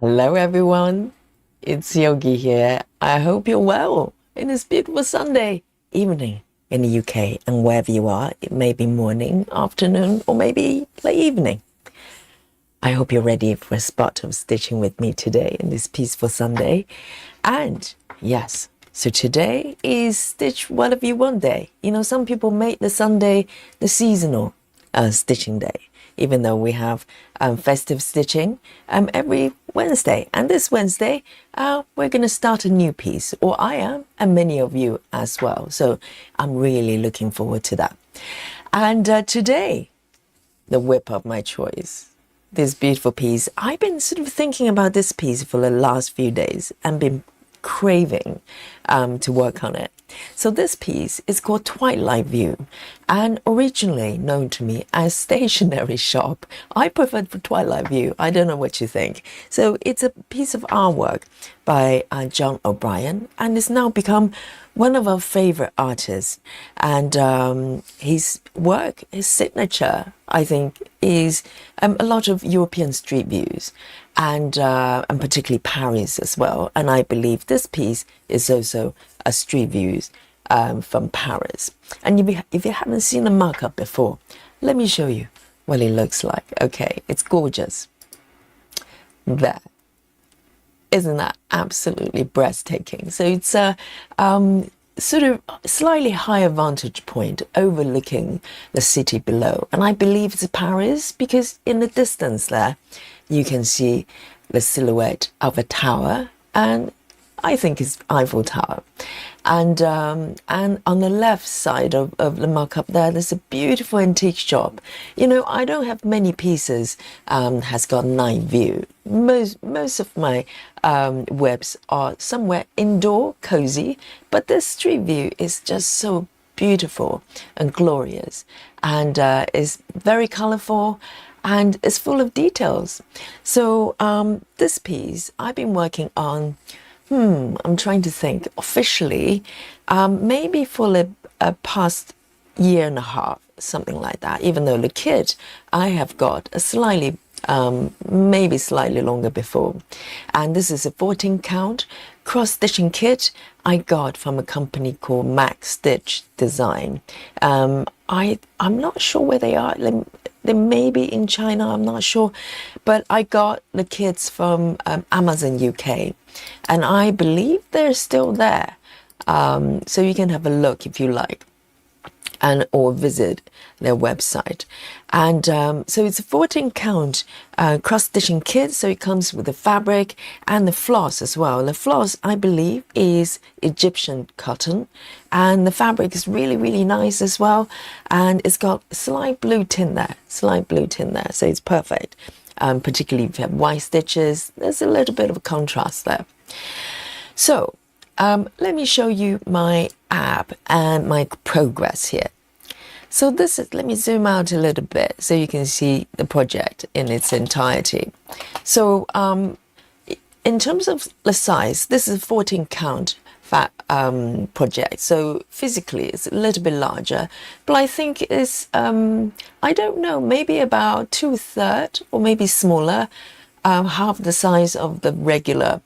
Hello, everyone. It's Yogi here. I hope you're well in this beautiful Sunday evening in the UK and wherever you are. It may be morning, afternoon, or maybe late evening. I hope you're ready for a spot of stitching with me today in this peaceful Sunday. And yes, so today is Stitch Whatever You Want Day. You know, some people make the Sunday the seasonal stitching day, even though we have festive stitching every Wednesday. And this Wednesday, we're going to start a new piece, or I am, and many of you as well. So I'm really looking forward to that. And today, the whip of my choice, this beautiful piece. I've been sort of thinking about this piece for the last few days and been craving to work on it. So this piece is called Twilight View, and originally known to me as Stationery Shop. I preferred for Twilight View. I don't know what you think. So it's a piece of artwork by John O'Brien, and it's now become one of our favorite artists. And his work, his signature, I think, is a lot of European street views, and particularly Paris as well. And I believe this piece is also a street views from Paris. And if you haven't seen a markup before, let me show you what it looks like. Okay, it's gorgeous. There. Isn't that absolutely breathtaking? So it's a sort of slightly higher vantage point overlooking the city below. And I believe it's Paris because in the distance there, you can see the silhouette of a tower, and I think it's Eiffel Tower. And on the left side of the markup there's a beautiful antique shop. You know, I don't have many pieces has got night view. Most of my webs are somewhere indoor, cozy, but this street view is just so beautiful and glorious, and is very colorful and is full of details. So this piece I've been working on, I'm trying to think officially, maybe for a past year and a half, something like that, even though the kit I have got a slightly, maybe slightly longer before. And this is a 14 count cross-stitching kit I got from a company called Max Stitch Design. I'm not sure where they are. They may be in China, I'm not sure. But I got the kits from Amazon UK. And I believe they're still there. So you can have a look if you like, and or visit their website. And so it's a 14 count cross-stitching kit. So it comes with the fabric and the floss as well. The floss, I believe, is Egyptian cotton. And the fabric is really, really nice as well. And it's got slight blue tint there, So it's perfect. Particularly if you have white stitches, there's a little bit of a contrast there. So let me show you my app and my progress here. So this is, let me zoom out a little bit so you can see the project in its entirety. So in terms of the size, this is a 14 count project. So physically it's a little bit larger, but I think it's, I don't know, maybe about 2/3 or maybe smaller, half the size of the regular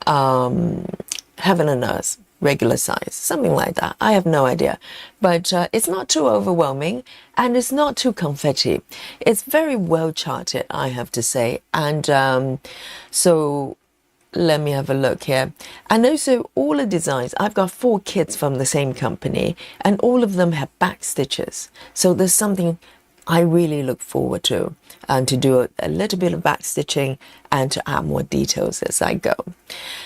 Heaven and Earth regular size, something like that. I have no idea, but it's not too overwhelming and it's not too confetti. It's very well charted, I have to say. And so let me have a look here. And also all the designs, I've got 4 kits from the same company, and all of them have back stitches. So there's something I really look forward to, and to do a little bit of back stitching and to add more details as I go.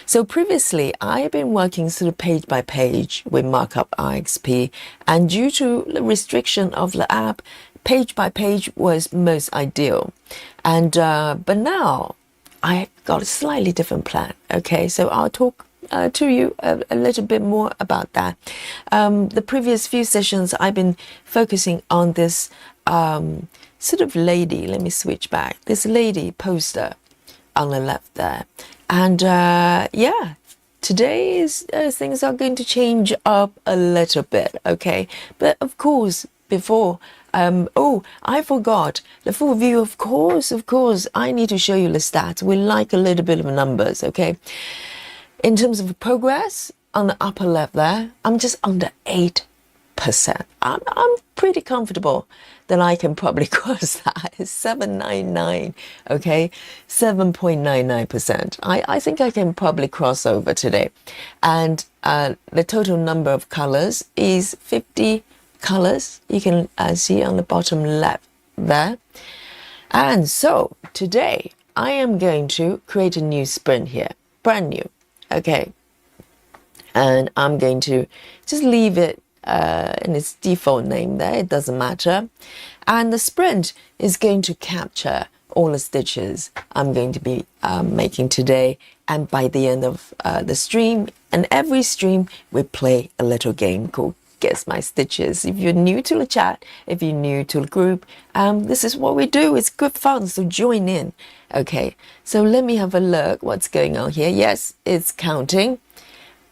So previously I have been working sort of page by page with Markup RXP, and due to the restriction of the app, page by page was most ideal. And but now I got a slightly different plan. Okay, so I'll talk to you a little bit more about that. The previous few sessions I've been focusing on this sort of lady, let me switch back, this lady poster on the left there. And yeah, today is things are going to change up a little bit, okay? But of course, before Oh, I forgot the full view. Of course, I need to show you the stats. We like a little bit of numbers, okay? In terms of progress, on the upper left there, I'm just under 8%. I'm pretty comfortable that I can probably cross that. It's 799, okay? 7.99%. I think I can probably cross over today. And the total number of colors is 50 colors. You can see on the bottom left there. And so today I am going to create a new sprint here, brand new. Okay, and I'm going to just leave it in its default name there, it doesn't matter. And the sprint is going to capture all the stitches I'm going to be making today. And by the end of the stream, and every stream, we play a little game called Guess My Stitches. If you're new to the chat, if you're new to the group, this is what we do. It's good fun, so join in. Okay, so let me have a look what's going on here. Yes, it's counting.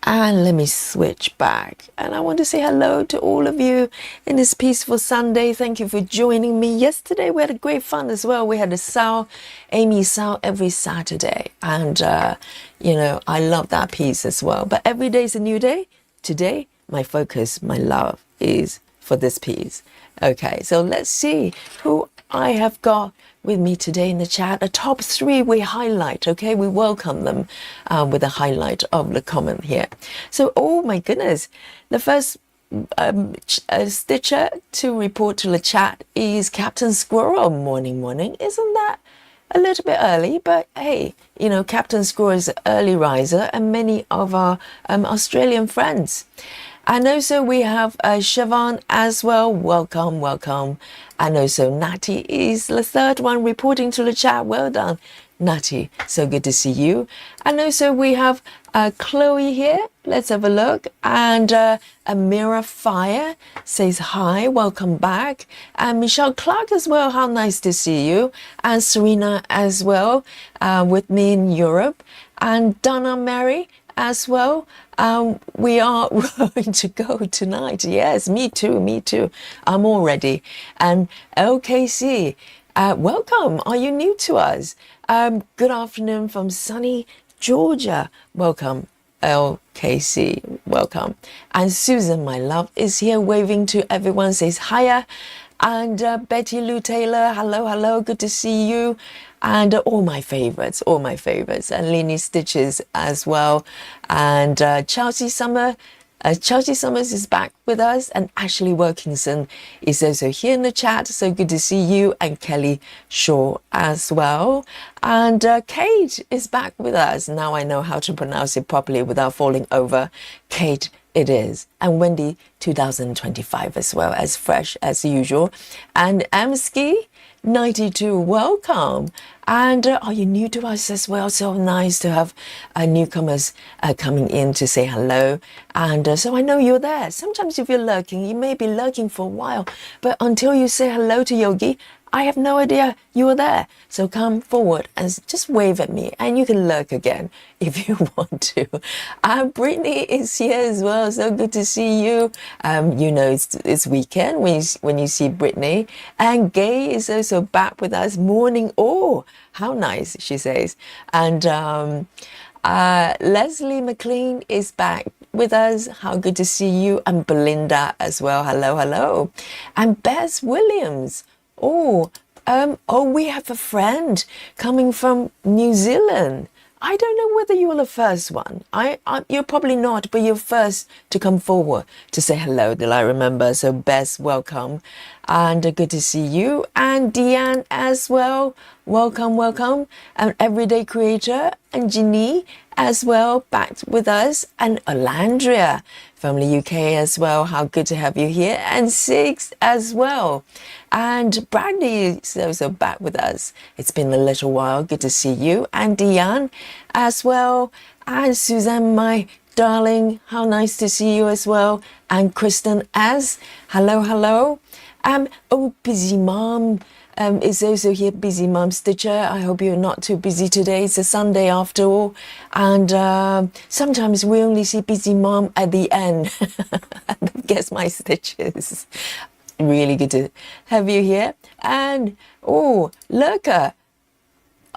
And let me switch back. And I want to say hello to all of you in this peaceful Sunday. Thank you for joining me. Yesterday we had a great fun as well. We had a Amy Sao every Saturday. And, you know, I love that piece as well. But every day is a new day. Today, my focus, my love is for this piece. Okay, so let's see who I have got with me today in the chat. The top 3 we highlight, okay? We welcome them with a highlight of the comment here. So, oh my goodness, the first stitcher to report to the chat is Captain Squirrel. Morning. Isn't that a little bit early? But hey, you know, Captain Squirrel is an early riser, and many of our Australian friends. And also we have Siobhan as well. Welcome. And also Natty is the third one reporting to the chat. Well done, Natty. So good to see you. And also we have Chloe here. Let's have a look. And Amira Fire says hi. Welcome back. And Michelle Clark as well. How nice to see you. And Serena as well with me in Europe. And Donna Mary as well. We are going to go tonight. Yes, me too. I'm all ready. And LKC, welcome. Are you new to us? Good afternoon from sunny Georgia. Welcome, LKC. Welcome. And Susan, my love, is here waving to everyone. Says hiya. And Betty Lou Taylor, hello. Good to see you. And all my favorites, and Lenny Stitches as well. And Chelsea Summers is back with us, and Ashley Wilkinson is also here in the chat. So good to see you, and Kelly Shaw as well. And Kate is back with us. Now I know how to pronounce it properly without falling over. Kate it is. And Wendy 2025 as well, as fresh as usual. And Amski 92, welcome. And are you new to us as well? So nice to have newcomers coming in to say hello. And so I know you're there. Sometimes if you're lurking, you may be lurking for a while, but until you say hello to Yogi, I have no idea you were there. So come forward and just wave at me, and you can lurk again if you want to. Brittany is here as well. So good to see you. You know, it's weekend when you see Brittany. And Gay is also back with us. Morning. Oh, how nice, she says. And Leslie McLean is back with us. How good to see you. And Belinda as well. Hello. And Bess Williams. Oh, we have a friend coming from New Zealand. I don't know whether you're the first one. You're probably not, but you're first to come forward to say hello, that I remember. So Bess, welcome. And good to see you. And Deanne as well. Welcome. And Everyday Creator. And Ginny as well, back with us. And Olandria from the UK as well. How good to have you here. And Six as well. And Brandy is also back with us. It's been a little while. Good to see you. And Diane as well. And Suzanne, my darling, how nice to see you as well. And Kristen as, hello. Busy Mom is also here. Busy Mom Stitcher. I hope you're not too busy today. It's a Sunday after all. And sometimes we only see Busy Mom at the end. Guess My Stitches. really good to have you here. And, oh, Lurker.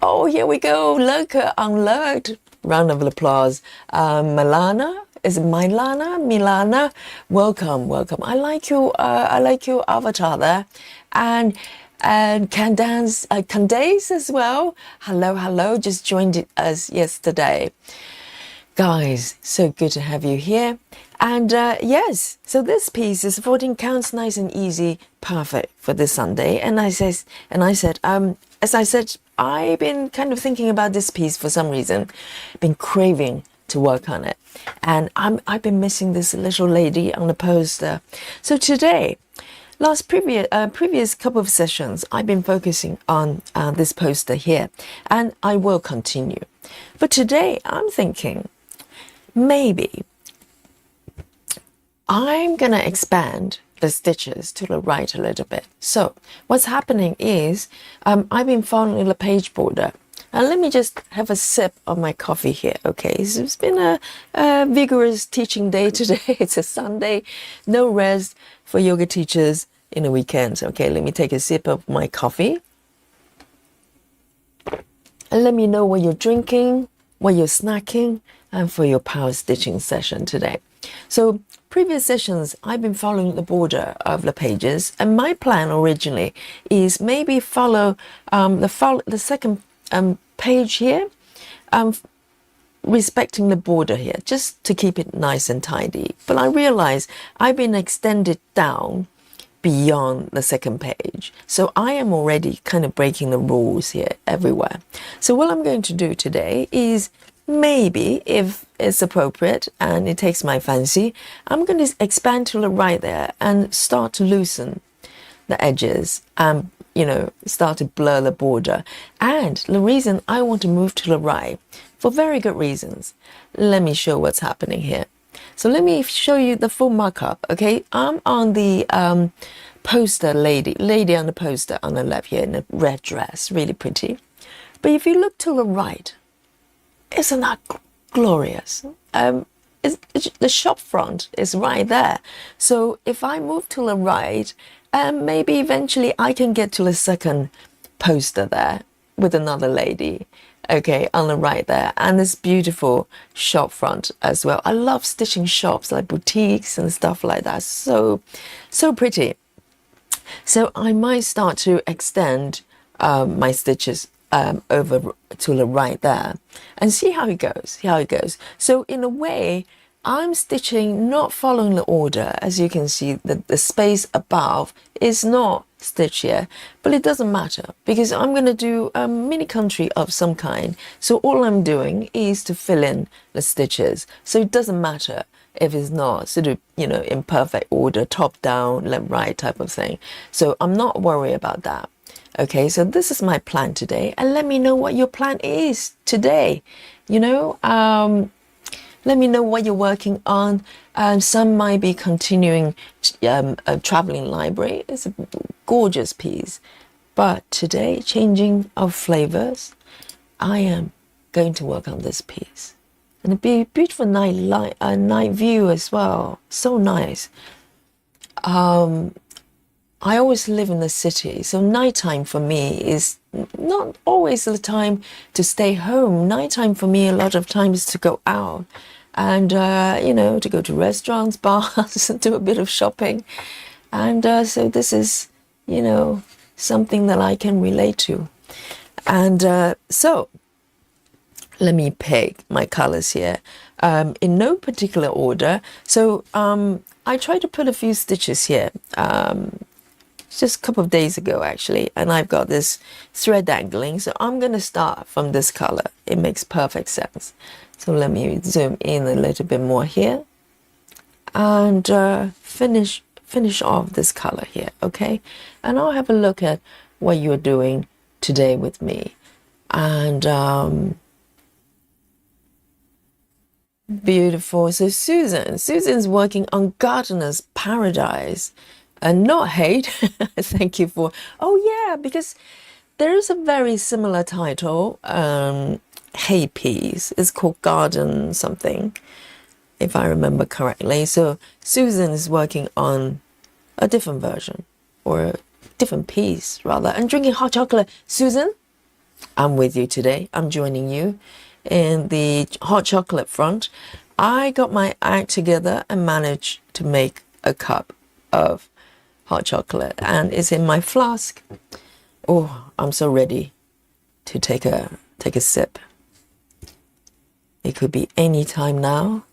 Oh, here we go. Lurker unlurked. Round of applause. Milana. Is it Milana? Welcome, welcome. I like your avatar there. And Candace as well. Hello. Just joined us yesterday. Guys, so good to have you here. And yes, so this piece is 14 counts, nice and easy, perfect for this Sunday. And I said, as I said, I've been kind of thinking about this piece for some reason, been craving to work on it. And I've been missing this little lady on the poster. So today, previous couple of sessions, I've been focusing on this poster here, and I will continue. But today, I'm thinking maybe I'm gonna expand the stitches to the right a little bit. So what's happening is I've been following the page border. And let me just have a sip of my coffee here, okay? So it's been a vigorous teaching day today. It's a Sunday, no rest for yoga teachers in the weekends. Okay, let me take a sip of my coffee. And let me know what you're drinking, what you're snacking, and for your power stitching session today. So previous sessions, I've been following the border of the pages, and my plan originally is maybe follow the second page here, respecting the border here, just to keep it nice and tidy. But I realize I've been extended down beyond the second page. So I am already kind of breaking the rules here everywhere. So what I'm going to do today is maybe, if it's appropriate and it takes my fancy, I'm going to expand to the right there and start to loosen the edges and, start to blur the border. And the reason I want to move to the right, for very good reasons. Let me show what's happening here. So let me show you the full markup, okay? I'm on the poster lady on the poster on the left here in a red dress, really pretty. But if you look to the right, isn't that glorious? The shop front is right there. So if I move to the right, maybe eventually I can get to the second poster there with another lady, okay, on the right there. And this beautiful shop front as well. I love stitching shops like boutiques and stuff like that. So pretty. So I might start to extend my stitches over to the right there and see how it goes. So in a way, I'm stitching, not following the order. As you can see, the space above is not stitched here, but it doesn't matter because I'm going to do a mini country of some kind. So all I'm doing is to fill in the stitches. So it doesn't matter if it's not sort of, in perfect order, top down, left, right type of thing. So I'm not worried about that. Okay, so this is my plan today, and let me know what your plan is today. Let me know what you're working on. Some might be continuing a traveling library. It's a gorgeous piece. But today, changing of flavors, I am going to work on this piece. And it'd be a beautiful night view as well. So nice. I always live in the city, so nighttime for me is not always the time to stay home. Nighttime for me a lot of times is to go out and, to go to restaurants, bars, and do a bit of shopping. And so this is, something that I can relate to. And so let me pick my colors here in no particular order. So I tried to put a few stitches here. Just a couple of days ago actually, and I've got this thread dangling, so I'm going to start from this color. It makes perfect sense. So let me zoom in a little bit more here and finish off this color here, okay? And I'll have a look at what you're doing today with me. And beautiful. So Susan's working on Gardener's Paradise. And not hate. Thank you for. Oh yeah, because there is a very similar title. Hay piece. It's called Garden something, if I remember correctly. So Susan is working on a different version. or different piece rather, and drinking hot chocolate. Susan, I'm with you today. I'm joining you in the hot chocolate front. I got my act together and managed to make a cup of hot chocolate, and it's in my flask. Oh, I'm so ready to take a sip. It could be any time now.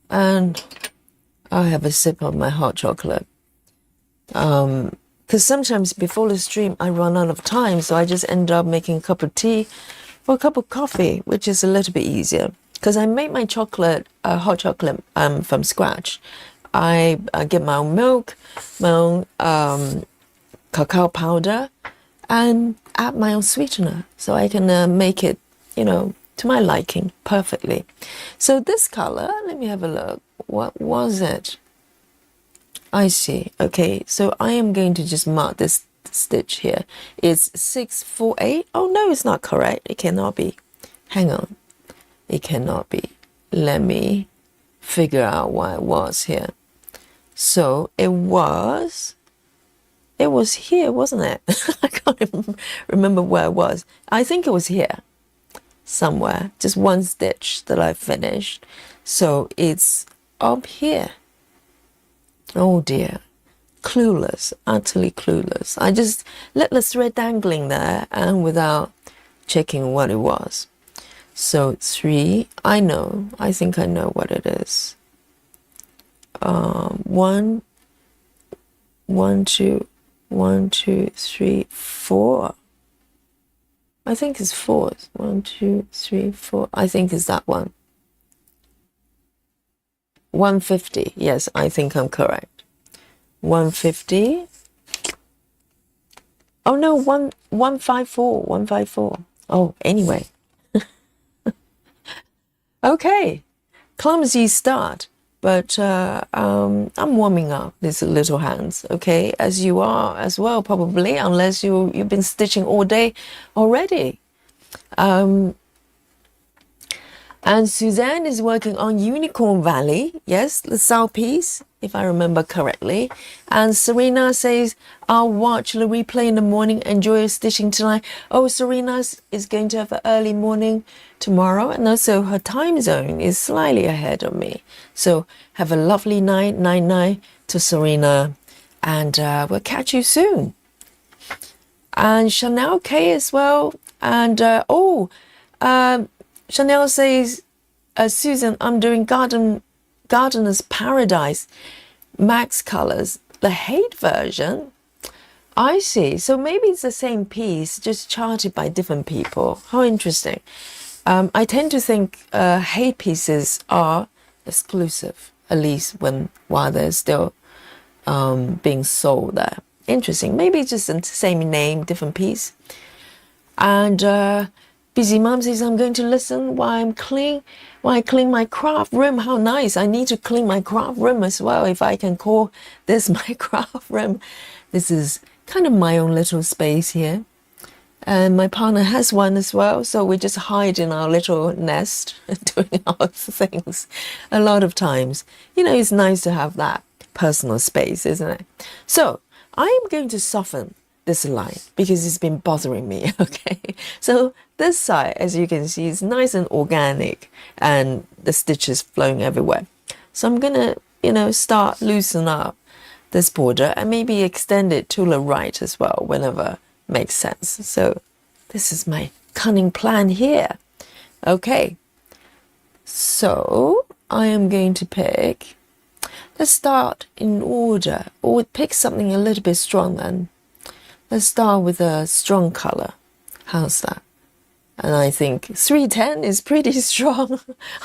And I have a sip of my hot chocolate. Because sometimes before the stream, I run out of time, so I just end up making a cup of tea or a cup of coffee, which is a little bit easier. Because I make my chocolate, hot chocolate, from scratch. I get my own milk, my own cacao powder, and add my own sweetener, so I can make it, to my liking perfectly. So this color, let me have a look. What was it? I see. Okay, so I am going to just mark this stitch here. It's 648. Oh no, it's not correct. It cannot be. Hang on. It cannot be. Let me figure out why it was here. So it was here, wasn't it? I can't remember where it was. I think it was here somewhere. Just one stitch that I finished. So it's up here. Oh dear. Clueless, utterly clueless. I just let the thread dangling there and without checking what it was. So 3, I think I know what it is. 1, 2, 1, 2, 3, 4. I think it's 4. 1, 2, 3, 4. I think it's that one. 150. Yes, I think I'm correct. 150. Oh no, 154. 154. Oh, anyway. Okay. Clumsy start. But I'm warming up these little hands, okay? As you are as well, probably, unless you've been stitching all day already. And Suzanne is working on Unicorn Valley. Yes, the South piece, if I remember correctly. And Serena says, I'll watch the replay in the morning. Enjoy your stitching tonight. Oh, Serena is going to have an early morning tomorrow. And also her time zone is slightly ahead of me. So have a lovely night. Night to Serena. And we'll catch you soon. And Chanel K as well. And Chanel says, Susan, I'm doing Gardener's Paradise Max Colors, the hate version. I see. So maybe it's the same piece, just charted by different people. How interesting. I tend to think hate pieces are exclusive, at least while they're still being sold there. Interesting. Maybe it's just the same name, different piece. And Busy Mom says, I'm going to listen while I clean my craft room. How nice. I need to clean my craft room as well, if I can call this my craft room. This is kind of my own little space here. And my partner has one as well. So we just hide in our little nest doing our things a lot of times. It's nice to have that personal space, isn't it? So I am going to soften this line because it's been bothering me. Okay, so this side, as you can see, is nice and organic and the stitches flowing everywhere. So I'm gonna start loosen up this border and maybe extend it to the right as well whenever makes sense. So this is my cunning plan here. Okay, so I am going to let's start in order, or pick something a little bit strong then. Let's start with a strong color. How's that? And I think 310 is pretty strong.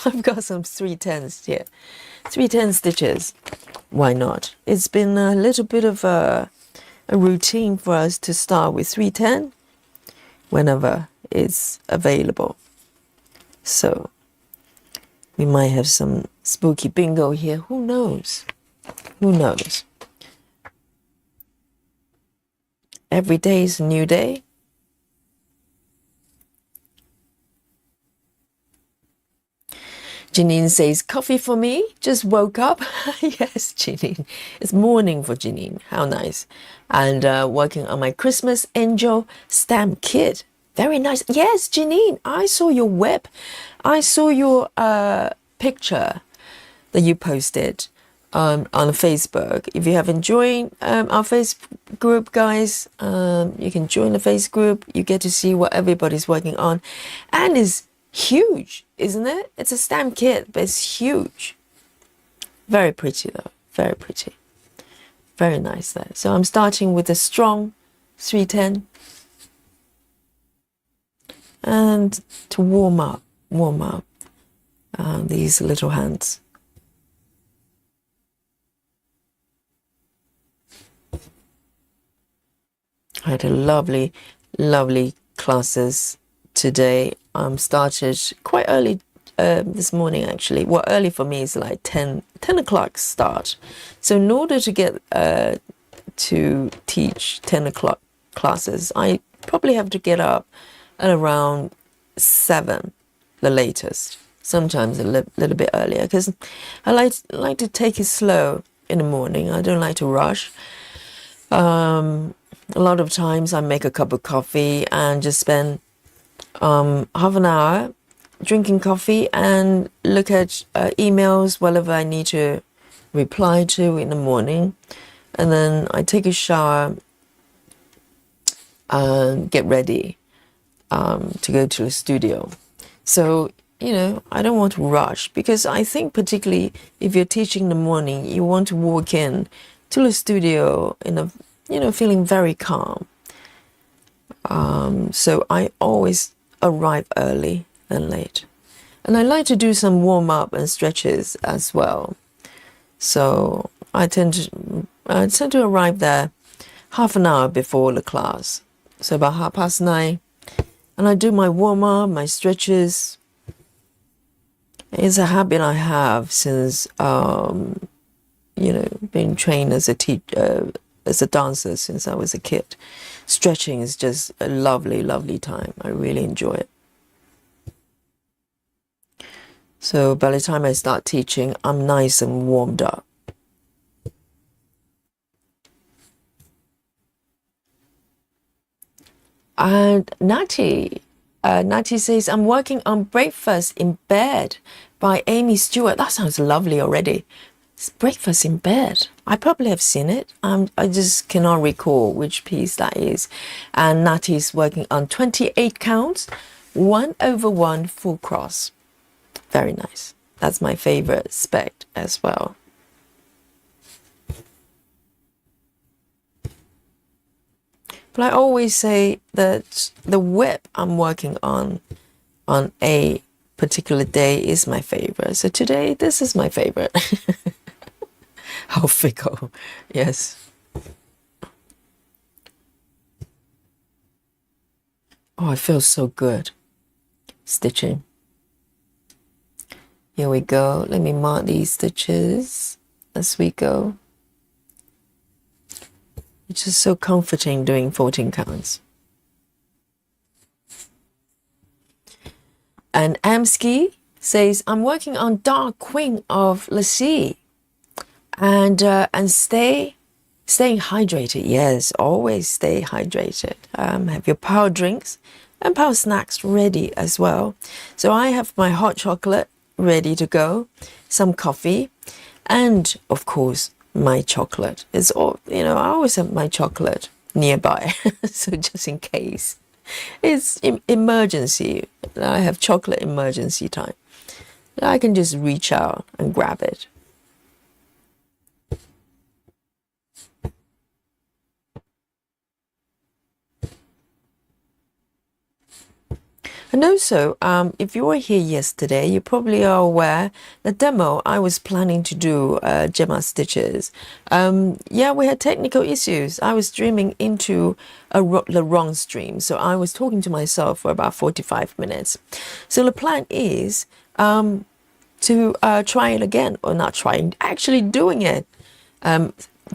I've got some 310s here. 310 stitches. Why not? It's been a little bit of a routine for us to start with 310 whenever it's available. So we might have some spooky bingo here. Who knows? Who knows? Every day is a new day. Janine says, coffee for me, just woke up. Yes, Janine. It's morning for Janine. How nice. And working on my Christmas Angel stamp kit. Very nice. Yes, Janine, I saw your web. I saw your picture that you posted on Facebook. If you haven't joined our Facebook group, guys, you can join the Facebook group. You get to see what everybody's working on. And it's huge, isn't it? It's a stamp kit, but it's huge. Very pretty though. Very pretty. Very nice there. So I'm starting with a strong 310. And to warm up these little hands. I had a lovely classes today. Started quite early this morning actually. Well, early for me is like 10 o'clock start. So in order to get to teach 10 o'clock classes, I probably have to get up at around 7, the latest. Sometimes a little bit earlier, because I like to take it slow in the morning. I don't like to rush. A lot of times I make a cup of coffee and just spend half an hour drinking coffee and look at emails, whatever I need to reply to in the morning. And then I take a shower and get ready to go to the studio. So, I don't want to rush, because I think particularly if you're teaching in the morning, you want to walk in to the studio in a, feeling very calm. So I always arrive early than late. And I like to do some warm up and stretches as well. So I tend to arrive there half an hour before the class. So about 9:30. And I do my warm up, my stretches. It's a habit I have since, being trained as a dancer since I was a kid. Stretching is just a lovely time. I really enjoy it. So by the time I start teaching, I'm nice and warmed up. And Natty says, I'm working on Breakfast in Bed by Amy Stewart. That sounds lovely already. It's Breakfast in Bed. I probably have seen it. I just cannot recall which piece that is. And Natty's working on 28 counts, 1/1 full cross. Very nice. That's my favorite spec as well. But I always say that the whip I'm working on a particular day is my favorite. So today, this is my favorite. How fickle. Yes. Oh, it feels so good. Stitching. Here we go. Let me mark these stitches as we go. It's just so comforting doing 14 counts. And Amsky says, I'm working on Dark Queen of the Sea. And staying hydrated. Yes, always stay hydrated. Have your power drinks and power snacks ready as well. So I have my hot chocolate ready to go, some coffee, and of course, my chocolate. It's all, I always have my chocolate nearby. So just in case. It's emergency. I have chocolate emergency time. I can just reach out and grab it. And also, if you were here yesterday, you probably are aware the demo I was planning to do Gemma stitches. We had technical issues. I was streaming into the wrong stream, so I was talking to myself for about 45 minutes. So the plan is to try it again, or not trying, actually doing it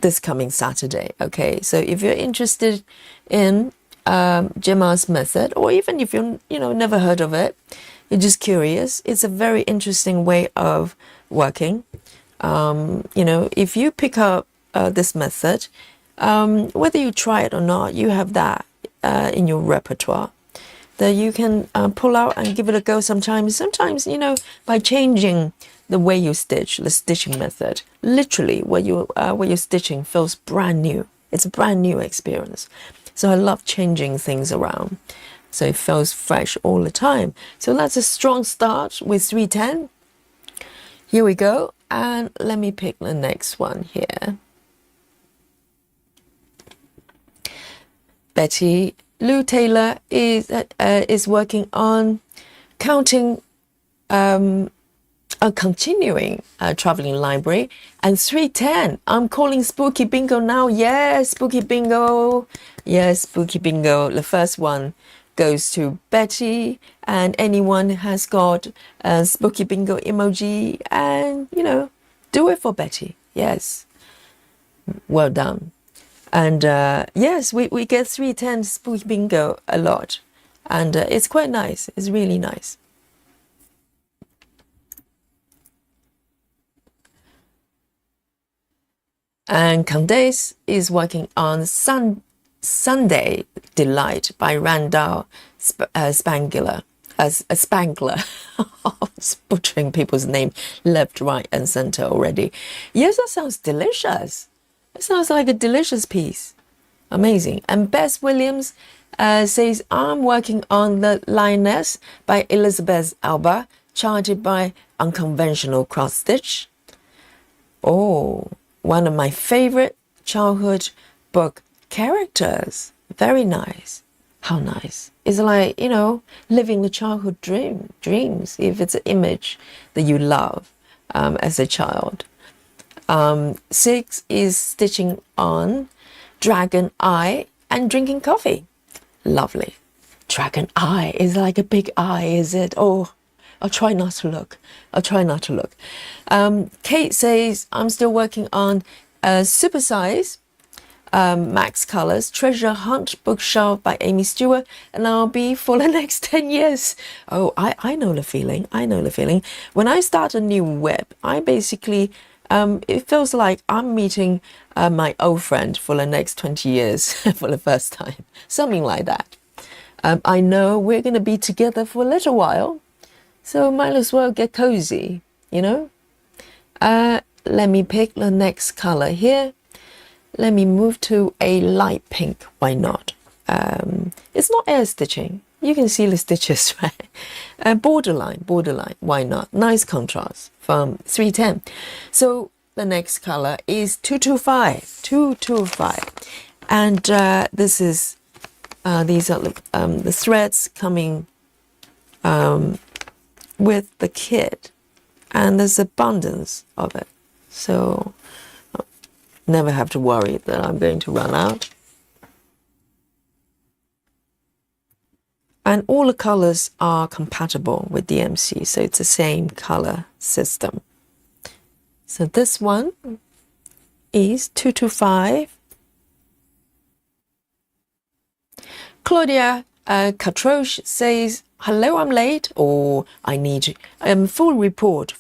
this coming Saturday. Okay, so if you're interested in Gemma's method, or even if you know never heard of it, you're just curious, it's a very interesting way of working. You know, if you pick up this method, whether you try it or not, you have that in your repertoire that you can pull out and give it a go sometimes. Sometimes, you know, by changing the way you stitch, the stitching method, literally what you're stitching feels brand new. It's a brand new experience. So I love changing things around. So it feels fresh all the time. So that's a strong start with 310. Here we go. And let me pick the next one here. Betty Lou Taylor is working on counting a continuing traveling library, and 310. I'm calling Spooky Bingo now. Yes, Spooky Bingo. Yes, Spooky Bingo. The first one goes to Betty, and anyone has got a Spooky Bingo emoji, and you know, do it for Betty. Yes, well done. And yes, we get 310 Spooky Bingo a lot, and it's quite nice. It's really nice. And Candace is working on Sunday Delight by Randall Spangler. Spangler. I'm butchering people's name left, right, and center already. Yes, that sounds delicious. It sounds like a delicious piece. Amazing. And Bess Williams says, I'm working on The Lioness by Elizabeth Alba, charted by Unconventional Cross Stitch. Oh, one of my favorite childhood book characters. Very nice. How nice. It's like, you know, living the childhood dreams, if it's an image that you love as a child. 6 is stitching on Dragon Eye and drinking coffee. Lovely. Dragon Eye is like a big eye, is it? Oh, I'll try not to look. I'll try not to look. Kate says, I'm still working on Supersize Max Colors Treasure Hunt bookshelf by Amy Stewart, and I'll be for the next 10 years. Oh, I know the feeling. I know the feeling. When I start a new web, I basically, it feels like I'm meeting my old friend for the next 20 years for the first time. Something like that. I know we're going to be together for a little while, so might as well get cozy, you know. Let me pick the next color here. Let me move to a light pink. Why not? It's not air stitching. You can see the stitches, right? Borderline. Why not? Nice contrast from 310. So the next color is 225. And this is these are the threads coming with the kit, and there's abundance of it. So never have to worry that I'm going to run out. And all the colors are compatible with DMC, so it's the same color system. So this one is 225. Claudia Catroche says, hello, I'm late, or I need full report.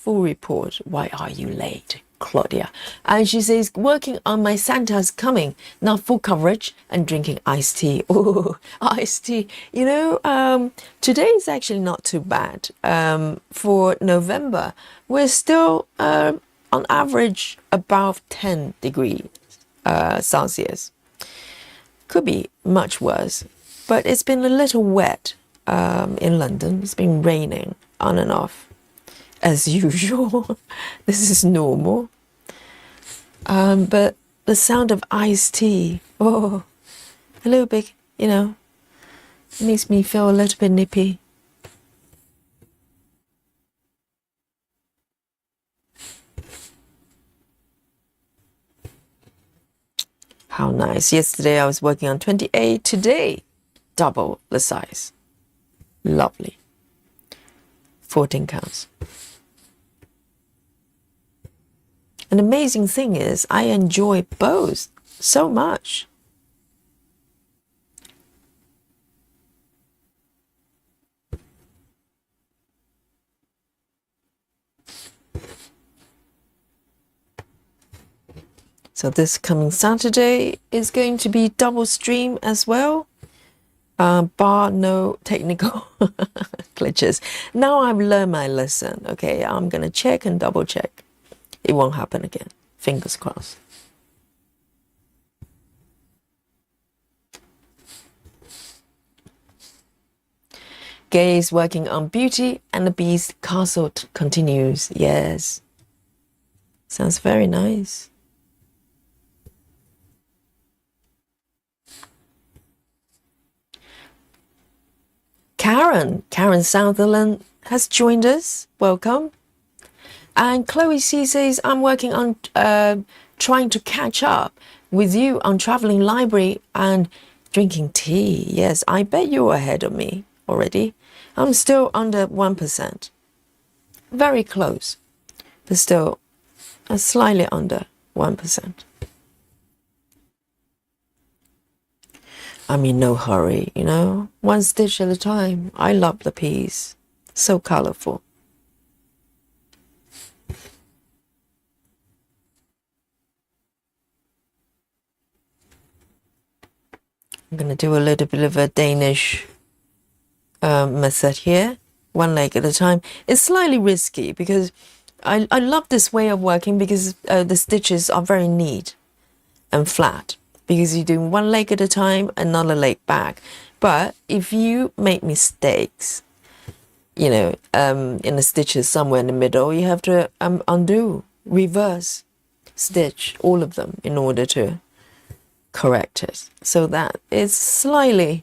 Why are you late, Claudia? And she says, working on my Santa's coming, now full coverage and drinking iced tea. Oh, iced tea. You know, today is actually not too bad. For November, we're still on average above 10 degrees Celsius. Could be much worse, but it's been a little wet in London. It's been raining on and off as usual. This is normal. But the sound of iced tea, oh, a little bit, you know, makes me feel a little bit nippy. How nice. Yesterday I was working on 28. Today, double the size. Lovely. 14 counts. An amazing thing is I enjoy both so much. So this coming Saturday is going to be double stream as well. Bar no technical glitches. Now I've learned my lesson. Okay, I'm gonna check and double check. It won't happen again. Fingers crossed. Gay is working on Beauty and the Beast Castle continues. Yes. Sounds very nice. Karen Sutherland has joined us. Welcome. And Chloe C says, I'm working on trying to catch up with you on traveling library and drinking tea. Yes, I bet you're ahead of me already. I'm still under 1%. Very close, but still slightly under 1%. I'm in no hurry, you know, one stitch at a time. I love the piece. So colorful. I'm going to do a little bit of a Danish method here, one leg at a time. It's slightly risky because I love this way of working because the stitches are very neat and flat because you're doing one leg at a time, another leg back. But if you make mistakes, you know, in the stitches somewhere in the middle, you have to undo, reverse, stitch all of them in order to correct it. So that is slightly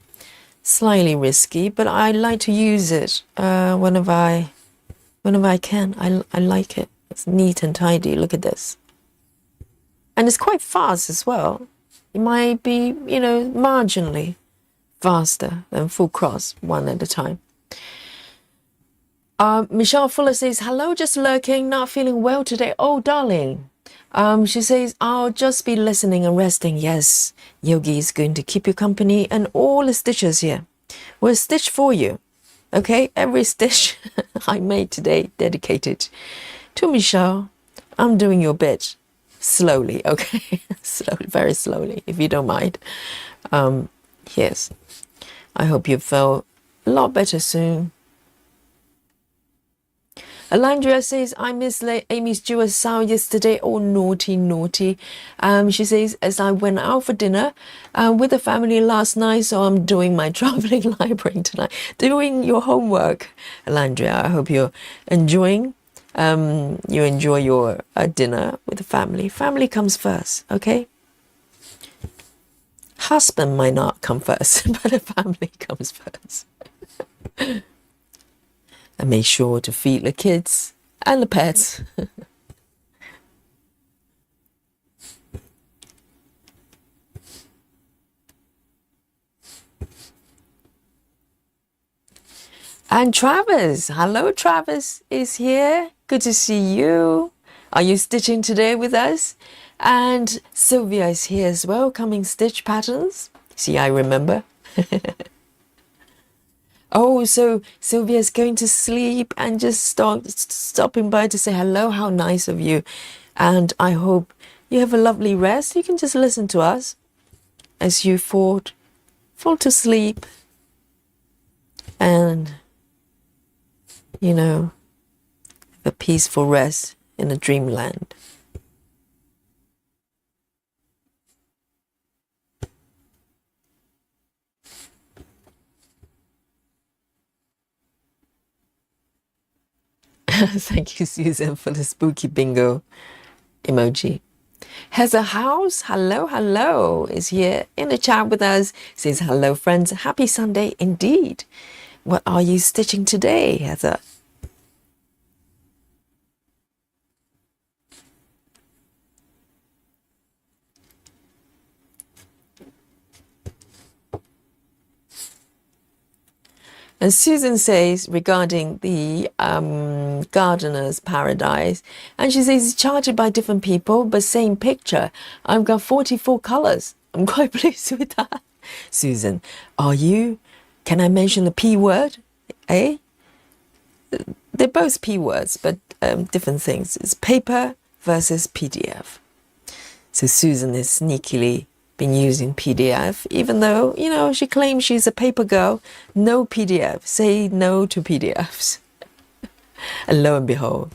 risky, but I like to use it whenever I can. I like it. It's neat and tidy. Look at this. And it's quite fast as well. It might be, you know, marginally faster than full cross, one at a time. Michelle Fuller says, hello, just lurking, not feeling well today. Oh, darling. She says, I'll just be listening and resting. Yes, Yogi is going to keep you company and all the stitches here will stitch for you. Okay, every stitch I made today dedicated to Michelle. I'm doing your bit slowly, okay? Slowly, very slowly, if you don't mind. Yes, I hope you feel a lot better soon. Alandria says, I miss Amy Stewart's sound yesterday. Oh, naughty, naughty. She says, as I went out for dinner with the family last night, so I'm doing my traveling library tonight. Doing your homework, Alandria. I hope you're enjoying. You enjoy your dinner with the family. Family comes first, okay? Husband might not come first, but the family comes first. And make sure to feed the kids and the pets. And Travis, hello, Travis is here. Good to see you. Are you stitching today with us? And Sylvia is here as well, coming stitch patterns. See, I remember. Oh, so Sylvia's going to sleep and just stopping by to say hello. How nice of you. And I hope you have a lovely rest. You can just listen to us as you fall to sleep. And, you know, have a peaceful rest in a dreamland. Thank you, Susan, for the spooky bingo emoji. Has a house, hello, is here in the chat with us. Says, hello, friends. Happy Sunday indeed. What are you stitching today, Heather? And Susan says regarding the gardener's paradise, and she says it's charted by different people, but same picture. I've got 44 colors. I'm quite pleased with that. Susan, are you? Can I mention the P word? Eh? They're both P words, but different things. It's paper versus PDF. So Susan is sneakily been using PDF, even though, you know, she claims she's a paper girl. No PDF. Say no to PDFs. And lo and behold,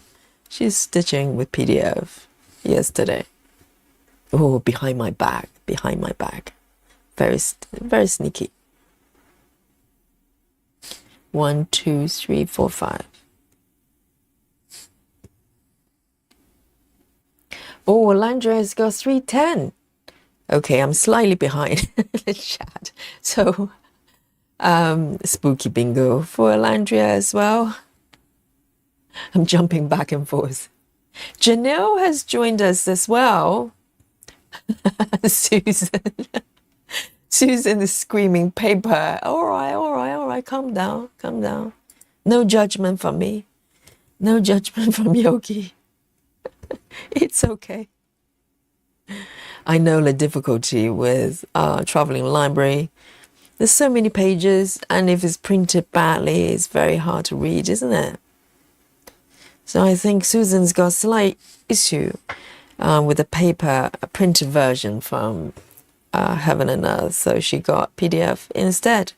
she's stitching with PDF yesterday. Oh, behind my back. Very, very sneaky. 1, 2, 3, 4, 5. Oh, Landra has got 310. Okay, I'm slightly behind the chat. So, spooky bingo for Landria as well. I'm jumping back and forth. Janelle has joined us as well. Susan is screaming paper. All right. Calm down. No judgment from me. No judgment from Yogi. It's okay. I know the difficulty with traveling library. There's so many pages, and if it's printed badly, it's very hard to read, isn't it? So I think Susan's got a slight issue with the paper, a printed version from Heaven and Earth, so she got PDF instead.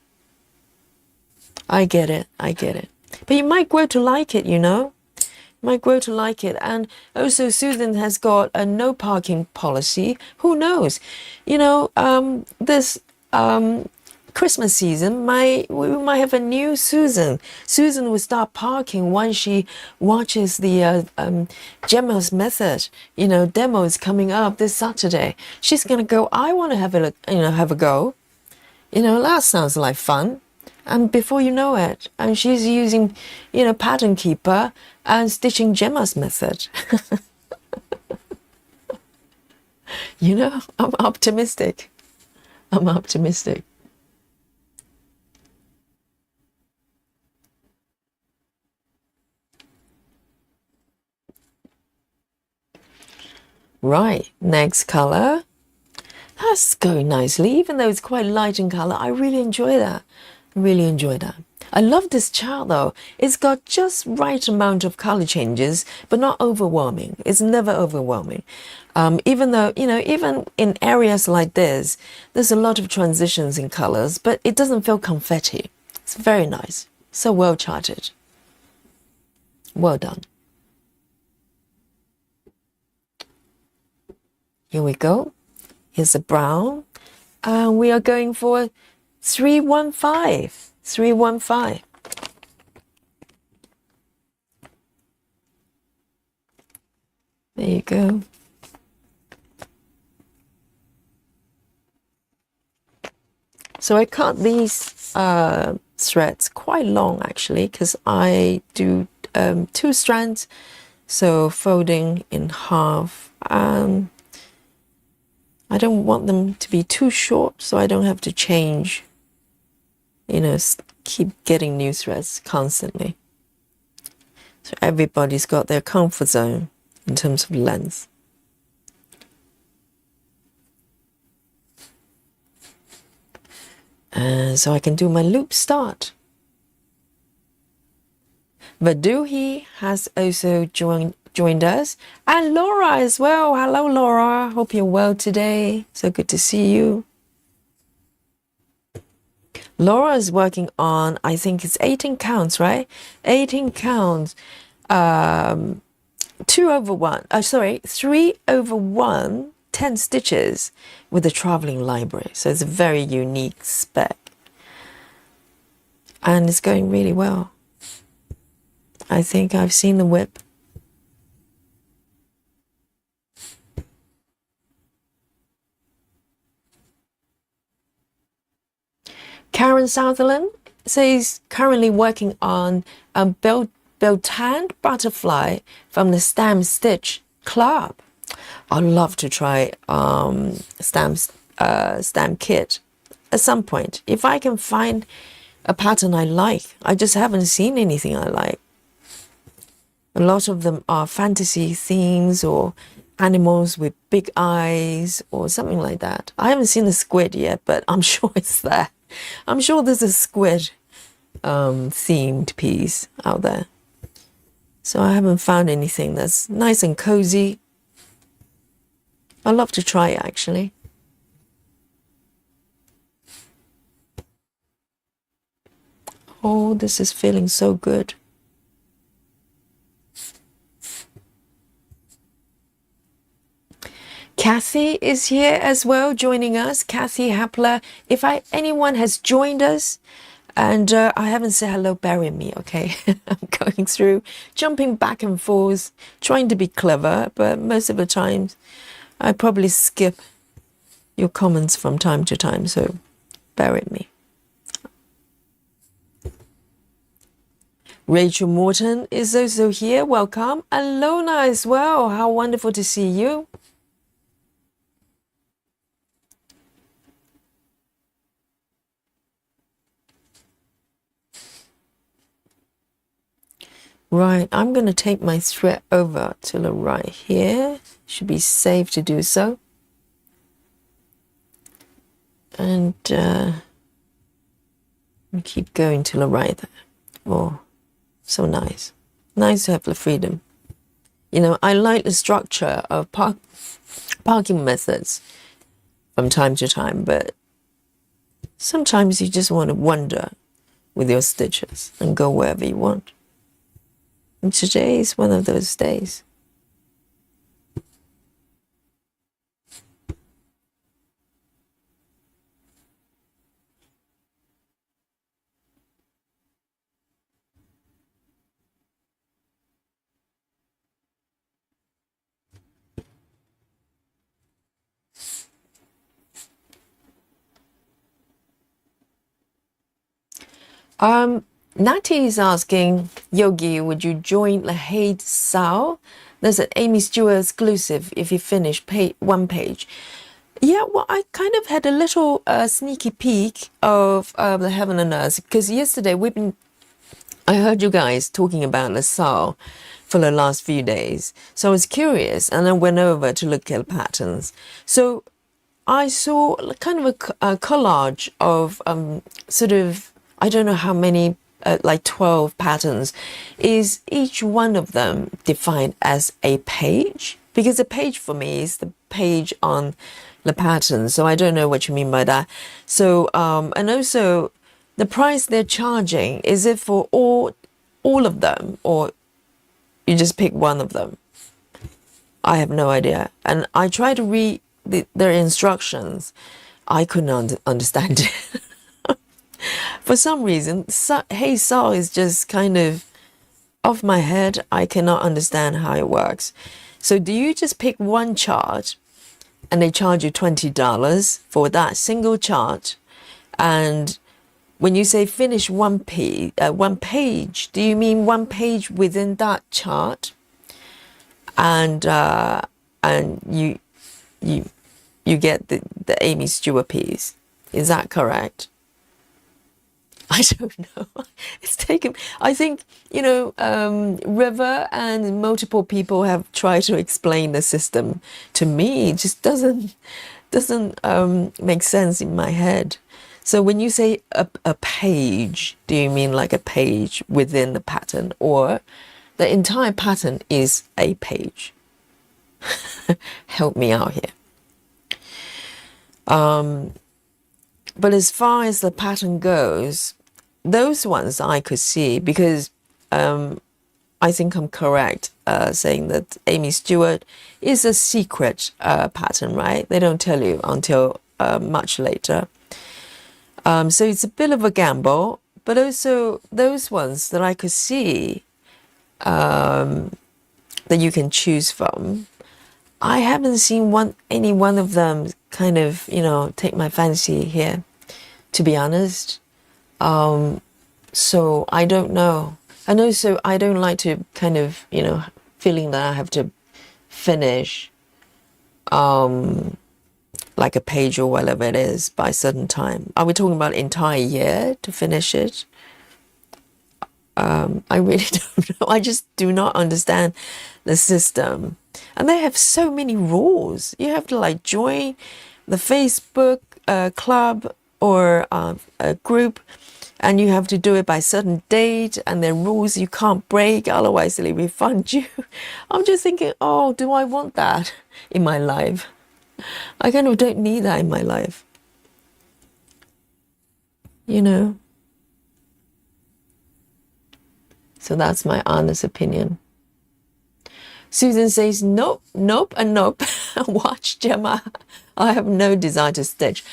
I get it. But you might grow to like it, you know? And also Susan has got a no parking policy. Who knows? You know, this Christmas season, we might have a new Susan. Susan will start parking once she watches the Gemma's Method, you know, demos coming up this Saturday. She's gonna go, I want to have a go. You know, that sounds like fun. And before you know it, and she's using, you know, Pattern Keeper and stitching Gemma's Method. You know, I'm optimistic. Right, next color. That's going nicely, even though it's quite light in color. I really enjoy that. I love this chart though. It's got just right amount of color changes, but not overwhelming. It's never overwhelming. Even though, you know, even in areas like this, there's a lot of transitions in colors, but it doesn't feel confetti. It's very nice. So well charted. Well done. Here we go. Here's the brown. And we are going for 315. 315. There you go. So I cut these threads quite long actually, because I do 2 strands, so folding in half. I don't want them to be too short, so I don't have to change, you know, keep getting new threads constantly. So everybody's got their comfort zone in terms of length. And so I can do my loop start. Vaduhi has also joined us, and Laura as well. Hello Laura, hope you're well today. So good to see you. Laura is working on, I think it's 18 counts, right? 18 counts, 3/1, 10 stitches with the traveling library. So it's a very unique spec. And it's going really well. I think I've seen the whip. Karen Sutherland says currently working on a Beltane butterfly from the Stamp Stitch Club. I'd love to try stamp kit at some point. If I can find a pattern I like. I just haven't seen anything I like. A lot of them are fantasy themes or animals with big eyes or something like that. I haven't seen a squid yet, but I'm sure it's there. I'm sure there's a squid themed piece out there. So I haven't found anything that's nice and cozy. I'd love to try it actually. Oh, this is feeling so good. Kathy is here as well, joining us. Kathy Hapler. If anyone has joined us and I haven't said hello, bury me, okay? I'm going through, jumping back and forth, trying to be clever, but most of the times I probably skip your comments from time to time, so bury me. Rachel Morton is also here. Welcome. And Lona as well. How wonderful to see you. Right, I'm going to take my thread over to the right here. Should be safe to do so. And keep going to the right there. Oh, so nice. Nice to have the freedom. You know, I like the structure of parking methods from time to time, but sometimes you just want to wander with your stitches and go wherever you want. And today is one of those days. Natty is asking, Yogi, would you join the Hate Sao? There's an Amy Stewart exclusive if you finish one page. Yeah, well, I kind of had a little sneaky peek of the Heaven and Earth, because yesterday I heard you guys talking about the Sao for the last few days. So I was curious and I went over to look at the patterns. So I saw kind of a collage of sort of, I don't know how many, like 12 patterns. Is each one of them defined as a page? Because a page for me is the page on the pattern. So I don't know what you mean by that. So, and also the price they're charging, is it for all of them, or you just pick one of them? I have no idea. And I tried to read their instructions. I couldn't understand it. For some reason, Hey Saw is just kind of off my head. I cannot understand how it works. So do you just pick one chart and they charge you $20 for that single chart? And when you say finish one page, do you mean one page within that chart? And you get the Amy Stewart piece. Is that correct? I don't know. It's taken, I think, you know, River and multiple people have tried to explain the system to me. It just doesn't make sense in my head. So when you say a page, do you mean like a page within the pattern, or the entire pattern is a page? Help me out here. But as far as the pattern goes, those ones I could see, because I think I'm correct saying that Amy Stewart is a secret pattern, right? They don't tell you until much later. So it's a bit of a gamble, but also those ones that I could see that you can choose from, I haven't seen any one of them kind of, you know, take my fancy here, to be honest. So I don't know. And also I don't like to kind of, you know, feeling that I have to finish like a page or whatever it is by a certain time. Are we talking about entire year to finish it? I really don't know. I just do not understand the system. And they have so many rules. You have to like join the Facebook club or a group, and you have to do it by a certain date, and there are rules you can't break, otherwise they refund you. I'm just thinking, oh, do I want that in my life? I kind of don't need that in my life. You know? So that's my honest opinion. Susan says, nope, nope, and nope. Watch Gemma. I have no desire to stitch.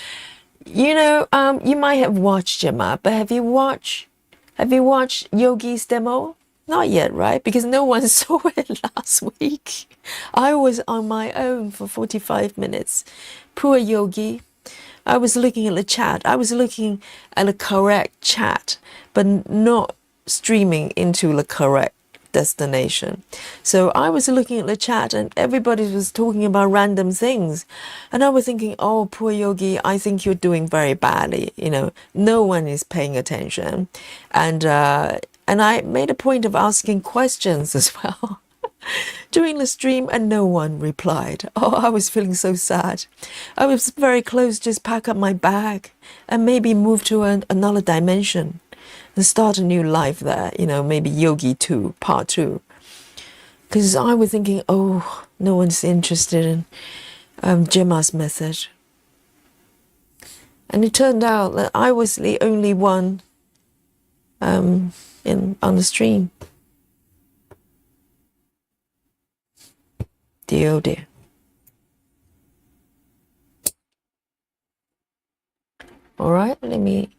You know, you might have watched Gemma, but have you watched Yogi's demo? Not yet, right? Because no one saw it last week. I was on my own for 45 minutes. Poor Yogi. I was looking at the chat. I was looking at the correct chat, but not streaming into the correct destination. So I was looking at the chat and everybody was talking about random things. And I was thinking, oh, poor Yogi, I think you're doing very badly. You know, no one is paying attention. And I made a point of asking questions as well during the stream, and no one replied. Oh, I was feeling so sad. I was very close, just pack up my bag and maybe move to another dimension and start a new life there, you know, maybe Yogi 2, part 2. Because I was thinking, oh, no one's interested in Gemma's method. And it turned out that I was the only one on the stream. Dear, oh dear. All right, let me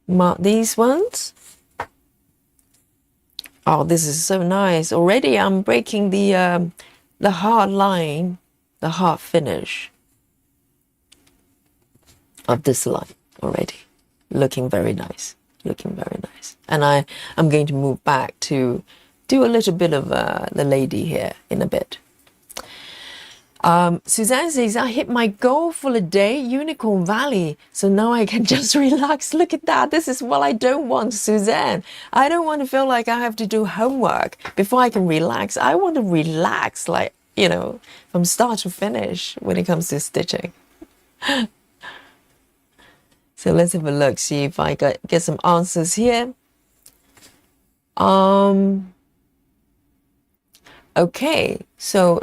mark these ones. Oh, this is so nice. Already I'm breaking the hard line, the hard finish of this line already. Looking very nice. Looking very nice. And I'm going to move back to do a little bit of the lady here in a bit. Suzanne says, I hit my goal for the day, Unicorn Valley. So now I can just relax. Look at that. This is what I don't want, Suzanne. I don't want to feel like I have to do homework before I can relax. I want to relax, like, you know, from start to finish when it comes to stitching. So let's have a look, see if I get some answers here. Okay, so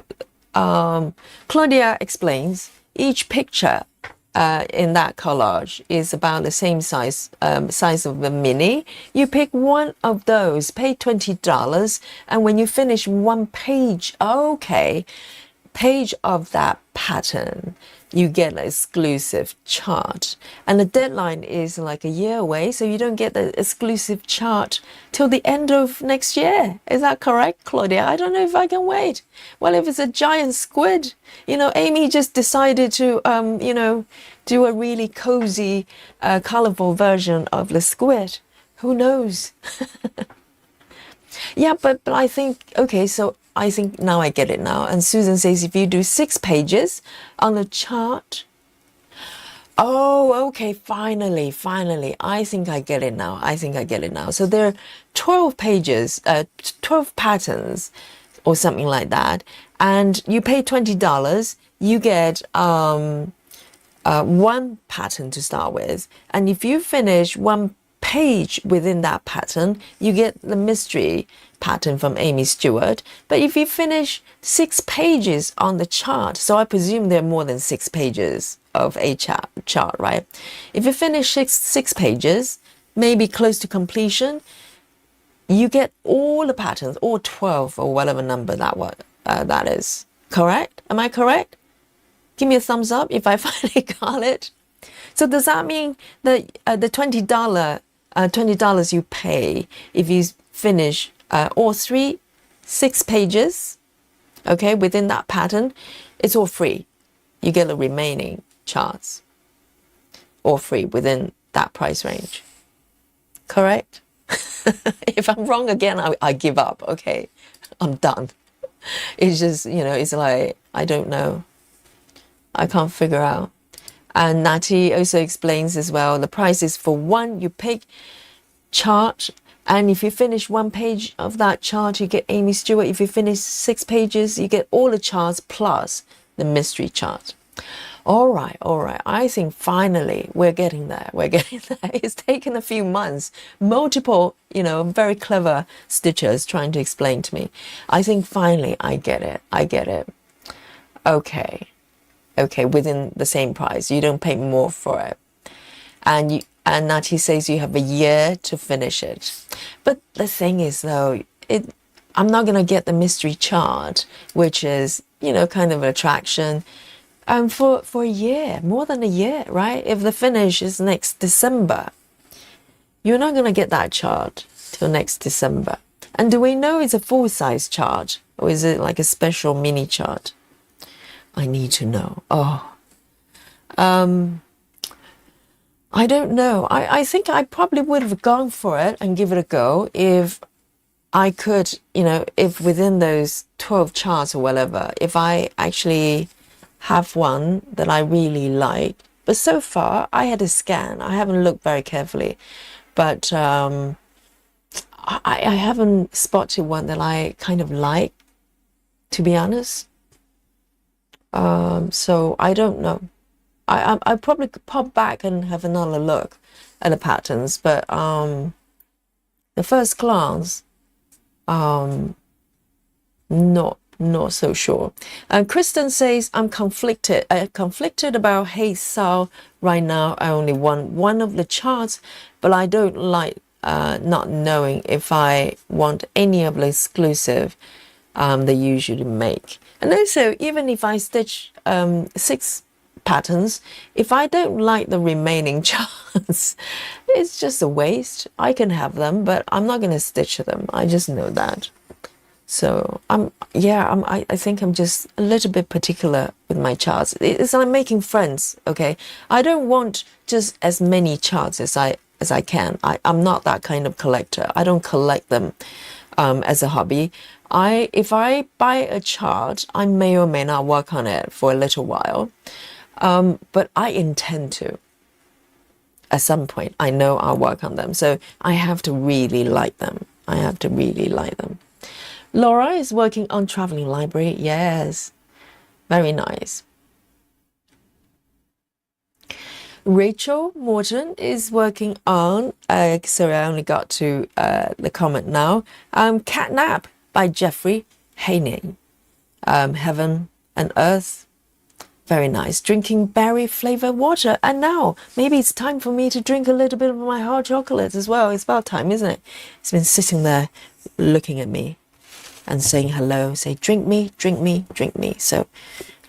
Claudia explains each picture in that collage is about the same size of a mini. You pick one of those, pay $20, and when you finish one page, page of that pattern, you get an exclusive chart. And the deadline is like a year away, so you don't get the exclusive chart till the end of next year. Is that correct, Claudia? I don't know if I can wait. Well, if it's a giant squid, you know, Amy just decided to, you know, do a really cozy, colorful version of the squid. Who knows? Yeah, but I think, okay, so I think now I get it now. And Susan says if you do 6 pages on the chart. Oh, okay, finally. I think I get it now. So there are 12 pages, 12 patterns or something like that. And you pay $20, you get one pattern to start with. And if you finish one page within that pattern, you get the mystery pattern from Amy Stewart. But if you finish 6 pages on the chart, so I presume there are more than 6 pages of a chart, right? If you finish six pages, maybe close to completion, you get all the patterns, all 12 or whatever number that is. Correct? Am I correct? Give me a thumbs up if I finally got it. So does that mean that the $20 you pay if you finish all 6 pages, okay, within that pattern, it's all free. You get the remaining charts, all free within that price range. Correct? If I'm wrong again, I give up. Okay, I'm done. It's just, you know, it's like, I don't know. I can't figure out. And Natty also explains as well, the price is for one you pick chart, and if you finish one page of that chart, you get Amy Stewart. If you finish 6 pages, you get all the charts plus the mystery chart. All right. I think finally we're getting there. It's taken a few months. Multiple, you know, very clever stitchers trying to explain to me. I think finally I get it. Okay. okay, within the same price. You don't pay more for it. And Nati says you have a year to finish it. But the thing is, though, I'm not going to get the mystery chart, which is, kind of an attraction, for a year, more than a year, right? If the finish is next December, you're not going to get that chart till next December. And do we know it's a full-size chart, or is it like a special mini chart? I need to know. I don't know. I think I probably would have gone for it and give it a go if I could, if within those 12 charts or whatever, if I actually have one that I really like. But so far, I had a scan. I haven't looked very carefully. But I haven't spotted one that I kind of like, to be honest. So I don't know. I probably could pop back and have another look at the patterns, but the first glance, not so sure. Kristen says, I'm conflicted about Hey Sao right now. I only want one of the charts, but I don't like not knowing if I want any of the exclusive they usually make. And also, even if I stitch 6 patterns, if I don't like the remaining charts, it's just a waste. I can have them, but I'm not going to stitch them. I just know that. So I think I'm just a little bit particular with my charts. It's like making friends. Okay, I don't want just as many charts as I can. I'm not that kind of collector. I don't collect them as a hobby. If I buy a chart, I may or may not work on it for a little while. But I intend to. At some point, I know I'll work on them. So I have to really like them. Laura is working on Traveling Library. Yes, very nice. Rachel Morton is working on, sorry, I only got to the comment now, Catnap by Jeffrey Haney. Heaven and Earth. Very nice. Drinking berry flavored water. And now, maybe it's time for me to drink a little bit of my hot chocolate as well. It's about time, isn't it? It's been sitting there looking at me and saying hello. Say, drink me, drink me, drink me. So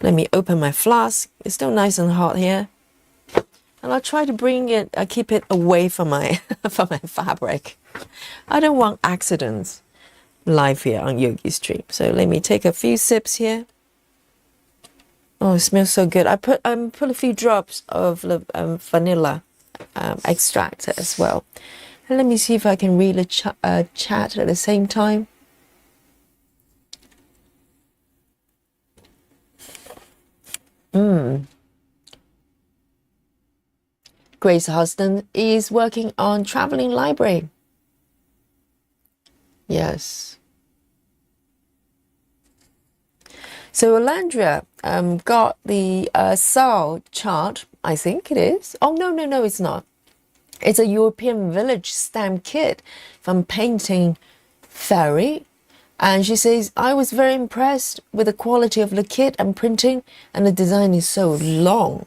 let me open my flask. It's still nice and hot here. And I'll try to bring it, keep it away from my, from my fabric. I don't want accidents live here on Yogi Stream. So let me take a few sips here. Oh, it smells so good. I put a few drops of vanilla extract as well. And let me see if I can read a chat at the same time. Grace Huston is working on Traveling Library. Yes. So Alandria got the Sao chart, I think it is. Oh, no, it's not. It's a European village stamp kit from Painting Fairy. And she says, I was very impressed with the quality of the kit and printing, and the design is so long.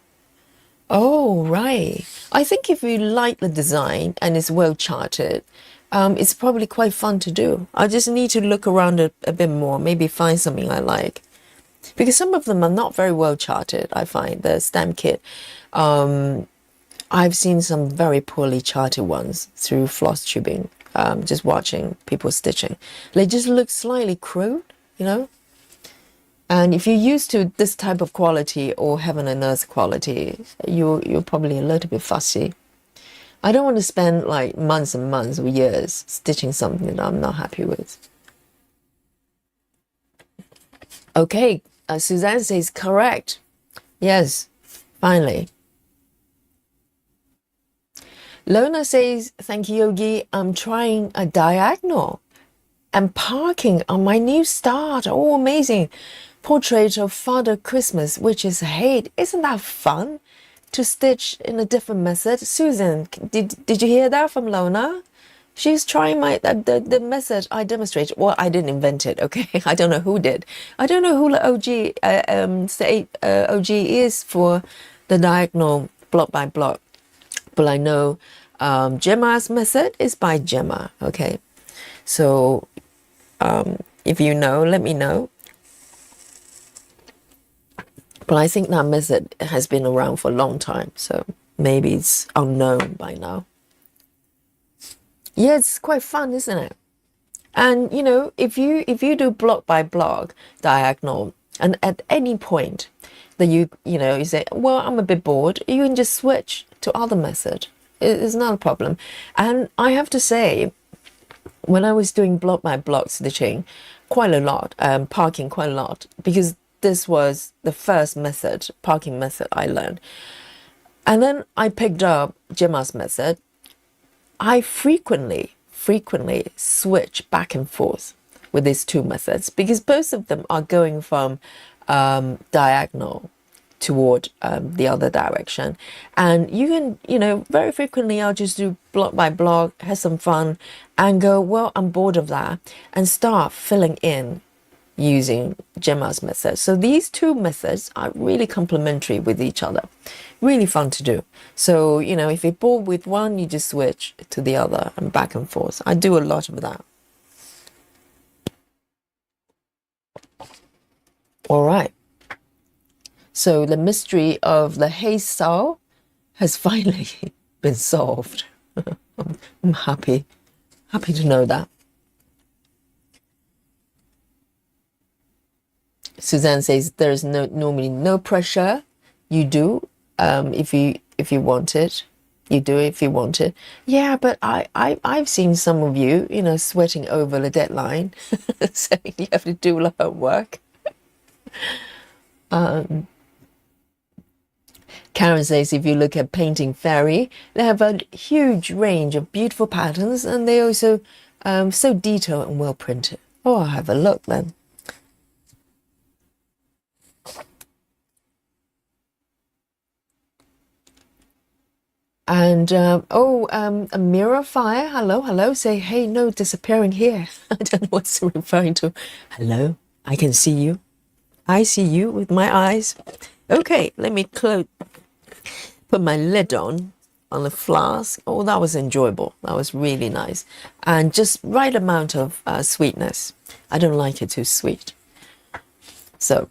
Oh, right. I think if you like the design and it's well charted, it's probably quite fun to do. I just need to look around a bit more, maybe find something I like. Because some of them are not very well charted, I find, the stamp kit. I've seen some very poorly charted ones through floss tubing, just watching people stitching. They just look slightly crude, And if you're used to this type of quality or Heaven and Earth quality, you're probably a little bit fussy. I don't want to spend like months and months or years stitching something that I'm not happy with. Okay, Suzanne says correct. Yes, finally. Lona says, thank you, Yogi. I'm trying a diagonal and parking on my new start. Oh, amazing. Portrait of Father Christmas, which is hate. Isn't that fun to stitch in a different method? Susan, did you hear that from Lona? she's trying the method I demonstrated. Well, I didn't invent it, okay? I don't know who did. I don't know who the OG is for the diagonal block by block. But I know Gemma's method is by Gemma, okay? So if you know, let me know. But I think that method has been around for a long time, so maybe it's unknown by now. Yeah, it's quite fun, isn't it? And you know, if you do block by block diagonal, and at any point that you say, well, I'm a bit bored, you can just switch to other method. It's not a problem. And I have to say, when I was doing block by block stitching quite a lot, parking quite a lot, because this was the first method, parking method I learned. And then I picked up Gemma's method. I frequently switch back and forth with these two methods because both of them are going from diagonal toward the other direction. And you can, very frequently I'll just do block by block, have some fun and go, well, I'm bored of that, and start filling in using Gemma's method. So these two methods are really complementary with each other. Really fun to do. So, if you're bored with one, you just switch to the other and back and forth. I do a lot of that. All right. So the mystery of the hairstyle has finally been solved. I'm happy to know that. Suzanne says there's normally no pressure. You do if you want it. You do it if you want it. Yeah, but I've seen some of you, sweating over the deadline, saying you have to do the homework. Karen says if you look at Painting Fairy, they have a huge range of beautiful patterns, and they also so detailed and well printed. Oh, I'll have a look then. And a mirror fire, hello, say, hey, no disappearing here. I don't know what's referring to. Hello, I can see you. I see you with my eyes. Okay, let me put my lid on the flask. Oh, that was enjoyable. That was really nice. And just right amount of sweetness. I don't like it too sweet. So,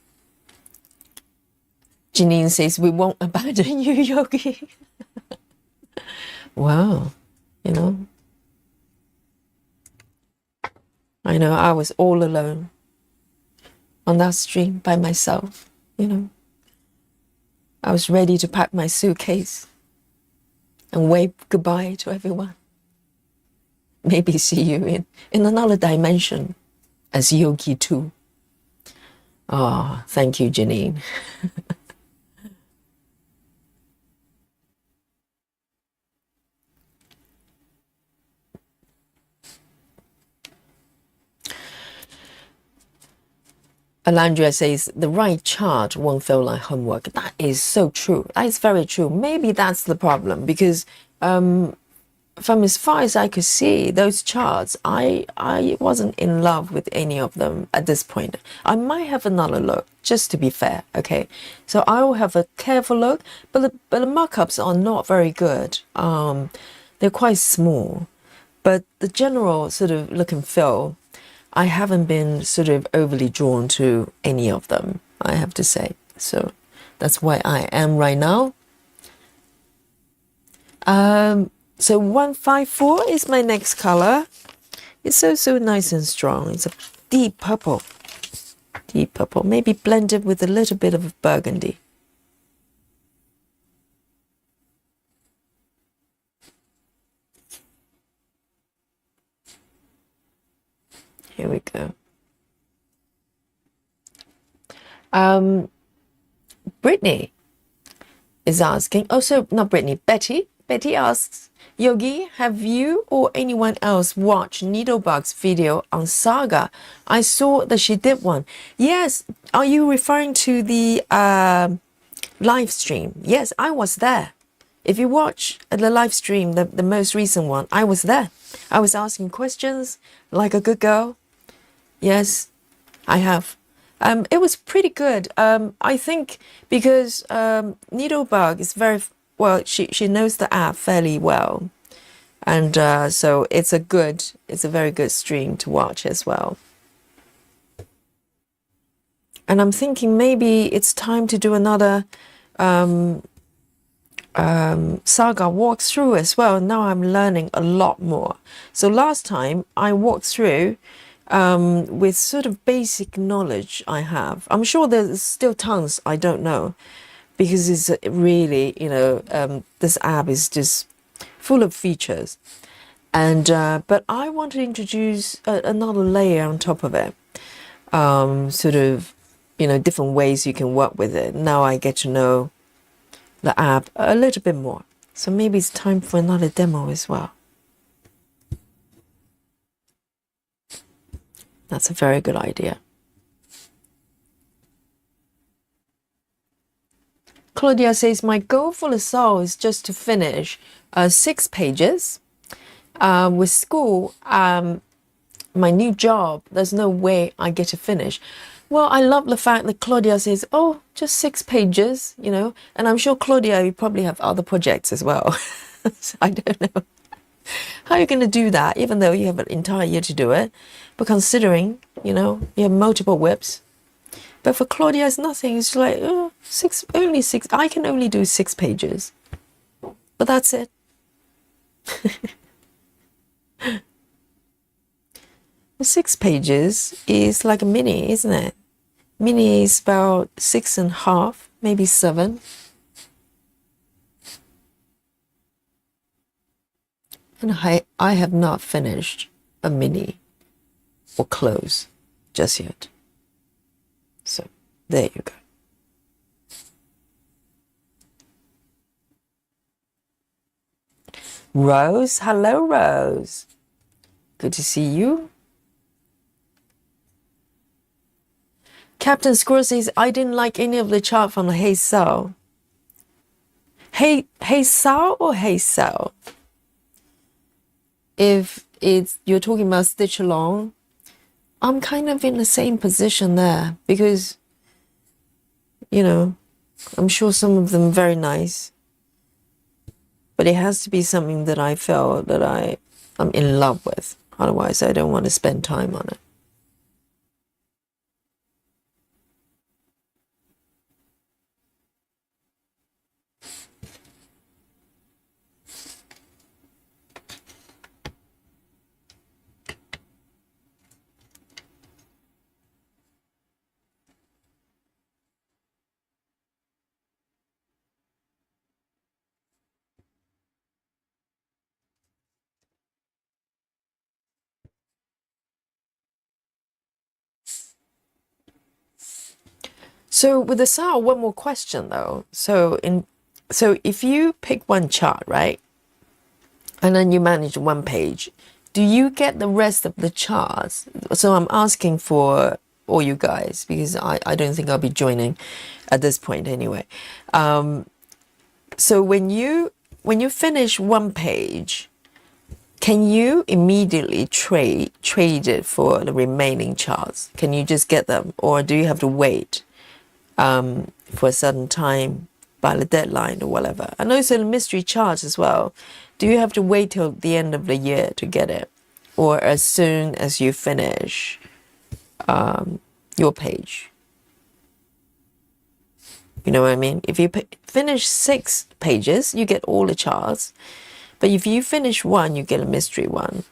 Janine says, we won't abandon you, Yogi. Wow, I know I was all alone on that stream by myself, I was ready to pack my suitcase and wave goodbye to everyone. Maybe see you in another dimension as Yogi too. Oh, thank you, Janine. Alandria says, the right chart won't feel like homework. That is so true. That is very true. Maybe that's the problem because from as far as I could see, those charts, I wasn't in love with any of them at this point. I might have another look, just to be fair, okay? So I will have a careful look, but the mock-ups are not very good. They're quite small, but the general sort of look and feel, I haven't been sort of overly drawn to any of them, I have to say. So that's why I am right now. So 154 is my next color. It's so nice and strong. It's a deep purple. Deep purple, maybe blended with a little bit of burgundy. Here we go. Brittany is asking, not Brittany, Betty. Betty asks, Yogi, have you or anyone else watched Needlebug's video on Saga? I saw that she did one. Yes, are you referring to the live stream? Yes, I was there. If you watch the live stream, the most recent one, I was there. I was asking questions like a good girl. Yes, I have. It was pretty good. I think because Needlebug is very well. She knows the app fairly well, and so it's a very good stream to watch as well. And I'm thinking maybe it's time to do another saga walkthrough as well. Now I'm learning a lot more. So last time I walked through with sort of basic knowledge I have. I'm sure there's still tons I don't know, because it's really, this app is just full of features. And but I want to introduce another layer on top of it, sort of, different ways you can work with it. Now I get to know the app a little bit more. So maybe it's time for another demo as well. That's a very good idea. Claudia says, my goal for the soul is just to finish 6 pages. With school, my new job, there's no way I get to finish. Well, I love the fact that Claudia says, oh, just 6 pages, and I'm sure, Claudia, you probably have other projects as well. So I don't know how you're going to do that, even though you have an entire year to do it. But considering, you have multiple whips. But for Claudia, it's nothing. It's like, only 6. I can only do 6 pages. But that's it. Well, 6 pages is like a mini, isn't it? Mini is about 6.5, maybe 7. And I have not finished a mini or close just yet. So there you go. Rose, hello Rose. Good to see you. Captain Squirrel says, I didn't like any of the chart from the Hey Sao. Hey Sao or Hey Sao? If you're talking about Stitch Along, I'm kind of in the same position there, because, I'm sure some of them are very nice, but it has to be something that I feel that I'm in love with. Otherwise, I don't want to spend time on it. So with the SAO, one more question though. So if you pick one chart, right, and then you manage one page, do you get the rest of the charts? So I'm asking for all you guys, because I don't think I'll be joining at this point anyway. So when you finish one page, can you immediately trade it for the remaining charts? Can you just get them, or do you have to wait for a certain time by the deadline or whatever? And also the mystery charts as well. Do you have to wait till the end of the year to get it, or as soon as you finish your page? You know what I mean? If you finish 6 pages, you get all the charts. But if you finish one, you get a mystery one.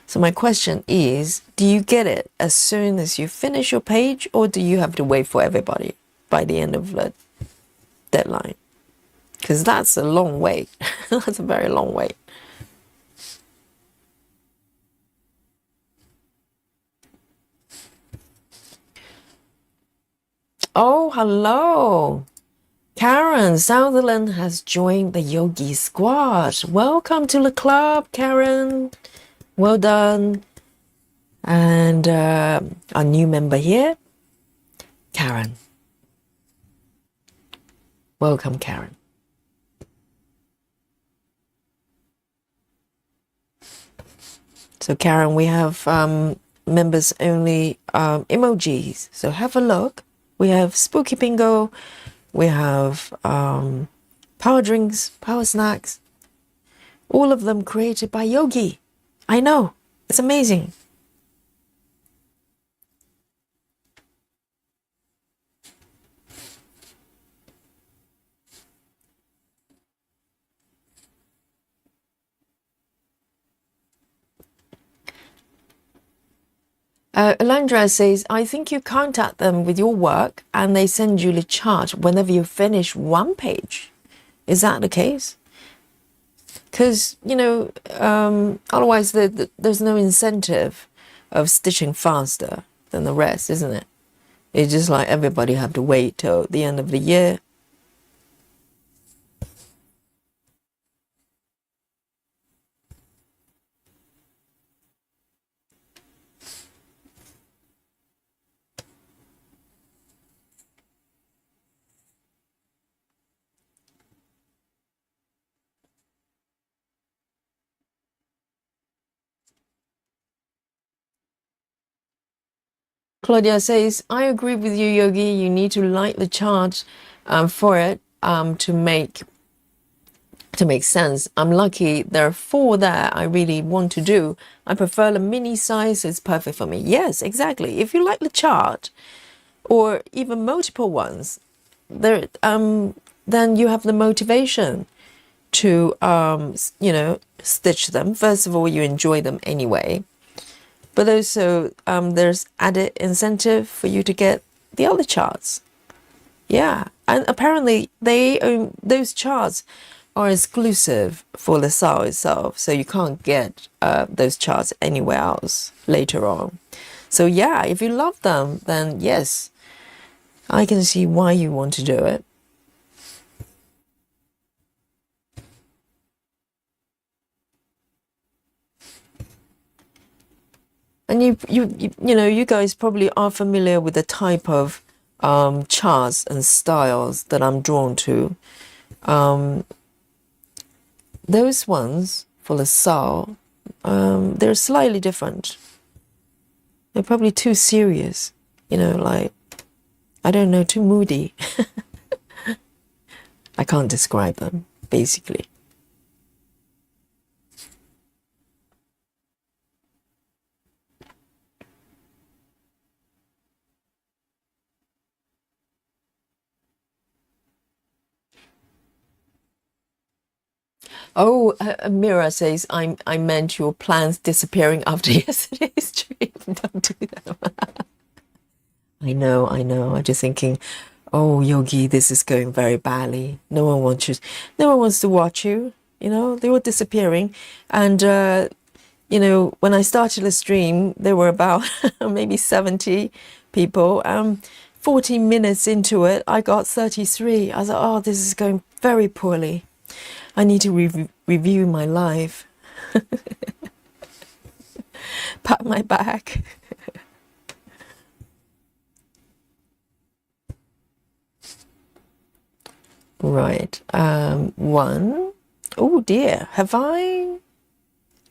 So my question is, do you get it as soon as you finish your page, or do you have to wait for everybody by the end of the deadline? Because that's a long wait. That's a very long wait. Oh, hello. Karen Sutherland has joined the Yogi Squad. Welcome to the club, Karen. Well done. And our new member here, Karen. Welcome, Karen. So Karen, we have members only emojis. So have a look. We have Spooky Bingo. We have power drinks, power snacks. All of them created by Yogi. I know. It's amazing. Alondra says, I think you contact them with your work and they send you the chart whenever you finish one page. Is that the case? Because, you know, otherwise there's no incentive of stitching faster than the rest, isn't it? It's just like everybody have to wait till the end of the year. Claudia says, I agree with you, Yogi. You need to light the chart for it to make sense. I'm lucky there are 4 there I really want to do. I prefer the mini size. It's perfect for me. Yes, exactly. If you like the chart or even multiple ones, there then you have the motivation to you know, stitch them. First of all, you enjoy them anyway. But also, there's added incentive for you to get the other charts. Yeah, and apparently those charts are exclusive for the SAO itself, so you can't get those charts anywhere else later on. So yeah, if you love them, then yes, I can see why you want to do it. And you know, you guys probably are familiar with the type of charts and styles that I'm drawn to. Those ones for the SAO, they're slightly different. They're probably too serious, you know, like, I don't know, too moody. I can't describe them, basically. Oh, Mira says, I meant your plans disappearing after yesterday's stream. Don't do that. I know. I'm just thinking, oh, Yogi, this is going very badly. No one wants to watch you. You know, they were disappearing. And, you know, when I started the stream, there were about maybe 70 people. 14 minutes into it, I got 33. I thought, oh, this is going very poorly. I need to review my life. Pat my back. Right. One. Oh dear. Have I?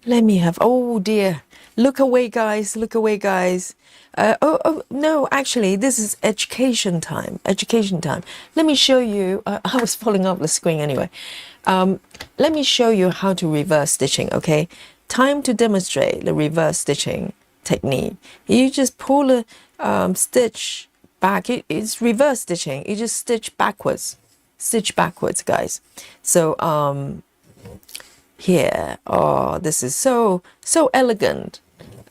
Let me have. Oh dear. Look away, guys. Look away, guys. Oh, no, actually, this is education time. Education time. Let me show you. I was pulling up the screen anyway. Let me show you how to reverse stitching, okay? Time to demonstrate the reverse stitching technique. You just pull a stitch back. It's reverse stitching. You just stitch backwards. Stitch backwards, guys. So, here, oh, this is so elegant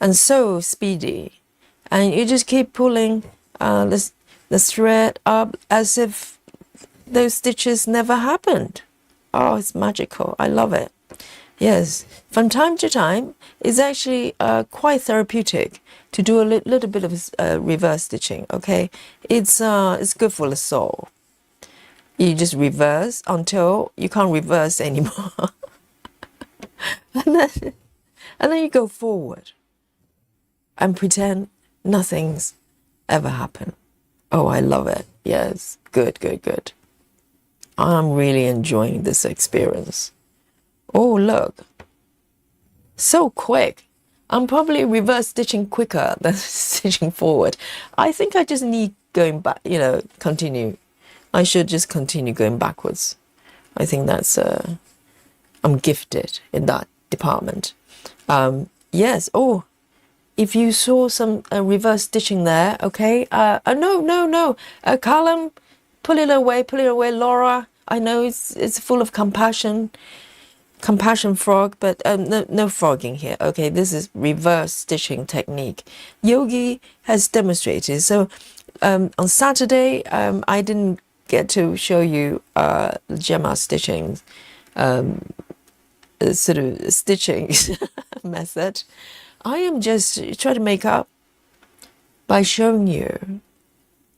and so speedy. And you just keep pulling the thread up as if those stitches never happened. Oh, it's magical. I love it. Yes, from time to time, it's actually quite therapeutic to do a little bit of reverse stitching, okay? It's good for the soul. You just reverse until you can't reverse anymore. and then you go forward and pretend nothing's ever happened. Oh, I love it. Yes, good. I'm really enjoying this experience. Oh, look. So quick. I'm probably reverse stitching quicker than stitching forward. I think I just need going back, continue. I should just continue going backwards. I think that's, I'm gifted in that department. Yes. Oh, if you saw some reverse stitching there, okay. No. Callum, pull it away, Laura. I know it's full of compassion frog, but no frogging here. Okay, this is reverse stitching technique. Yogi has demonstrated. So on Saturday, I didn't get to show you Gemma stitching, sort of stitching method. I am just trying to make up by showing you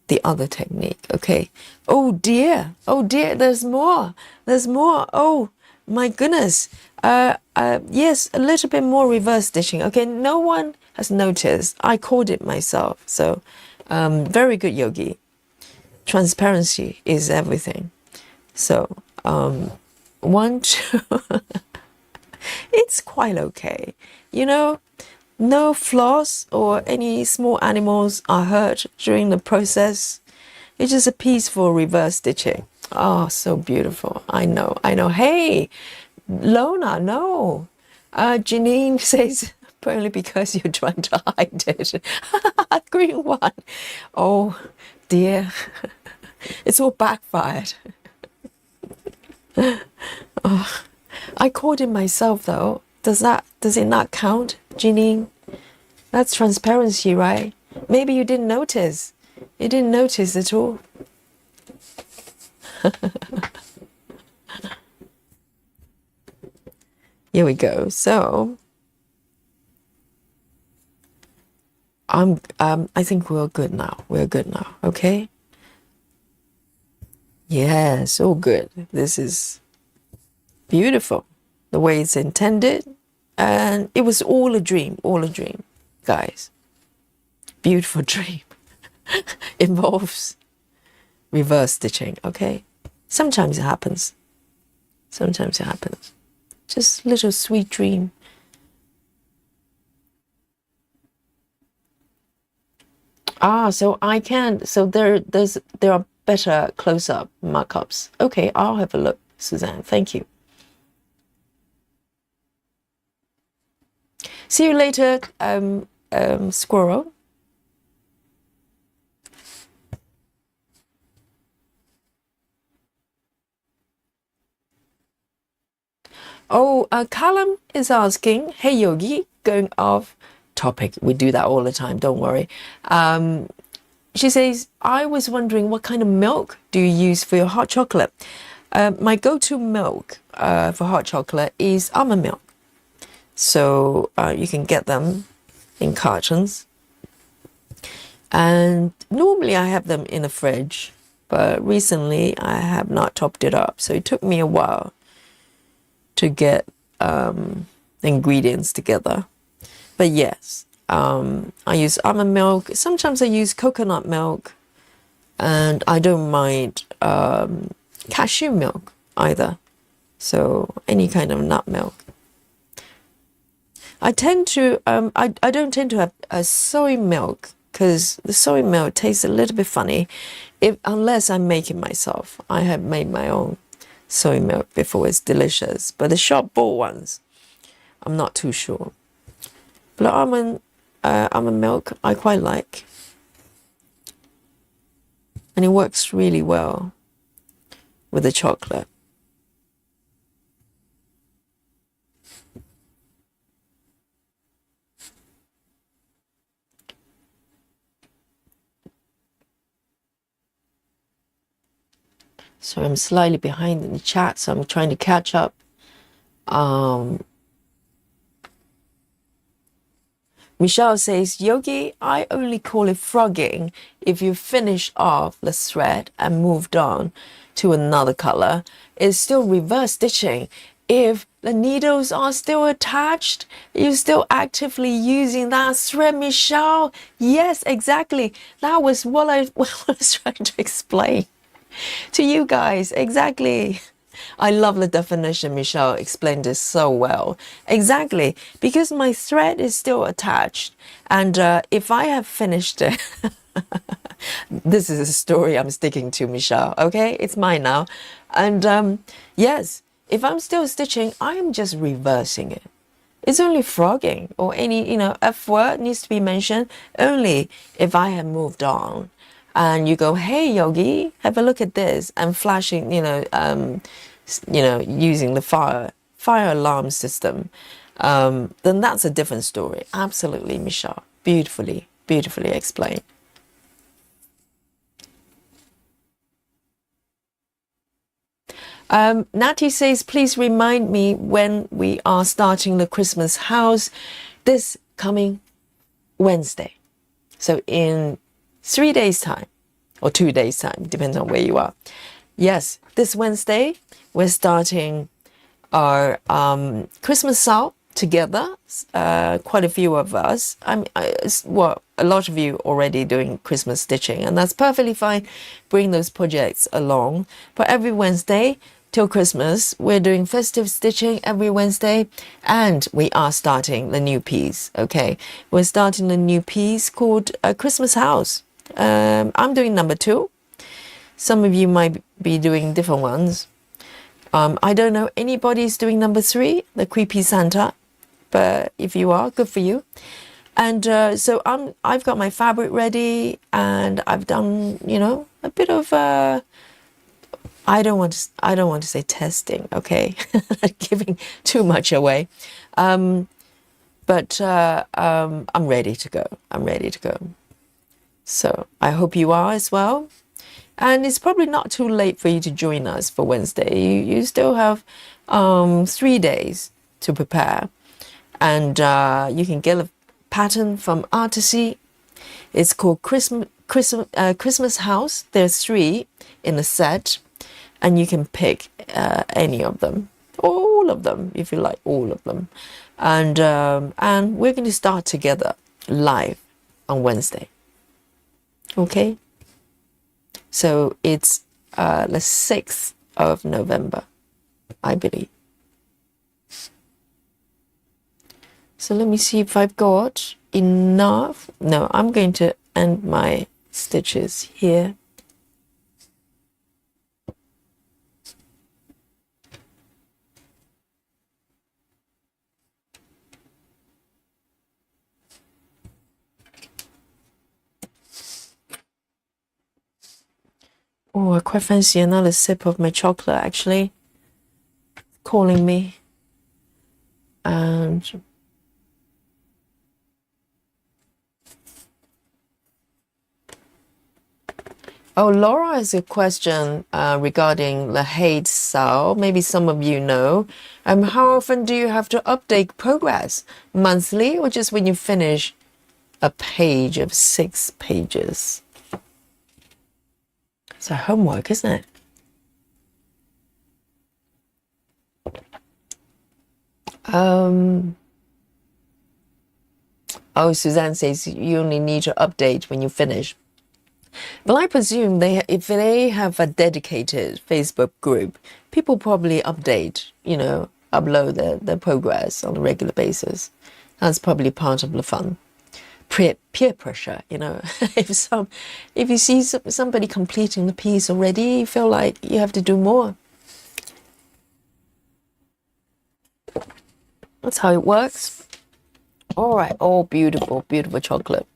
the other technique. Okay. Oh dear, there's more. Oh my goodness. Yes, a little bit more reverse stitching. Okay, no one has noticed. I called it myself. So very good, Yogi. Transparency is everything. So 1, 2 it's quite okay. No flaws or any small animals are hurt during the process. It's just a peaceful reverse stitching. Oh, so beautiful. I know. Hey, Lona, no. Janine says, apparently because you're trying to hide it. Green one. Oh, dear. It's all backfired. Oh, I called it myself, though. Does it not count, Janine? That's transparency, right? Maybe you didn't notice. You didn't notice at all. Here we go. So I think we're good now. Okay? Yes, all good. This is beautiful. The way it's intended. And it was all a dream, guys. Beautiful dream. Involves reverse stitching, okay? Sometimes it happens. Just little sweet dream. So I can, so there are better close-up markups. Okay, I'll have a look, Suzanne. Thank you. See you later, Squirrel. Oh, Callum is asking, hey Yogi, going off topic. We do that all the time, don't worry. She says, I was wondering what kind of milk do you use for your hot chocolate? My go-to milk for hot chocolate is almond milk. So you can get them in cartons. And normally I have them in the fridge, but recently I have not topped it up. So it took me a while to get the ingredients together. But yes, I use almond milk. Sometimes I use coconut milk. And I don't mind cashew milk either. So any kind of nut milk. I tend to, I don't tend to have a soy milk because the soy milk tastes a little bit funny unless I make it myself. I have made my own soy milk before. It's delicious. But the shop bought ones, I'm not too sure. But almond milk, I quite like. And it works really well with the chocolate. So I'm slightly behind in the chat, so I'm trying to catch up. Michelle says, Yogi, I only call it frogging if you finish off the thread and moved on to another color. It's still reverse stitching. If the needles are still attached, you're still actively using that thread, Michelle. Yes, exactly. That was what I was trying to explain to you guys. Exactly. I love the definition. Michelle explained this so well. Exactly, because my thread is still attached. And if I have finished it, this is a story I'm sticking to, Michelle. Okay, it's mine now. And yes, if I'm still stitching, I'm just reversing it. It's only frogging or any, F word needs to be mentioned only if I have moved on. And you go, hey, Yogi, have a look at this, and flashing, using the fire alarm system, then that's a different story. Absolutely, Michelle. Beautifully explained. Natty says, please remind me when we are starting the Christmas house this coming Wednesday. So in 3 days' time, or 2 days' time, depends on where you are. Yes, this Wednesday, we're starting our Christmas Sao together. Quite a few of us. A lot of you already doing Christmas stitching, and that's perfectly fine. Bring those projects along. But every Wednesday till Christmas, we're doing festive stitching every Wednesday, and we are starting the new piece. Okay, we're starting the new piece called Christmas House. I'm doing number 2. Some of you might be doing different ones. I don't know anybody's doing number 3, the Creepy Santa, but if you are, good for you. And so I've got my fabric ready, and I've done, a bit of I don't want to say testing, okay? Giving too much away. But I'm ready to go. So I hope you are as well. And it's probably not too late for you to join us for Wednesday. You still have 3 days to prepare. And you can get a pattern from Artisy. It's called Christmas House. There's 3 in the set. And you can pick any of them. All of them, if you like, all of them. And we're going to start together live on Wednesday. Okay? So it's the 6th of November, I believe. So let me see if I've got enough. No, I'm going to end my stitches here. Oh, I quite fancy another sip of my chocolate, actually. Calling me. And oh, Laura has a question regarding the hate cell. Maybe some of you know. How often do you have to update progress? Monthly, or just when you finish a page of 6 pages? It's a homework, isn't it? Oh, Suzanne says you only need to update when you finish. Well, I presume if they have a dedicated Facebook group, people probably update, upload their progress on a regular basis. That's probably part of the fun. Peer pressure, if you see somebody completing the piece already, you feel like you have to do more. That's how it works. All right. Oh, beautiful chocolate.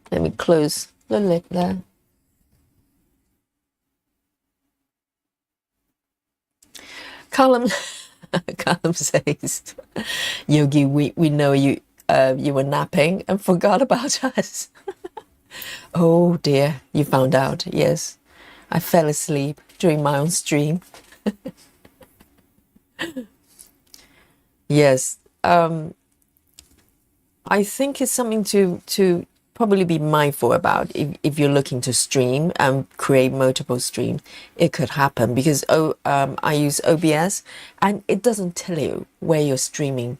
Let me close the lid there. Callum says, Yogi, we know you were napping and forgot about us. Oh dear, you found out. Yes, I fell asleep during my own stream. Yes, I think it's something to probably be mindful about if you're looking to stream and create multiple streams. It could happen because I use OBS and it doesn't tell you where you're streaming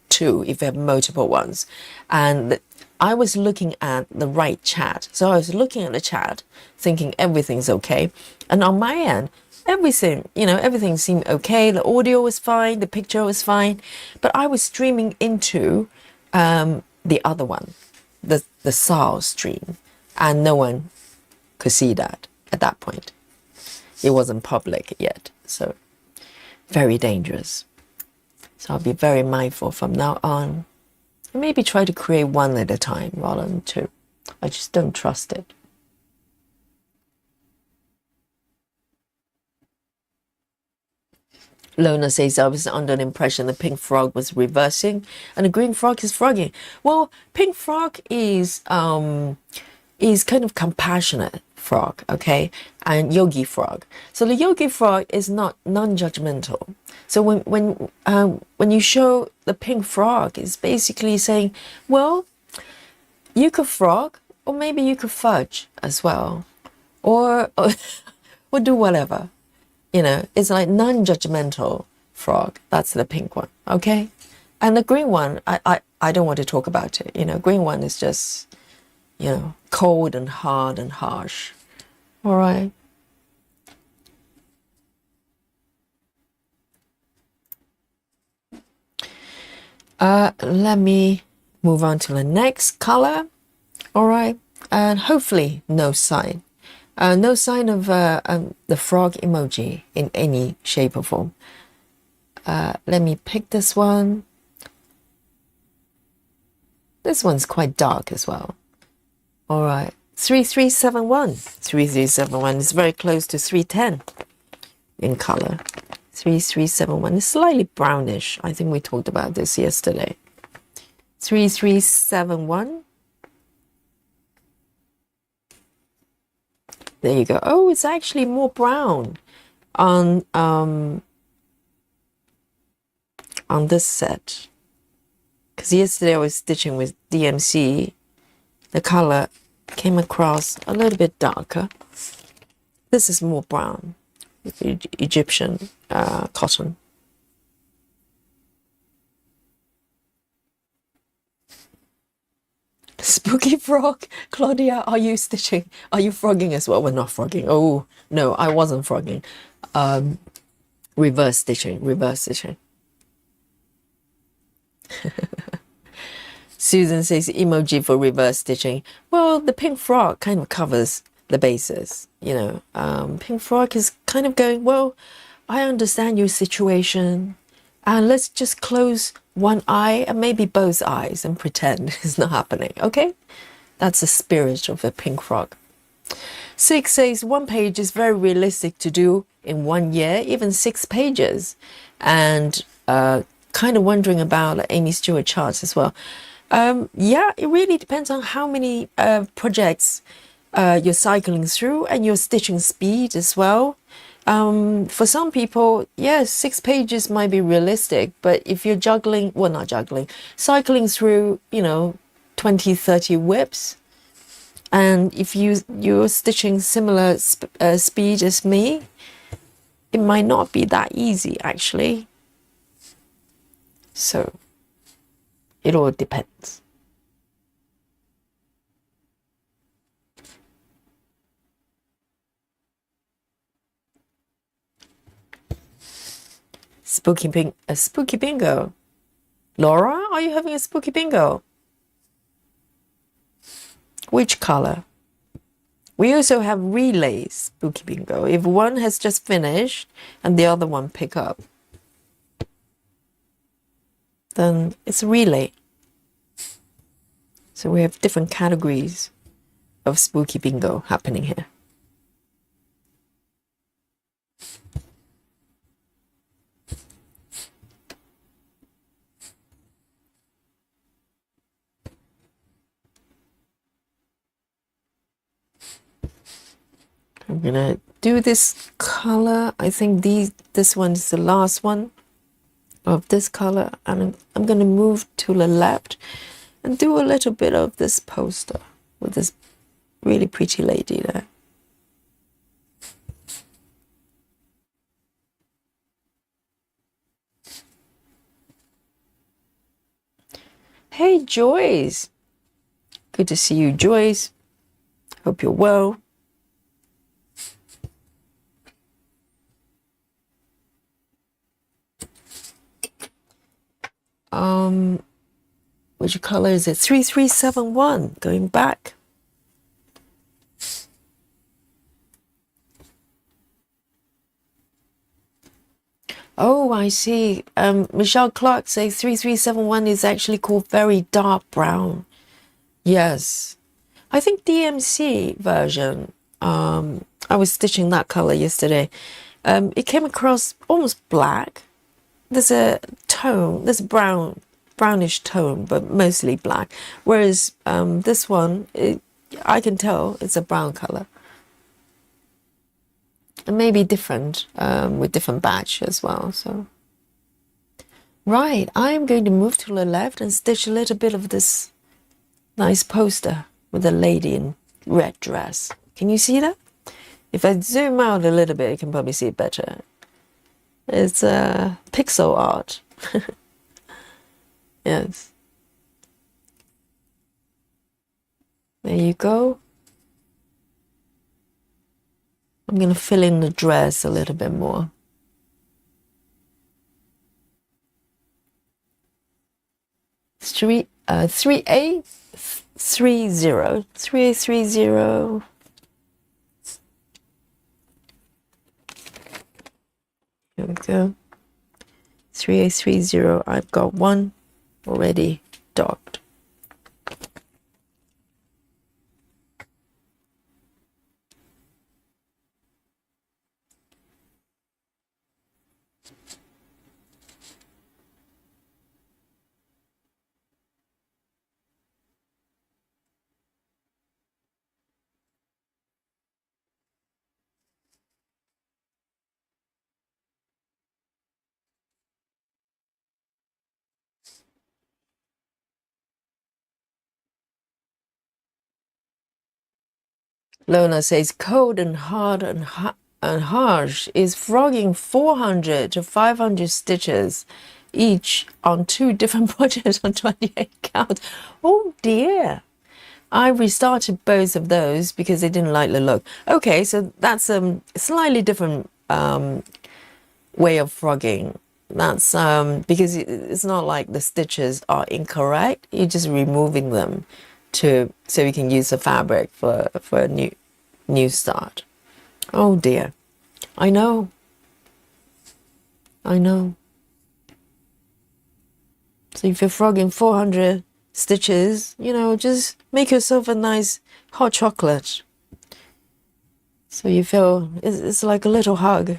to if you have multiple ones, and I was looking at the right chat. So I was looking at the chat, thinking everything's okay. And on my end, everything seemed okay. The audio was fine, the picture was fine. But I was streaming into the other one, the SAL stream. And no one could see that at that point. It wasn't public yet. So very dangerous. So I'll be very mindful from now on. And maybe try to create one at a time rather than two. I just don't trust it. Lona says, I was under the impression the pink frog was reversing and the green frog is frogging. Well, pink frog is kind of compassionate frog, okay? And yogi frog. So the yogi frog is not non-judgmental. So when you show the pink frog, it's basically saying, well, you could frog, or maybe you could fudge as well, or do whatever. It's like non-judgmental frog. That's the pink one, okay? And the green one, I don't want to talk about it. Green one is just, cold and hard and harsh. All right. Let me move on to the next color. All right. And hopefully no sign. No sign of the frog emoji in any shape or form. Let me pick this one. This one's quite dark as well. All right. 3371. 3371 is very close to 310 in color. 3371 is slightly brownish. I think we talked about this yesterday. 3371. There you go. Oh, it's actually more brown on this set. Because yesterday I was stitching with DMC. The color came across a little bit darker. This is more brown. Egyptian cotton. Spooky frog. Claudia, are you stitching? Are you frogging as well? We're not frogging. Oh, no, I wasn't frogging. Reverse stitching. Susan says emoji for reverse stitching. Well, the pink frog kind of covers the bases. Pink frog is kind of going, well, I understand your situation. And let's just close one eye and maybe both eyes and pretend it's not happening, okay? That's the spirit of a pink frog. 6 says 1 page is very realistic to do in 1 year, even 6 pages. And kind of wondering about Amy Stewart charts as well. Yeah, it really depends on how many projects you're cycling through and your stitching speed as well. For some people, yes, 6 pages might be realistic, but if you're cycling through, 20, 30 whips, and if you're stitching similar speed as me, it might not be that easy, actually. So, it all depends. Spooky bingo. Laura, are you having a spooky bingo? Which color? We also have relay spooky bingo. If one has just finished and the other one pick up, then it's a relay. So we have different categories of spooky bingo happening here. I'm gonna do this color. I think this one is the last one of this color, and I'm gonna move to the left and do a little bit of this poster with this really pretty lady there. Hey Joyce, Good to see you, Joyce. Hope you're well. Which color is it? 3371. Going back. Oh, I see. Michelle Clark says 3371 is actually called very dark brown. Yes. I think DMC version, I was stitching that color yesterday. It came across almost black. There's a tone, there's brownish tone, but mostly black. Whereas this one, I can tell it's a brown color. And maybe different with different batch as well. So, right, I'm going to move to the left and stitch a little bit of this nice poster with a lady in red dress. Can you see that? If I zoom out a little bit, you can probably see it better. It's pixel art. Yes. There you go. I'm going to fill in the dress a little bit more. Three A 30. 3A30. Here we go. 3A30. I've got one already docked. Lona says cold and hard and harsh is frogging 400 to 500 stitches each on 2 different projects on 28 count. Oh dear. I restarted both of those because they didn't like the look. Okay, so that's a slightly different way of frogging. That's because it's not like the stitches are incorrect. You're just removing them so you can use the fabric for a new start. Oh dear. I know. So if you're frogging 400 stitches, just make yourself a nice hot chocolate. So you feel it's like a little hug.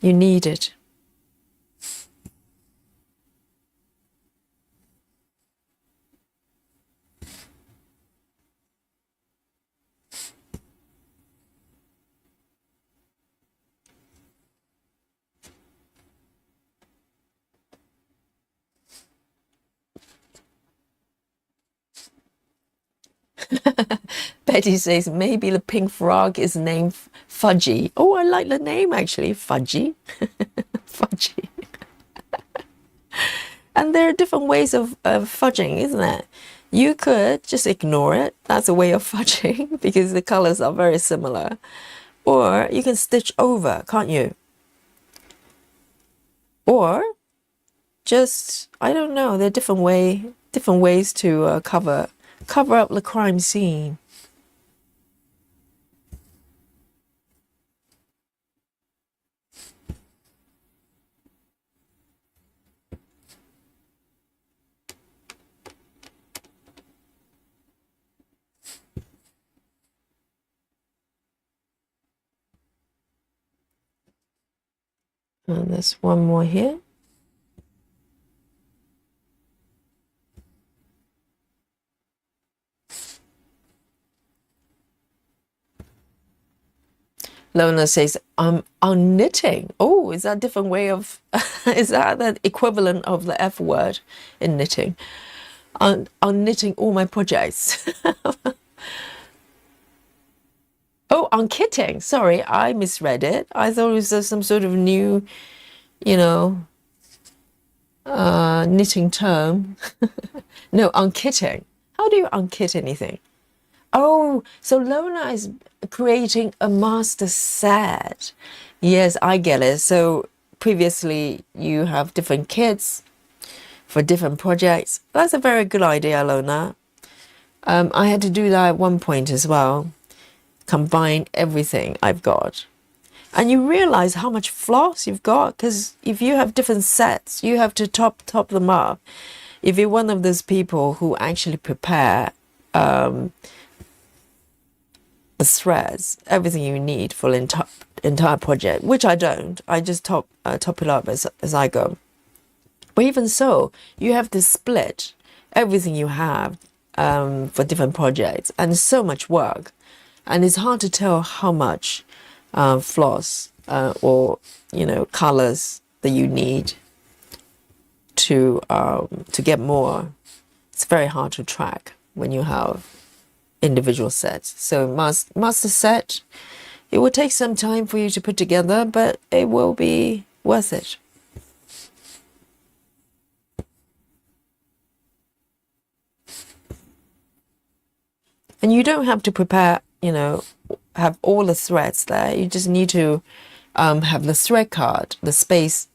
You need it. Betty says maybe the pink frog is named Fudgy. Oh, I like the name actually, Fudgy. Fudgy. And there are different ways of fudging, isn't it? You could just ignore it. That's a way of fudging because the colors are very similar. Or you can stitch over, can't you? Or just, I don't know, there are different ways to cover up the crime scene. And there's one more here. Lona says, I'm knitting. Oh, is that a different way of, is that the equivalent of the F word in knitting? I'm knitting all my projects. Oh, I'm kitting. Sorry, I misread it. I thought it was some sort of new knitting term. No, unkitting. How do you unkit anything? Oh, so Lona is creating a master set. Yes, I get it. So previously you have different kits for different projects. That's a very good idea, Lona. I had to do that at one point as well. Combine everything I've got. And you realize how much floss you've got, because if you have different sets, you have to top them up. If you're one of those people who actually prepare the threads, everything you need for the entire project, which I don't. I just top it up as I go. But even so, you have to split everything you have for different projects, and it's so much work, and it's hard to tell how much floss or colors that you need to get more. It's very hard to track when you have individual sets. So master set, it will take some time for you to put together, but it will be worth it. And you don't have to prepare, have all the threads there. You just need to have the thread card. The space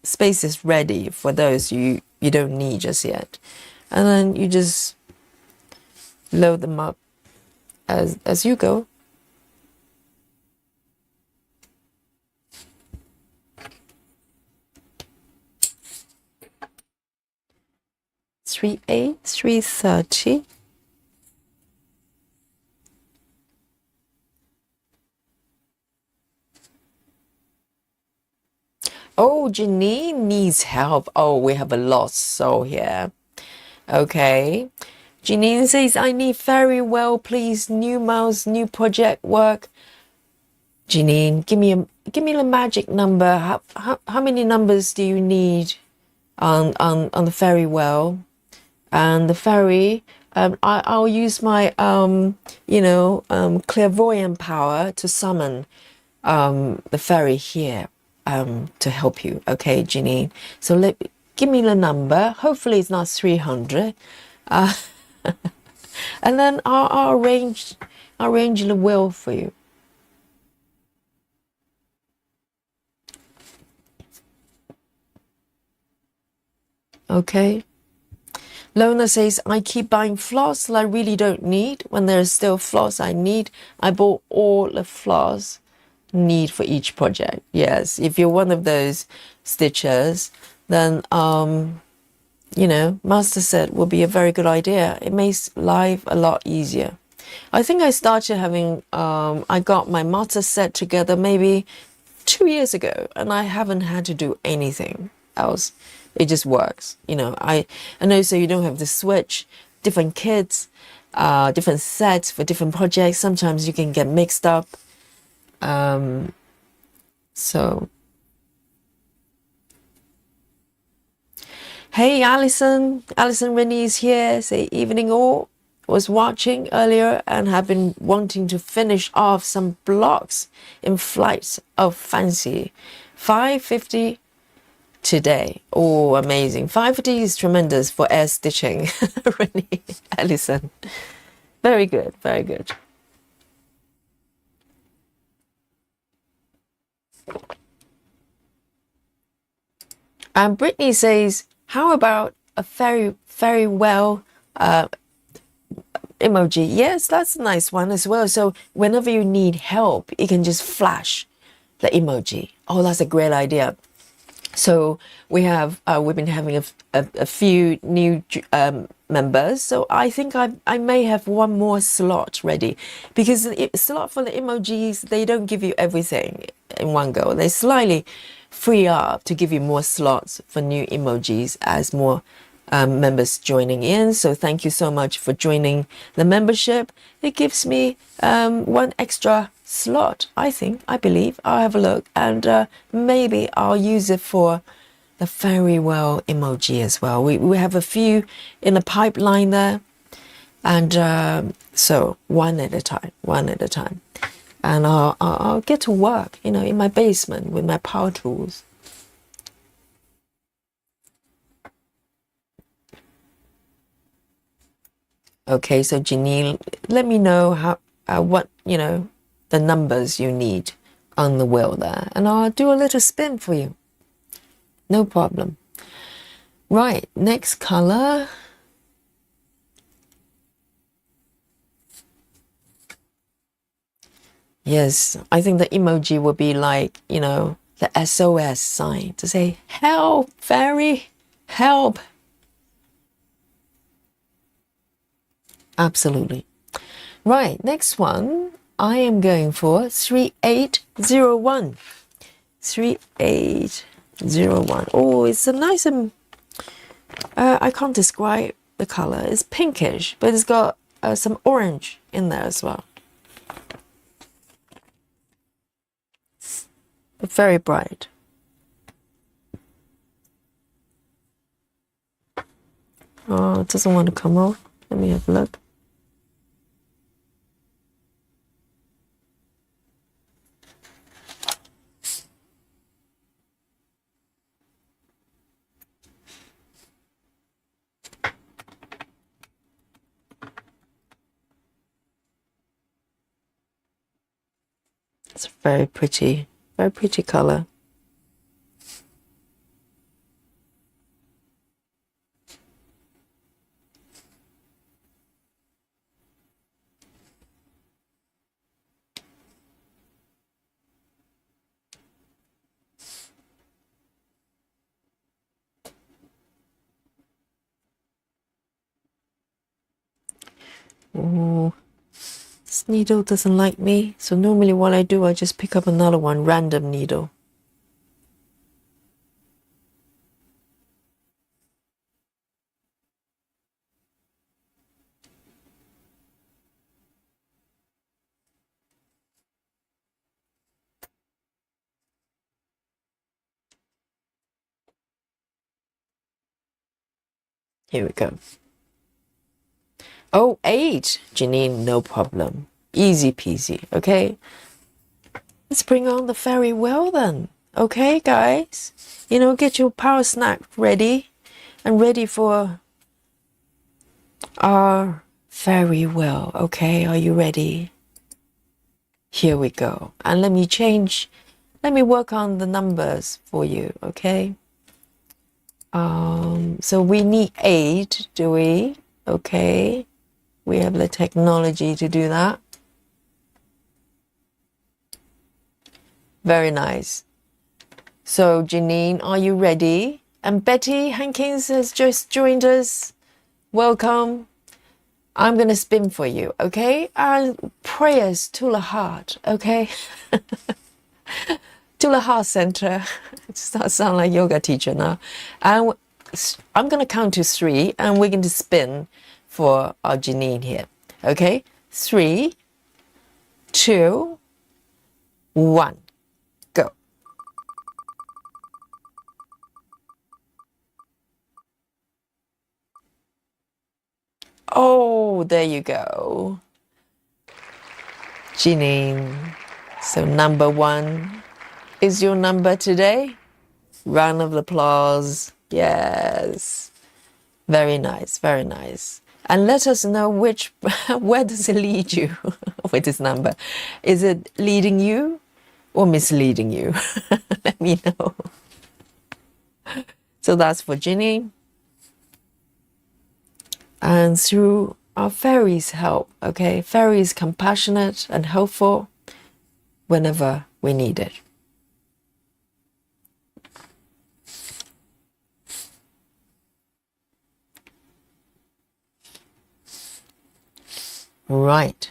is ready for those you don't need just yet. And then you just load them up as you go. $3.8, $3.30. Oh, Janine needs help. Oh, we have a lost soul here. Okay. Janine says, I need very well, please. New mouse, new project work. Janine, give me the magic number. How many numbers do you need on the very well? And the fairy, I'll use my clairvoyant power to summon the fairy here to help you. Okay, Janine. So give me the number. Hopefully it's not 300. And then I'll arrange the will for you. Okay. Lona says, I keep buying floss that I really don't need. When there's still floss I need, I bought all the floss need for each project. Yes, if you're one of those stitchers, then master set will be a very good idea. It makes life a lot easier. I think I started having I got my master set together maybe 2 years ago, and I haven't had to do anything else. It just works, I know. So you don't have to switch different kits, different sets for different projects. Sometimes you can get mixed up. So, hey, Alison Rennie is here. Say evening all. Was watching earlier and have been wanting to finish off some blocks in Flights of Fancy. 550 today. Oh, amazing. 550 is tremendous for air stitching. Rennie, Alison. Very good, very good. And Brittany says, how about a very, very well emoji? Yes, that's a nice one as well. So whenever you need help, you can just flash the emoji. Oh, that's a great idea. So we've been having a few new members. So I think I may have one more slot ready, because the slot for the emojis, they don't give you everything in one go. They slightly free up to give you more slots for new emojis as more members joining in. So thank you so much for joining the membership. It gives me one extra slot. I believe I'll have a look, and maybe I'll use it for the very well emoji as well. We have a few in the pipeline there, and so one at a time, and I'll get to work, in my basement with my power tools. Okay, so Janine, let me know how what the numbers you need on the wheel there, and I'll do a little spin for you. No problem. Right, next color. Yes, I think the emoji would be like, the SOS sign to say, help, fairy, help. Absolutely. Right, next one, I am going for 3801. 3801. Oh, it's a nice, I can't describe the color. It's pinkish, but it's got some orange in there as well. Very bright. Oh, it doesn't want to come off. Let me have a look. It's very pretty color. Oh, this needle doesn't like me. So normally what I do, I just pick up another one, random needle. Here we go. Oh, 8. Janine, no problem. Easy peasy, okay? Let's bring on the fairy wheel then. Okay, guys? Get your power snack ready and ready for our fairy wheel. Okay, are you ready? Here we go. And let me work on the numbers for you, okay? So we need 8, do we? Okay. We have the technology to do that. Very nice. So, Janine, are you ready? And Betty Hankins has just joined us. Welcome. I'm going to spin for you, okay? And prayers to the heart, okay? To the heart center. It starts sound like yoga teacher now. And I'm going to count to 3, and we're going to spin for our Janine here, okay? 3, 2, 1. Go. Oh, there you go. Janine. So number 1 is your number today. Round of applause. Yes. Very nice, very nice. And let us know where does it lead you with this number? Is it leading you or misleading you? Let me know. So that's for Ginny. And through our fairies' help, okay? Fairies compassionate and helpful whenever we need it. Right.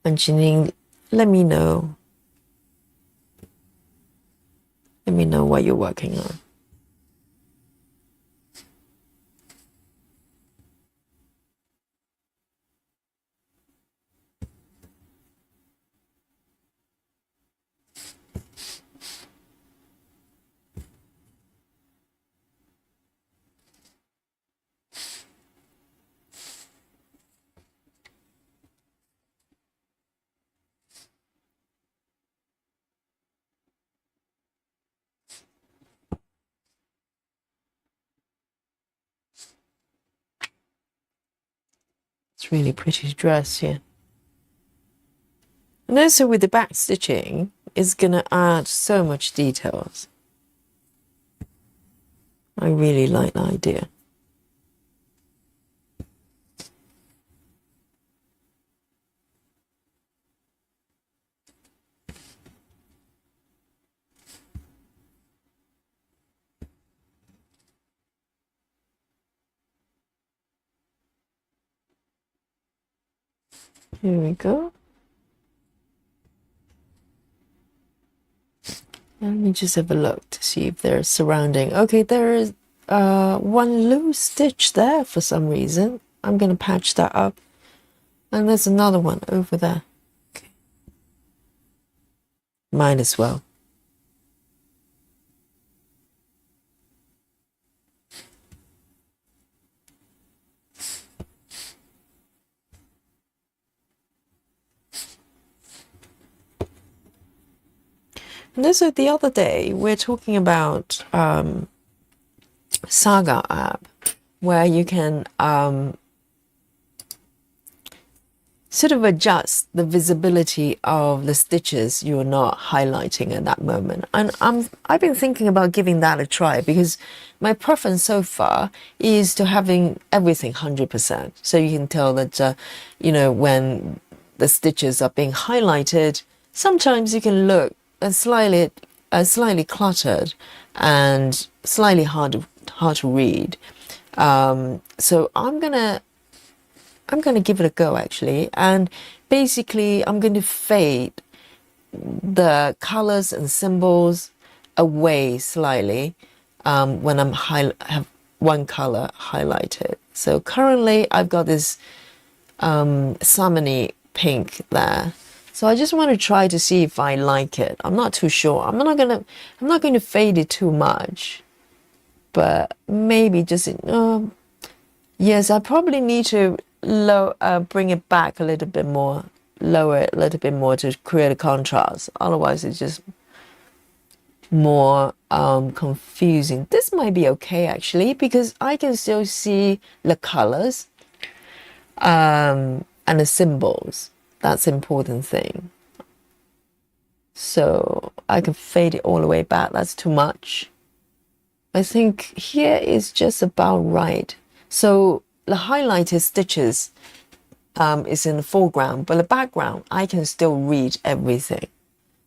And Janine, let me know. Let me know what you're working on. It's really pretty dress here. And also with the back stitching, it's gonna add so much details. I really like the idea. Here we go. Let me just have a look to see if they're surrounding. Okay, there is one loose stitch there for some reason. I'm going to patch that up. And there's another one over there. Okay. Might as well. And also the other day, we're talking about Saga app, where you can sort of adjust the visibility of the stitches you're not highlighting at that moment. And I've been thinking about giving that a try, because my preference so far is to having everything 100%. So you can tell that, you know, when the stitches are being highlighted, sometimes you can look slightly cluttered and slightly hard to read. So I'm gonna give it a go actually, and basically I'm going to fade the colors and symbols away slightly when have one color highlighted. So currently I've got this salmony pink there. So I just want to try to see if I like it. I'm not too sure. I'm not going to fade it too much, but maybe just yes, I probably need to bring it back a little bit more, lower it a little bit more to create a contrast. Otherwise, it's just more confusing. This might be okay actually, because I can still see the colors and the symbols. That's the important thing. So I can fade it all the way back. That's too much. I think here is just about right. So the highlighted stitches is in the foreground, but the background, I can still read everything.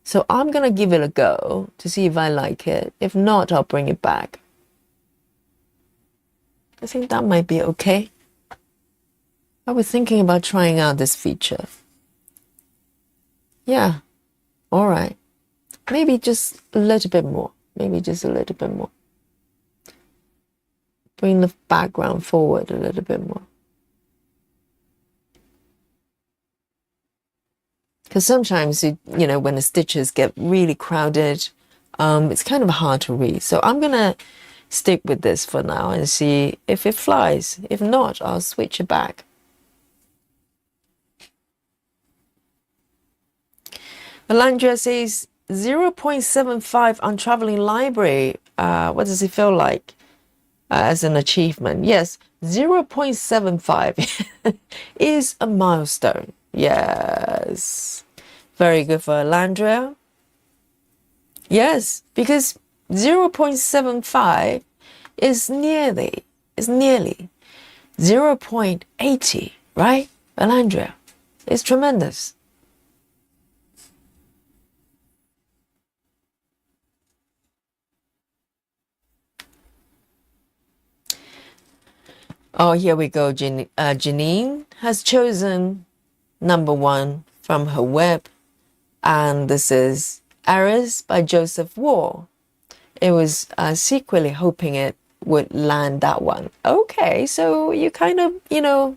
So I'm going to give it a go to see if I like it. If not, I'll bring it back. I think that might be okay. I was thinking about trying out this feature. Yeah, all right. Maybe just a little bit more. Maybe just a little bit more. Bring the background forward a little bit more. Because sometimes, you know, when the stitches get really crowded, it's kind of hard to read. So I'm going to stick with this for now and see if it flies. If not, I'll switch it back. Alandra says 0.75 on traveling library. What does it feel like as an achievement? Yes, 0.75 is a milestone. Yes. Very good for Alandra. Yes, because 0.75 is nearly 0.80, right? Alandra, it's tremendous. Oh, here we go. Janine has chosen number 1 from her web, and this is Eris by Joseph Wall. It was secretly hoping it would land that one. Okay, so you kind of, you know,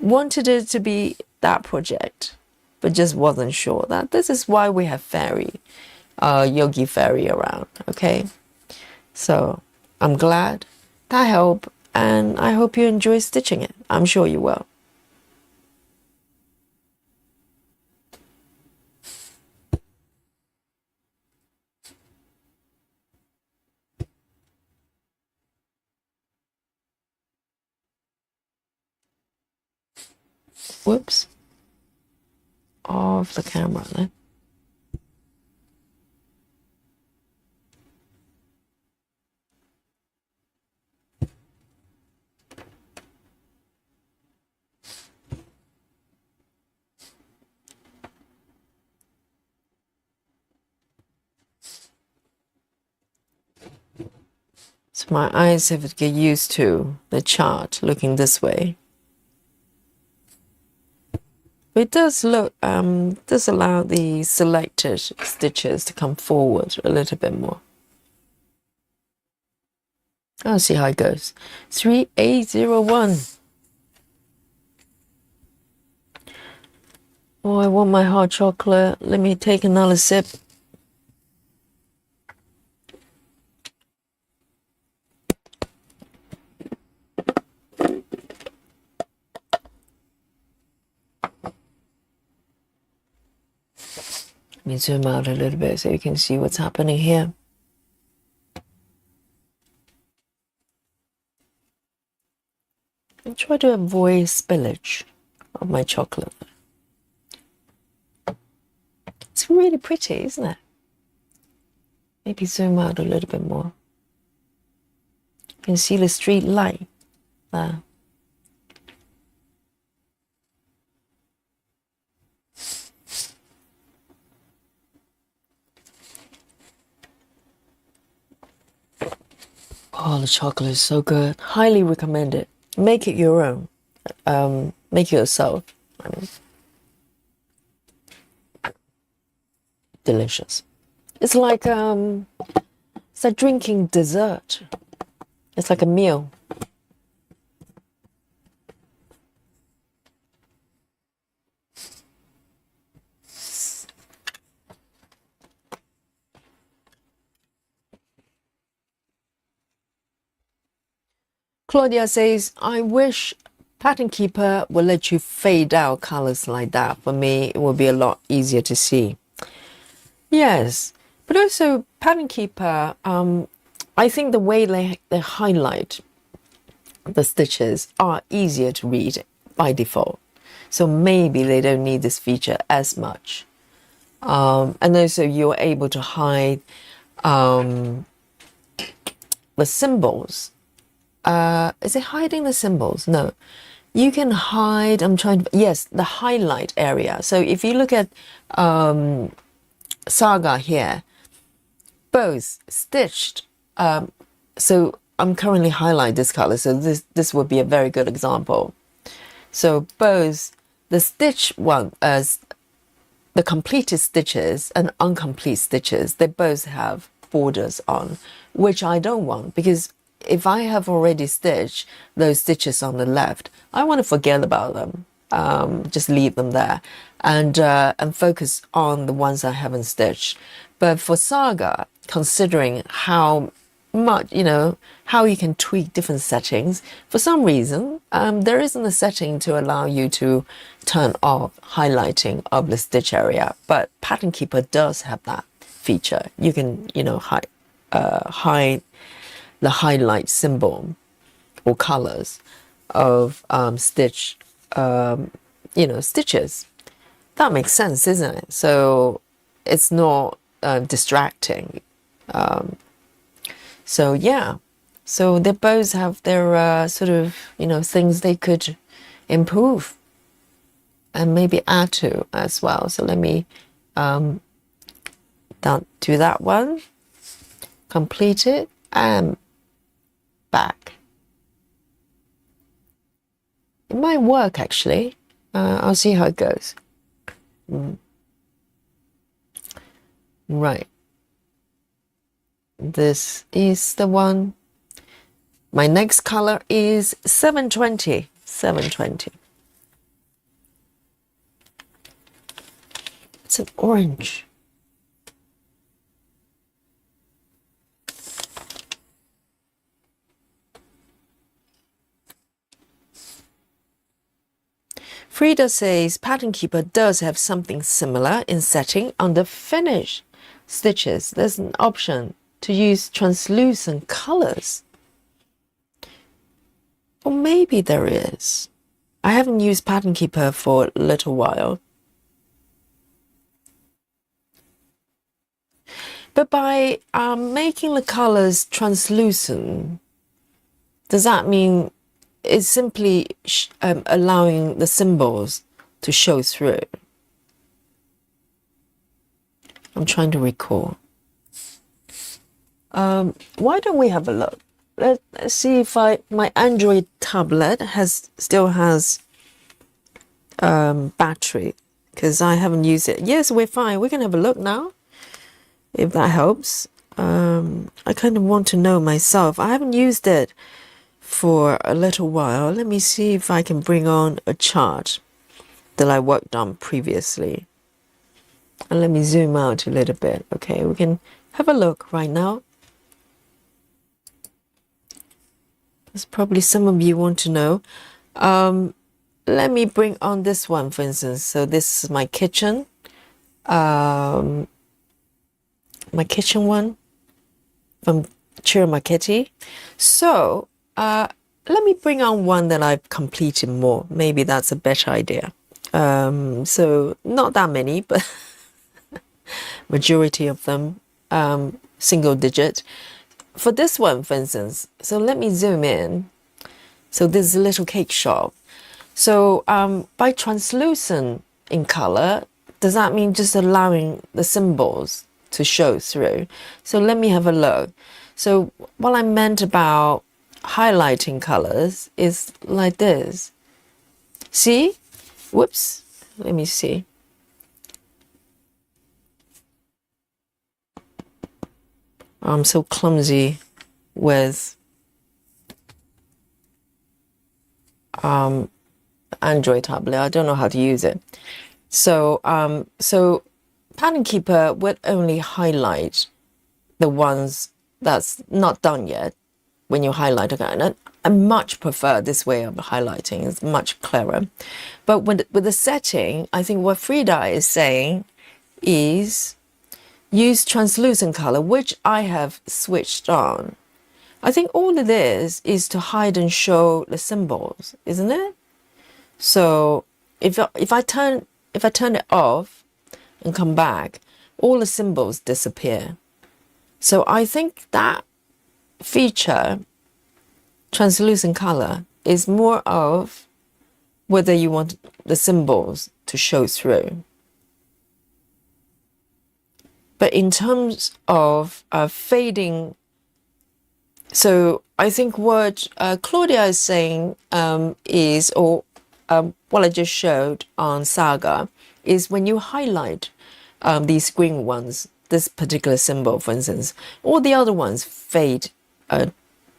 wanted it to be that project, but just wasn't sure. That this is why we have Yogi Fairy around, okay? So I'm glad that helped, and I hope you enjoy stitching it. I'm sure you will. whoops, off the camera then. So my eyes have to get used to the chart looking this way. But it does look, does allow the selected stitches to come forward a little bit more. I'll see how it goes. 3801. Oh, I want my hot chocolate. Let me take another sip. Let me zoom out a little bit so you can see what's happening here. And try to avoid spillage of my chocolate. It's really pretty, isn't it? Maybe zoom out a little bit more. You can see the street light there. Oh, the chocolate is so good. Highly recommend it. Make it your own. Make it yourself. I mean, delicious. It's like drinking dessert. It's like a meal. Claudia says, I wish Pattern Keeper will let you fade out colors like that. For me, it will be a lot easier to see. Yes, but also Pattern Keeper, I think the way they highlight the stitches are easier to read by default. So maybe they don't need this feature as much. And also you're able to hide the symbols. Is it hiding the symbols? No. You can hide, yes, the highlight area. So if you look at Saga here, both stitched, so I'm currently highlighting this color, so this would be a very good example. So both the stitch one, as the completed stitches and incomplete stitches, they both have borders on, which I don't want, because if I have already stitched those stitches on the left, I want to forget about them. Just leave them there and focus on the ones I haven't stitched. But for Saga, considering how much, how you can tweak different settings, for some reason, there isn't a setting to allow you to turn off highlighting of the stitch area. But Pattern Keeper does have that feature. You can, hide the highlight symbol or colors of stitch, stitches. That makes sense, isn't it? So it's not distracting. So yeah, so they both have their sort of, things they could improve and maybe add to as well. So let me do that one, complete it, and back. It might work actually. I'll see how it goes. Right. This is the one. My next color is 720. 720. It's an orange. Frida says Pattern Keeper does have something similar in setting under finish stitches. There's an option to use translucent colors. Or maybe there is. I haven't used Pattern Keeper for a little while. But by making the colors translucent, does that mean it's simply allowing the symbols to show through? I'm trying to recall. Why don't we have a look? Let's see if my Android tablet still has battery, because I haven't used it. Yes, we're fine. We can have a look now, if that helps. I kind of want to know myself. I haven't used it for a little while. Let me see if I can bring on a chart that I worked on previously. And let me zoom out a little bit. Okay, we can have a look right now. There's probably some of you want to know. Let me bring on this one, for instance. So this is my kitchen. My kitchen one from Chiramaketi. So let me bring on one that I've completed more. Maybe that's a better idea. So not that many, but majority of them single digit. For this one, for instance, so let me zoom in. So this is a little cake shop. So by translucent in color, does that mean just allowing the symbols to show through? So let me have a look. So what I meant about highlighting colors is like this. See? Whoops. Let me see. I'm so clumsy with Android tablet. I don't know how to use it. So so Pattern Keeper would only highlight the ones that's not done yet when you highlight again. And I much prefer this way of highlighting. It's much clearer. But with the setting, I think what Frida is saying is use translucent color, which I have switched on. I think all it is to hide and show the symbols, isn't it? So if I turn it off and come back, all the symbols disappear. So I think that feature, translucent color, is more of whether you want the symbols to show through. But in terms of fading, so I think what Claudia is saying is, or what I just showed on Saga, is when you highlight these green ones, this particular symbol, for instance, all the other ones fade to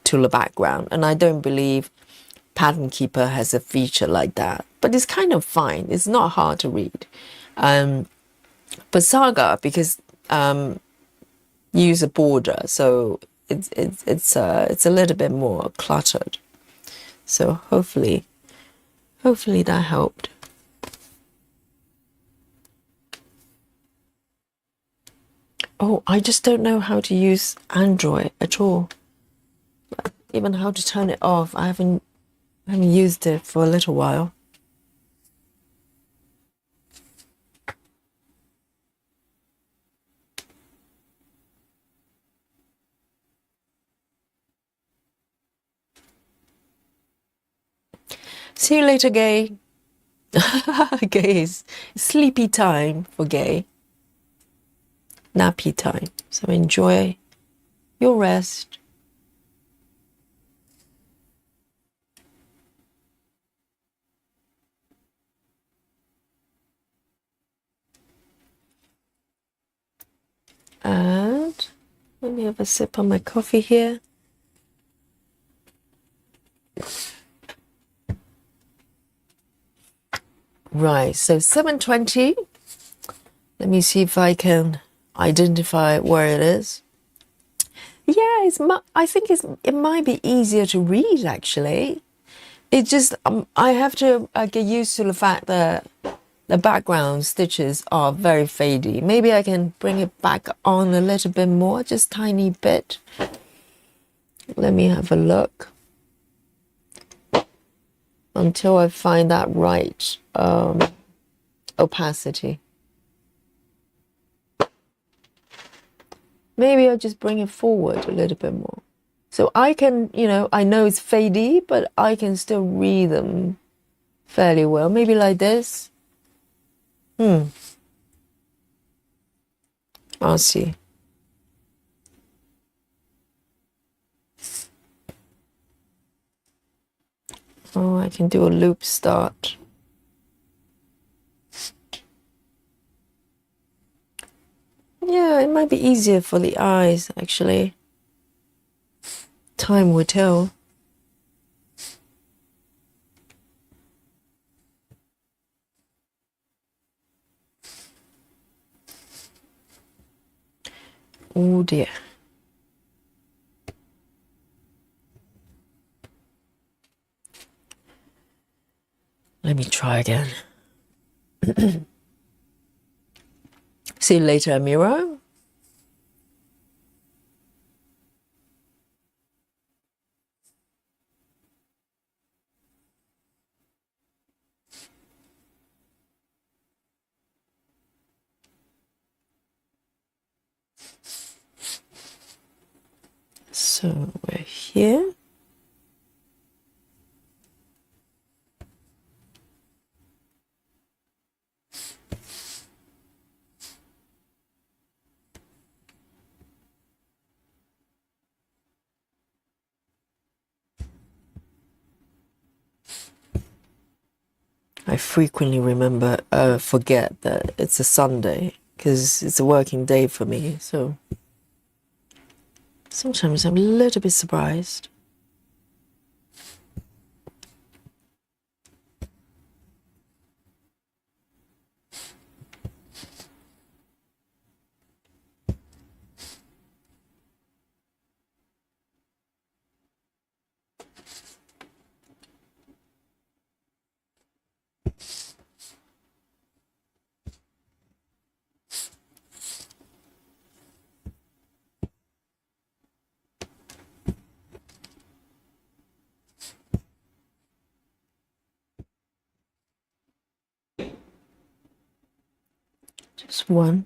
the background. And I don't believe Pattern Keeper has a feature like that. But it's kind of fine. It's not hard to read. But Saga, because use a border, so it's a little bit more cluttered. So hopefully that helped. Oh, I just don't know how to use Android at all. Even how to turn it off. I haven't used it for a little while. See you later, Gay. Gay is sleepy time for Gay. Nappy time. So enjoy your rest. And let me have a sip on my coffee here. Right, so 7:20. Let me see if I can identify where it is. Yeah, I think it might be easier to read, actually. It just I have to get used to the fact that the background stitches are very fadey. Maybe I can bring it back on a little bit more, just tiny bit. Let me have a look. until I find that right opacity. Maybe I'll just bring it forward a little bit more. So I can, I know it's fadey, but I can still read them fairly well. Maybe like this. I'll see. Oh, I can do a loop start. Yeah, it might be easier for the eyes, actually. Time will tell. Oh dear. Let me try again. See you later, Amira. So we're here. I frequently forget that it's a Sunday because it's a working day for me. So sometimes I'm a little bit surprised. Just one.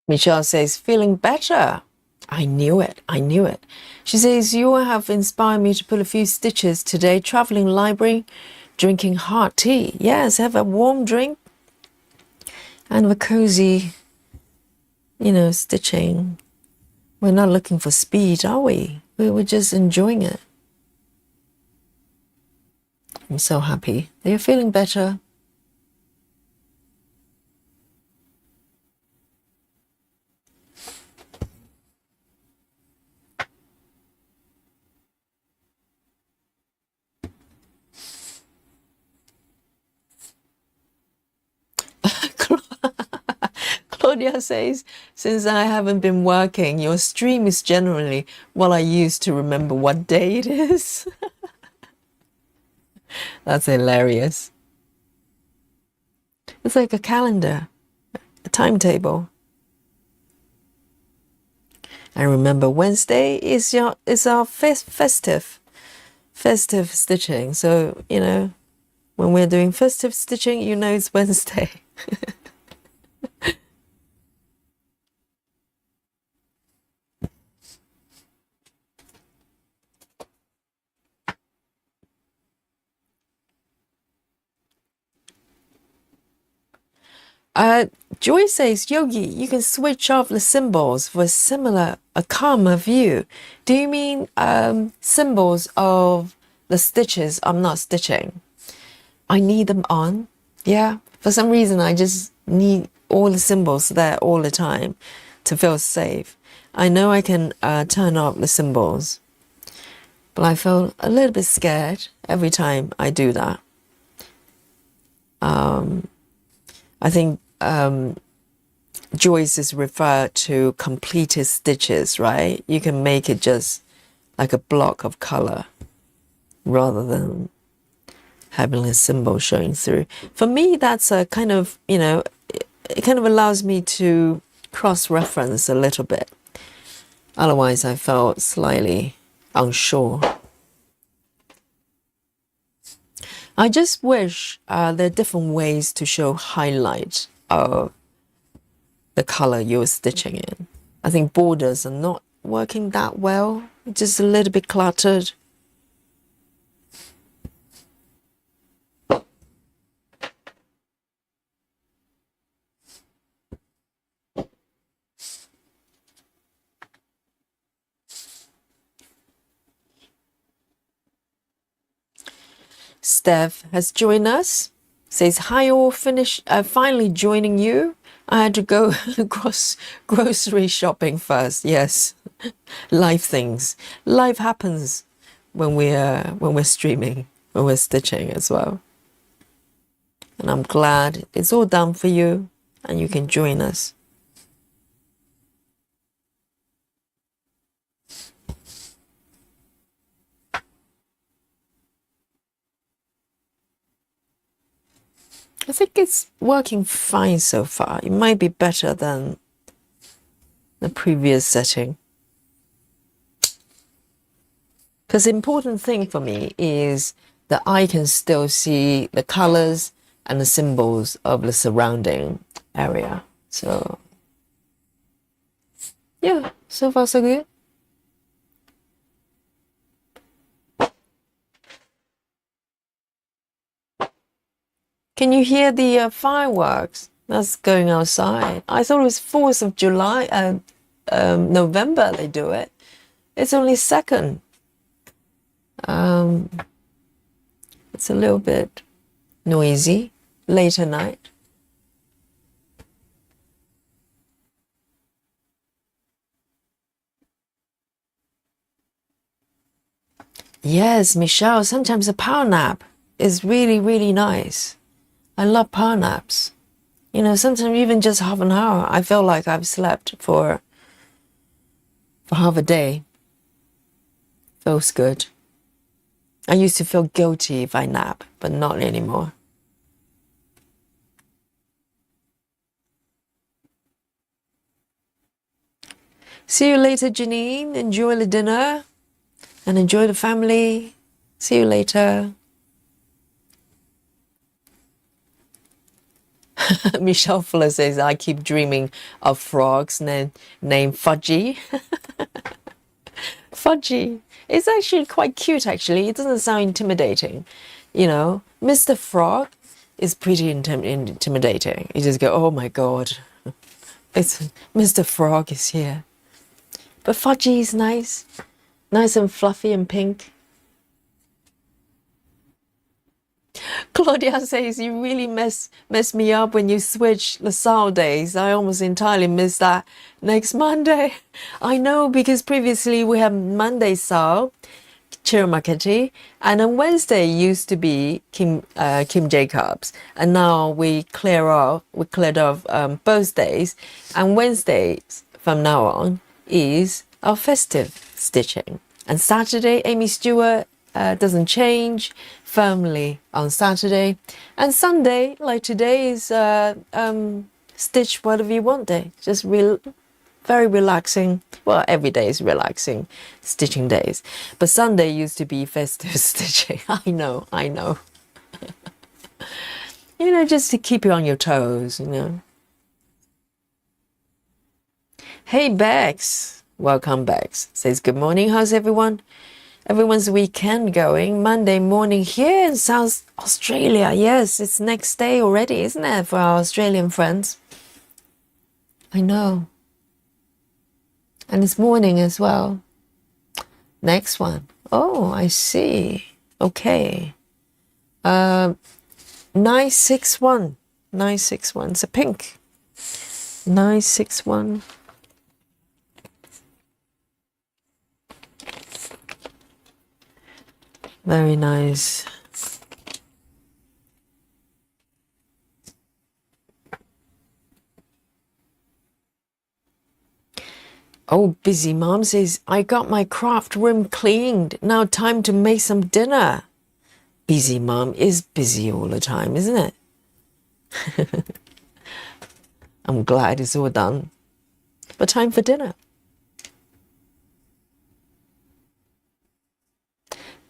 Michelle says, feeling better. I knew it. I knew it. She says, you have inspired me to pull a few stitches today. Traveling library, drinking hot tea. Yes, have a warm drink and a cozy, stitching. We're not looking for speed, are we? We're just enjoying it. I'm so happy that you're feeling better. Claudia says, since I haven't been working, your stream is generally what I use to remember what day it is. That's hilarious. It's like a calendar, a timetable. I remember Wednesday is our festive stitching. So, when we're doing festive stitching, it's Wednesday. Joy says, Yogi, you can switch off the symbols for a calmer view. Do you mean symbols of the stitches I'm not stitching? I need them on. Yeah, for some reason I just need all the symbols there all the time to feel safe. I know I can turn off the symbols, but I feel a little bit scared every time I do that. I think joists refer to completed stitches, right? You can make it just like a block of color rather than having a symbol showing through. For me, that's a kind of, it kind of allows me to cross-reference a little bit. Otherwise, I felt slightly unsure. I just wish there are different ways to show highlight of the color you're stitching in. I think borders are not working that well, just a little bit cluttered. Steph has joined us. Says, hi all, finally joining you. I had to go grocery shopping first. Yes, life things. Life happens when we're streaming, when we're stitching as well. And I'm glad it's all done for you and you can join us. I think it's working fine so far. It might be better than the previous setting. Because the important thing for me is that I can still see the colors and the symbols of the surrounding area. So, yeah, so far so good. Can you hear the fireworks that's going outside? I thought it was 4th of July, November they do it. It's only 2nd. It's a little bit noisy, late at night. Yes, Michelle, sometimes a power nap is really, really nice. I love power naps. Sometimes even just half an hour, I feel like I've slept for half a day. Feels good. I used to feel guilty if I nap, but not anymore. See you later, Janine. Enjoy the dinner and enjoy the family. See you later. Michelle Fuller says, I keep dreaming of frogs named Fudgy. Fudgy. It's actually quite cute, actually. It doesn't sound intimidating. Mr. Frog is pretty intimidating. You just go, oh my God. It's Mr. Frog is here. But Fudgy is nice. Nice and fluffy and pink. Claudia says, you really mess me up when you switch the SAL days. I almost entirely missed that next Monday. I know, because previously we had Monday SAL, Chirimakati, and on Wednesday used to be Kim Jacobs, and now we cleared off both days, and Wednesdays from now on is our festive stitching, and Saturday Amy Stewart doesn't change, firmly on Saturday, and Sunday, like today, is stitch whatever you want day. Just very relaxing. Well, every day is relaxing stitching days, but Sunday used to be festive stitching. I know. Just to keep you on your toes. Hey Bex, welcome Bex. Says good morning. How's everyone? Everyone's weekend going. Monday morning here in South Australia. Yes, it's next day already, isn't it, for our Australian friends? I know. And it's morning as well. Next one. Oh, I see. Okay. 961. 961. It's a pink. 961. Very nice. Oh, busy mom says, I got my craft room cleaned. Now time to make some dinner. Busy mom is busy all the time, isn't it? I'm glad it's all done. But time for dinner.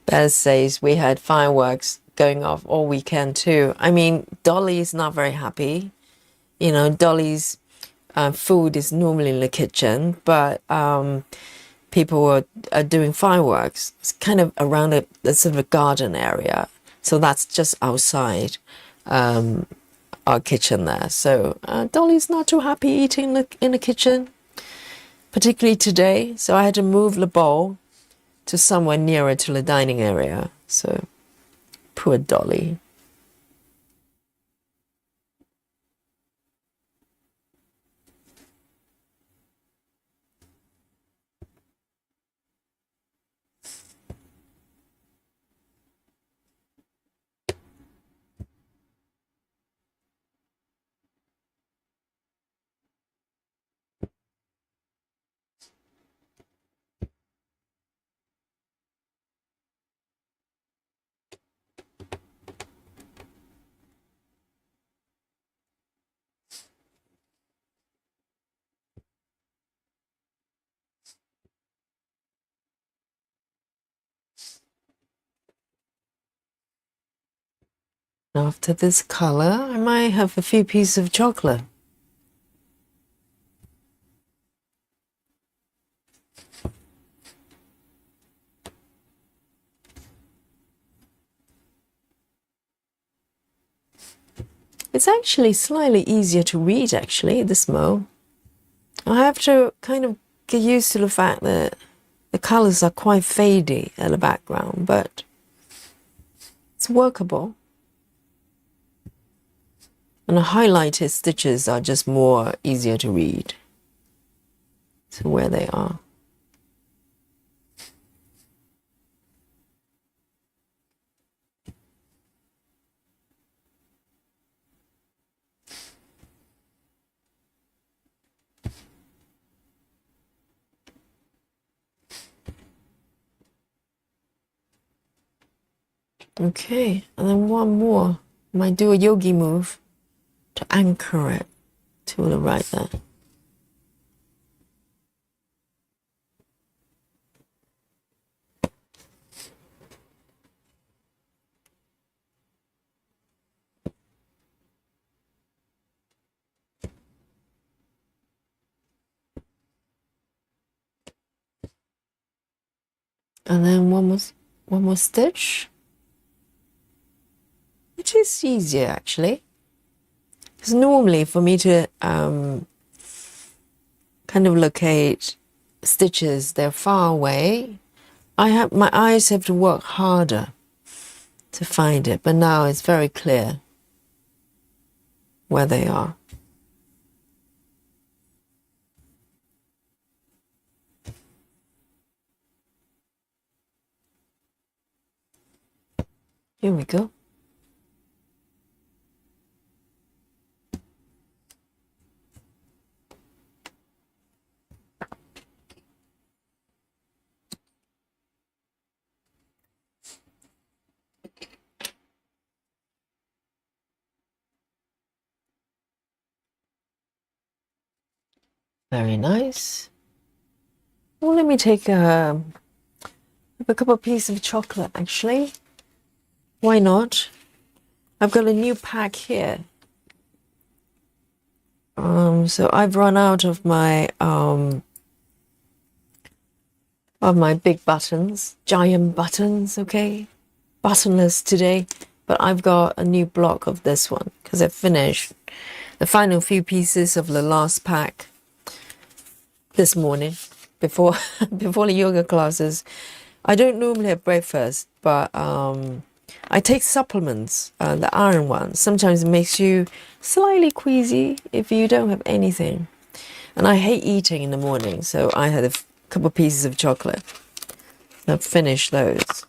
Beth says we had fireworks going off all weekend too. I mean, Dolly is not very happy. You know, Dolly's food is normally in the kitchen, but people are doing fireworks. It's kind of around a sort of a garden area. So that's just outside our kitchen there. So Dolly's not too happy eating in the kitchen, particularly today. So I had to move the bowl to somewhere nearer to the dining area. So poor Dolly. After this color, I might have a few pieces of chocolate. It's actually slightly easier to read, actually, this mode. I have to kind of get used to the fact that the colors are quite fadey at the background, but it's workable. And the highlighted stitches are just more easier to read to where they are. Okay, and then one more. Might do a yogi move to anchor it to the right there. And then one more stitch, which is easier actually. Because normally for me to kind of locate stitches, they're far away. My eyes have to work harder to find it, but now it's very clear where they are. Here we go. Very nice. Well, let me take a couple of pieces of chocolate, actually. Why not? I've got a new pack here. So I've run out of my big buttons, giant buttons, okay? Buttonless today, but I've got a new block of this one because I finished the final few pieces of the last pack this morning before the yoga classes. I don't normally have breakfast, but I take supplements, the iron ones. Sometimes it makes you slightly queasy if you don't have anything. And I hate eating in the morning, so I had a couple pieces of chocolate. I've finished those.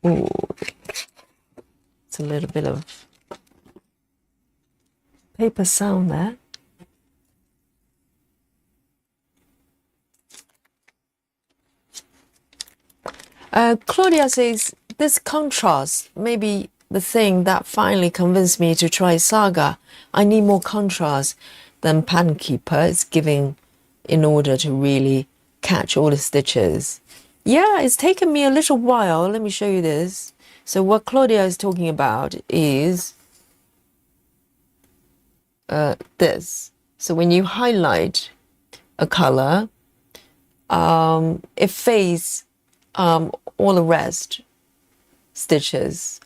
Ooh, it's a little bit of paper sound there. Claudia says, this contrast may be the thing that finally convinced me to try Saga. I need more contrast than Pankeeper is giving in order to really catch all the stitches. Yeah, it's taken me a little while. Let me show you this. So what Claudia is talking about is this. So when you highlight a color, it fades all the rest stitches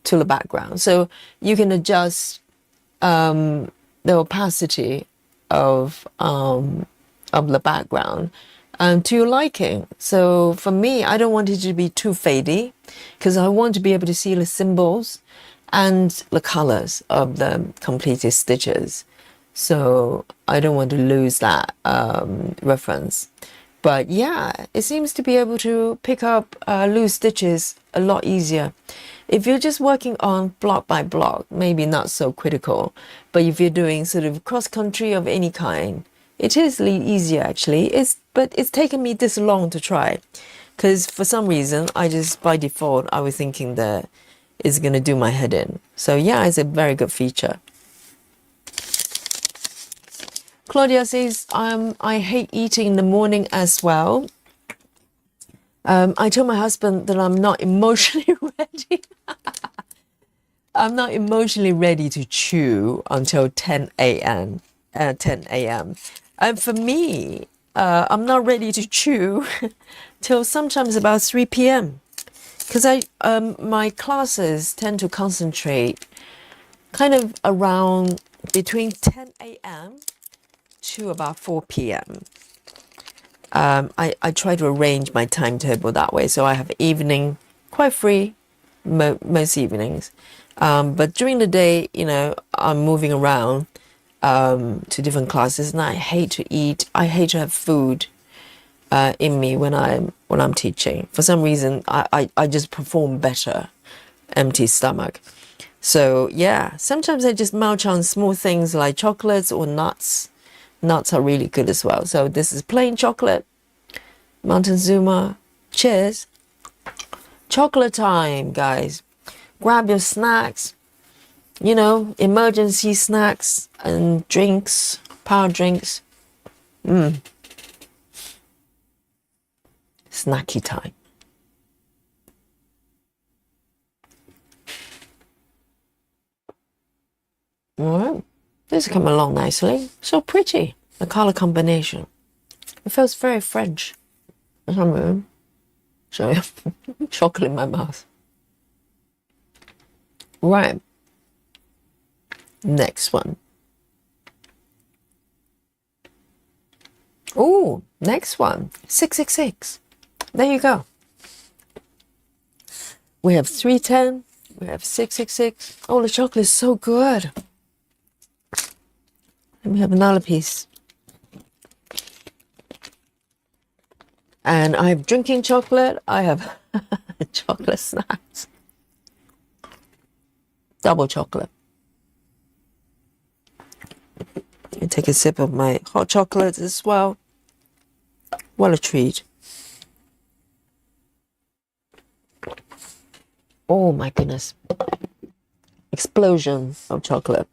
to the background. So you can adjust the opacity of the background to your liking. So for me, I don't want it to be too fadey because I want to be able to see the symbols and the colors of the completed stitches. So I don't want to lose that reference. But yeah, it seems to be able to pick up loose stitches a lot easier. If you're just working on block by block, maybe not so critical. But if you're doing sort of cross country of any kind, it is easier actually. But it's taken me this long to try, because for some reason I just by default I was thinking that it's gonna do my head in. So yeah, it's a very good feature. Claudia says, I hate eating in the morning as well. I told my husband that I'm not emotionally ready. I'm not emotionally ready to chew until 10 a.m. 10 a.m. And for me, I'm not ready to chew till sometimes about 3 p.m. Because my classes tend to concentrate kind of around between 10 a.m. to about 4 p.m. I try to arrange my timetable that way, so I have evening quite free most evenings. But during the day, you know, I'm moving around to different classes, and I hate to eat. I hate to have food in me when I'm teaching. For some reason, I just perform better empty stomach. So yeah, sometimes I just munch on small things like chocolates or nuts. Nuts are really good as well. So this is plain chocolate, Montezuma. Cheers. Chocolate time, guys. Grab your snacks, you know, emergency snacks and drinks, power drinks. Snacky time. All right. This has come along nicely. So pretty. The color combination. It feels very French. So chocolate in my mouth. Right. Next one. Oh, next one. 666. There you go. We have 310. We have 666. Oh, the chocolate is so good. And we have another piece. And I have drinking chocolate. I have chocolate snacks. Double chocolate. I take a sip of my hot chocolate as well. What a treat. Oh my goodness. Explosion of chocolate.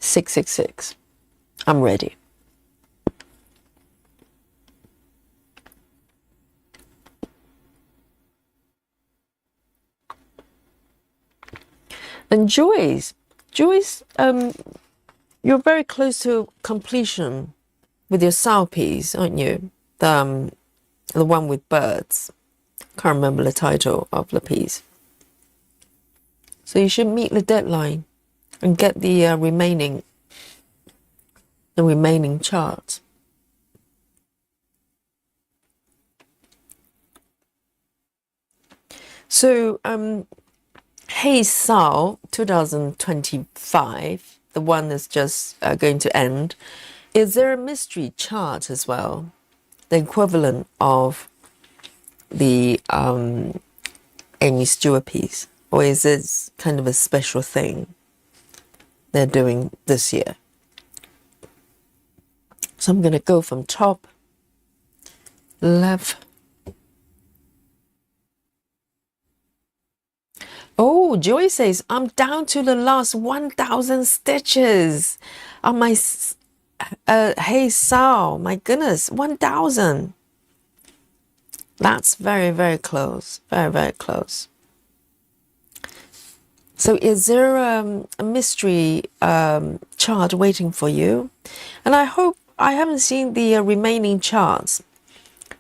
666. I'm ready. And Joyce, you're very close to completion with your sow piece, aren't you? The one with birds. Can't remember the title of the piece. So you should meet the deadline and get the remaining charts. So Hey Sao 2025, the one that's just going to end, is there a mystery chart as well? The equivalent of the Amy Stewart piece? Or is this kind of a special thing they're doing this year? So I'm going to go from top left. Oh, Joy says, I'm down to the last 1,000 stitches on my, hey, Sal, my goodness, 1,000. That's very, very close. Very, very close. So is there a mystery chart waiting for you? And I hope, I haven't seen the remaining charts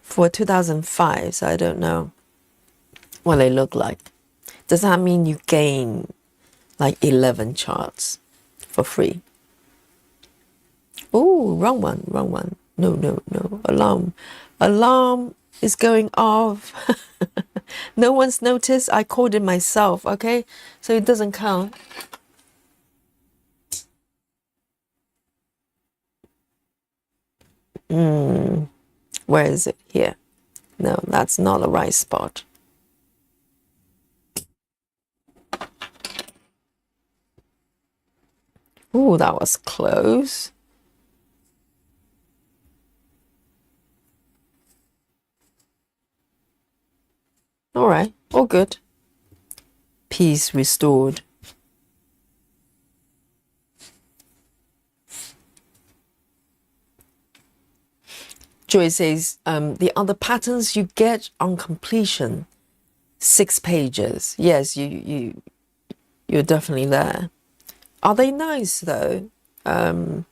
for 2005, so I don't know what they look like. Does that mean you gain like 11 charts for free? Oh, wrong one, wrong one. No, no, no. Alarm. Alarm is going off. No one's noticed. I called it myself, okay? So it doesn't count. Where is it? Here. No, that's not the right spot. Oh, that was close. All right, all good. Peace restored. Joy says, the other patterns you get on completion, 6 pages. Yes, you're definitely there. Are they nice though? There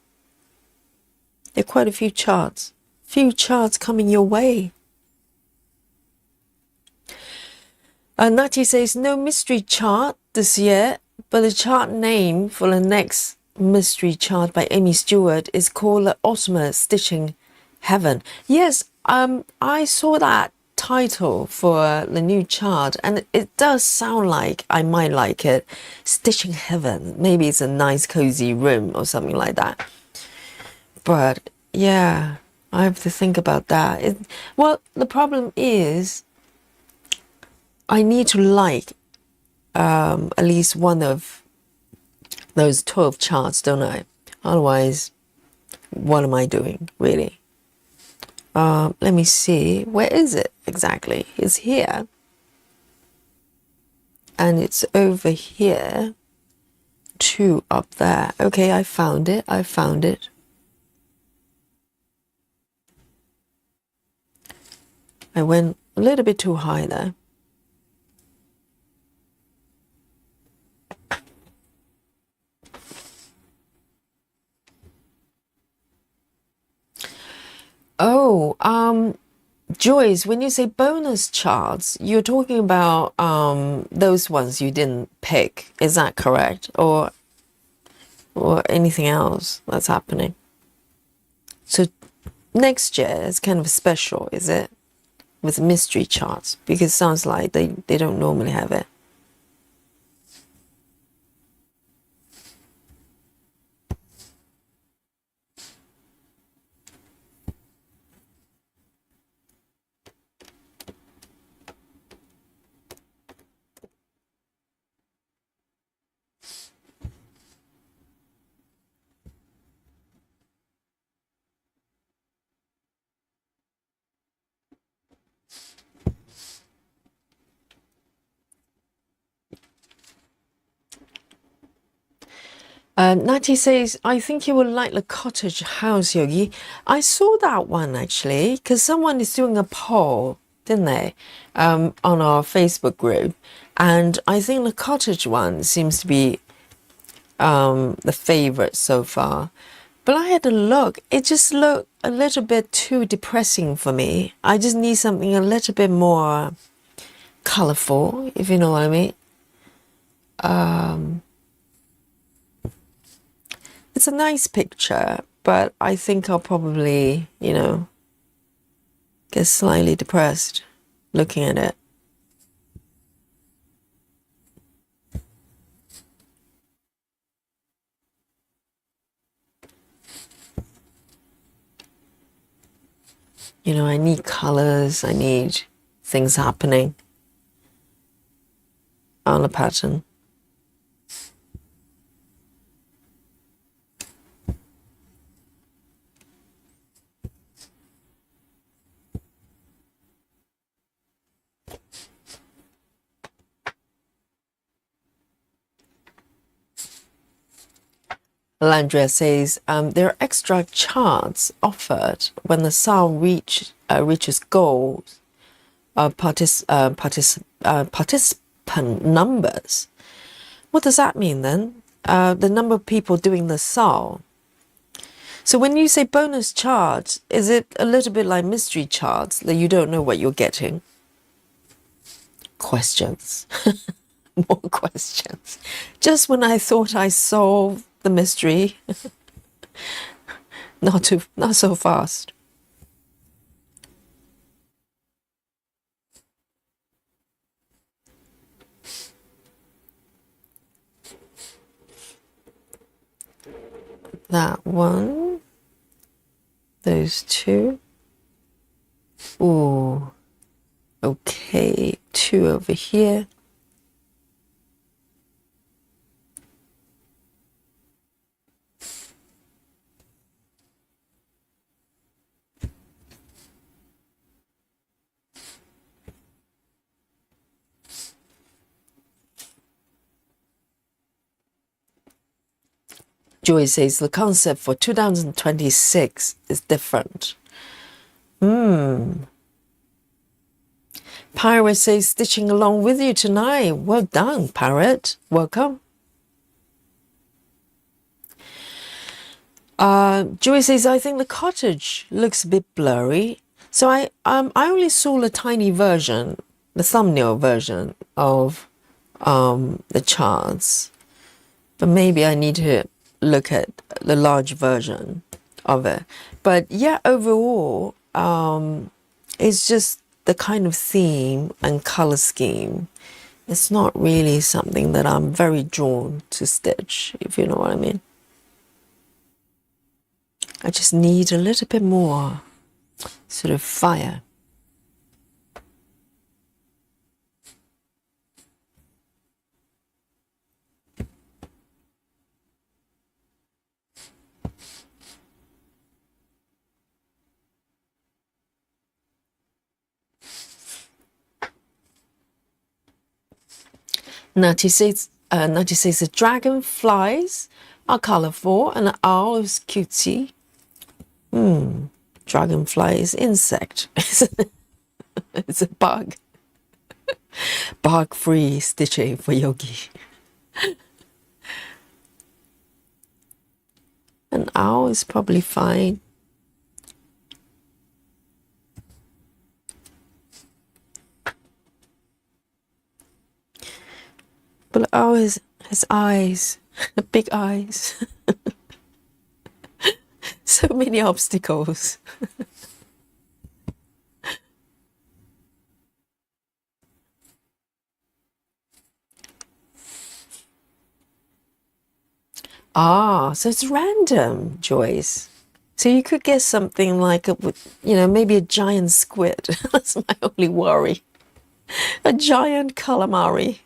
are quite a few charts. Few charts coming your way. Natty says, no mystery chart this year, but the chart name for the next mystery chart by Amy Stewart is called The Ultimate Stitching Heaven. Yes, I saw that title for the new chart and it does sound like I might like it. Stitching Heaven. Maybe it's a nice cozy room or something like that. But yeah, I have to think about that. Well, the problem is I need to like at least one of those 12 charts, don't I? Otherwise, what am I doing, really? Let me see. Where is it exactly? It's here. And it's over here. 2 up there. Okay, I found it. I found it. I went a little bit too high there. Oh, Joyce, when you say bonus charts, you're talking about those ones you didn't pick. Is that correct? Or anything else that's happening? So next year is kind of special, is it? With mystery charts, because it sounds like they don't normally have it. Natty says, I think you will like the cottage house, Yogi. I saw that one actually, because someone is doing a poll, didn't they, on our Facebook group. And I think the cottage one seems to be the favorite so far. But I had a look. It just looked a little bit too depressing for me. I just need something a little bit more colorful, if you know what I mean. It's a nice picture, but I think I'll probably, get slightly depressed looking at it. I need colors, I need things happening on a pattern. Landria says there are extra charts offered when the SAL reaches goals participant numbers. What does that mean then? The number of people doing the SAL. So when you say bonus charts, is it a little bit like mystery charts that you don't know what you're getting? Questions. More questions. Just when I thought I solved the mystery, not so fast. That one. Those two. Ooh. Okay, two over here. Joy says the concept for 2026 is different. Pirate says stitching along with you tonight. Well done, Pirate. Welcome. Joy says I think the cottage looks a bit blurry. So I only saw a tiny version, the thumbnail version of the charts. But maybe I need to look at the large version of it. But yeah, overall, it's just the kind of theme and color scheme. It's not really something that I'm very drawn to stitch, if you know what I mean. I just need a little bit more sort of fire. Natty says the dragonflies are colorful and the owl is cutesy. Dragonfly is insect. It's a bug. Bug-free stitching for Yogi. An owl is probably fine. But the owl has eyes, big eyes. So many obstacles. So it's random, Joyce. So you could get something like, maybe a giant squid. That's my only worry. A giant calamari.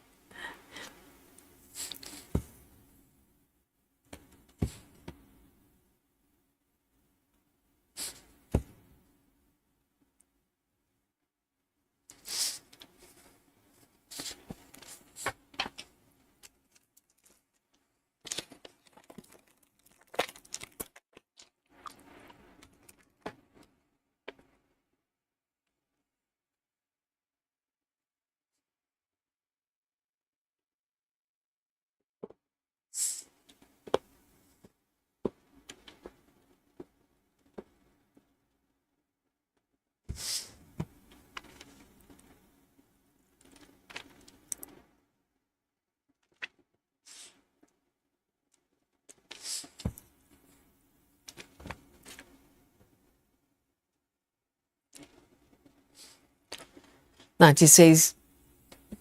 Nancy says,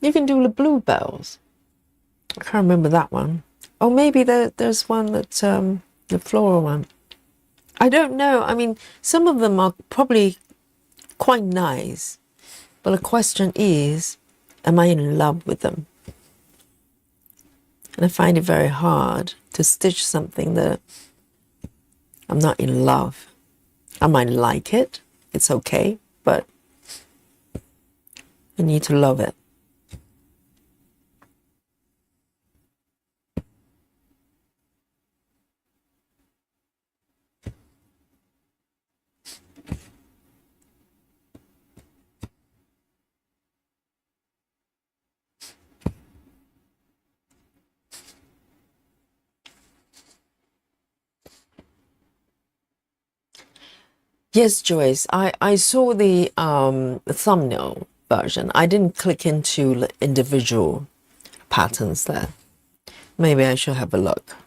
you can do the bluebells. I can't remember that one. Oh, maybe there's one that's the floral one. I don't know. I mean, some of them are probably quite nice. But the question is, am I in love with them? And I find it very hard to stitch something that I'm not in love. I might like it. It's okay. But I need to love it. Yes, Joyce, I saw the thumbnail version. I didn't click into the individual patterns there. Maybe I should have a look.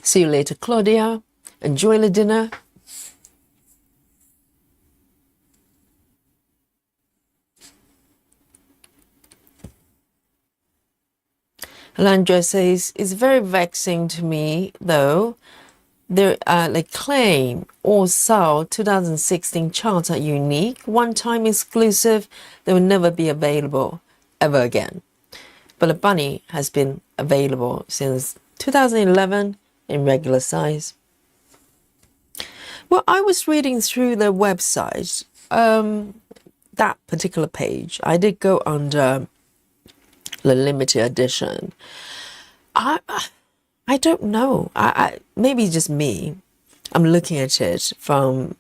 See you later, Claudia. Enjoy the dinner. Landra says, it's very vexing to me, though. They claim all SAL 2016 charts are unique, one-time exclusive. They will never be available ever again. But the bunny has been available since 2011 in regular size. Well, I was reading through their website, that particular page. I did go under the limited edition. I don't know. I maybe just me. I'm looking at it from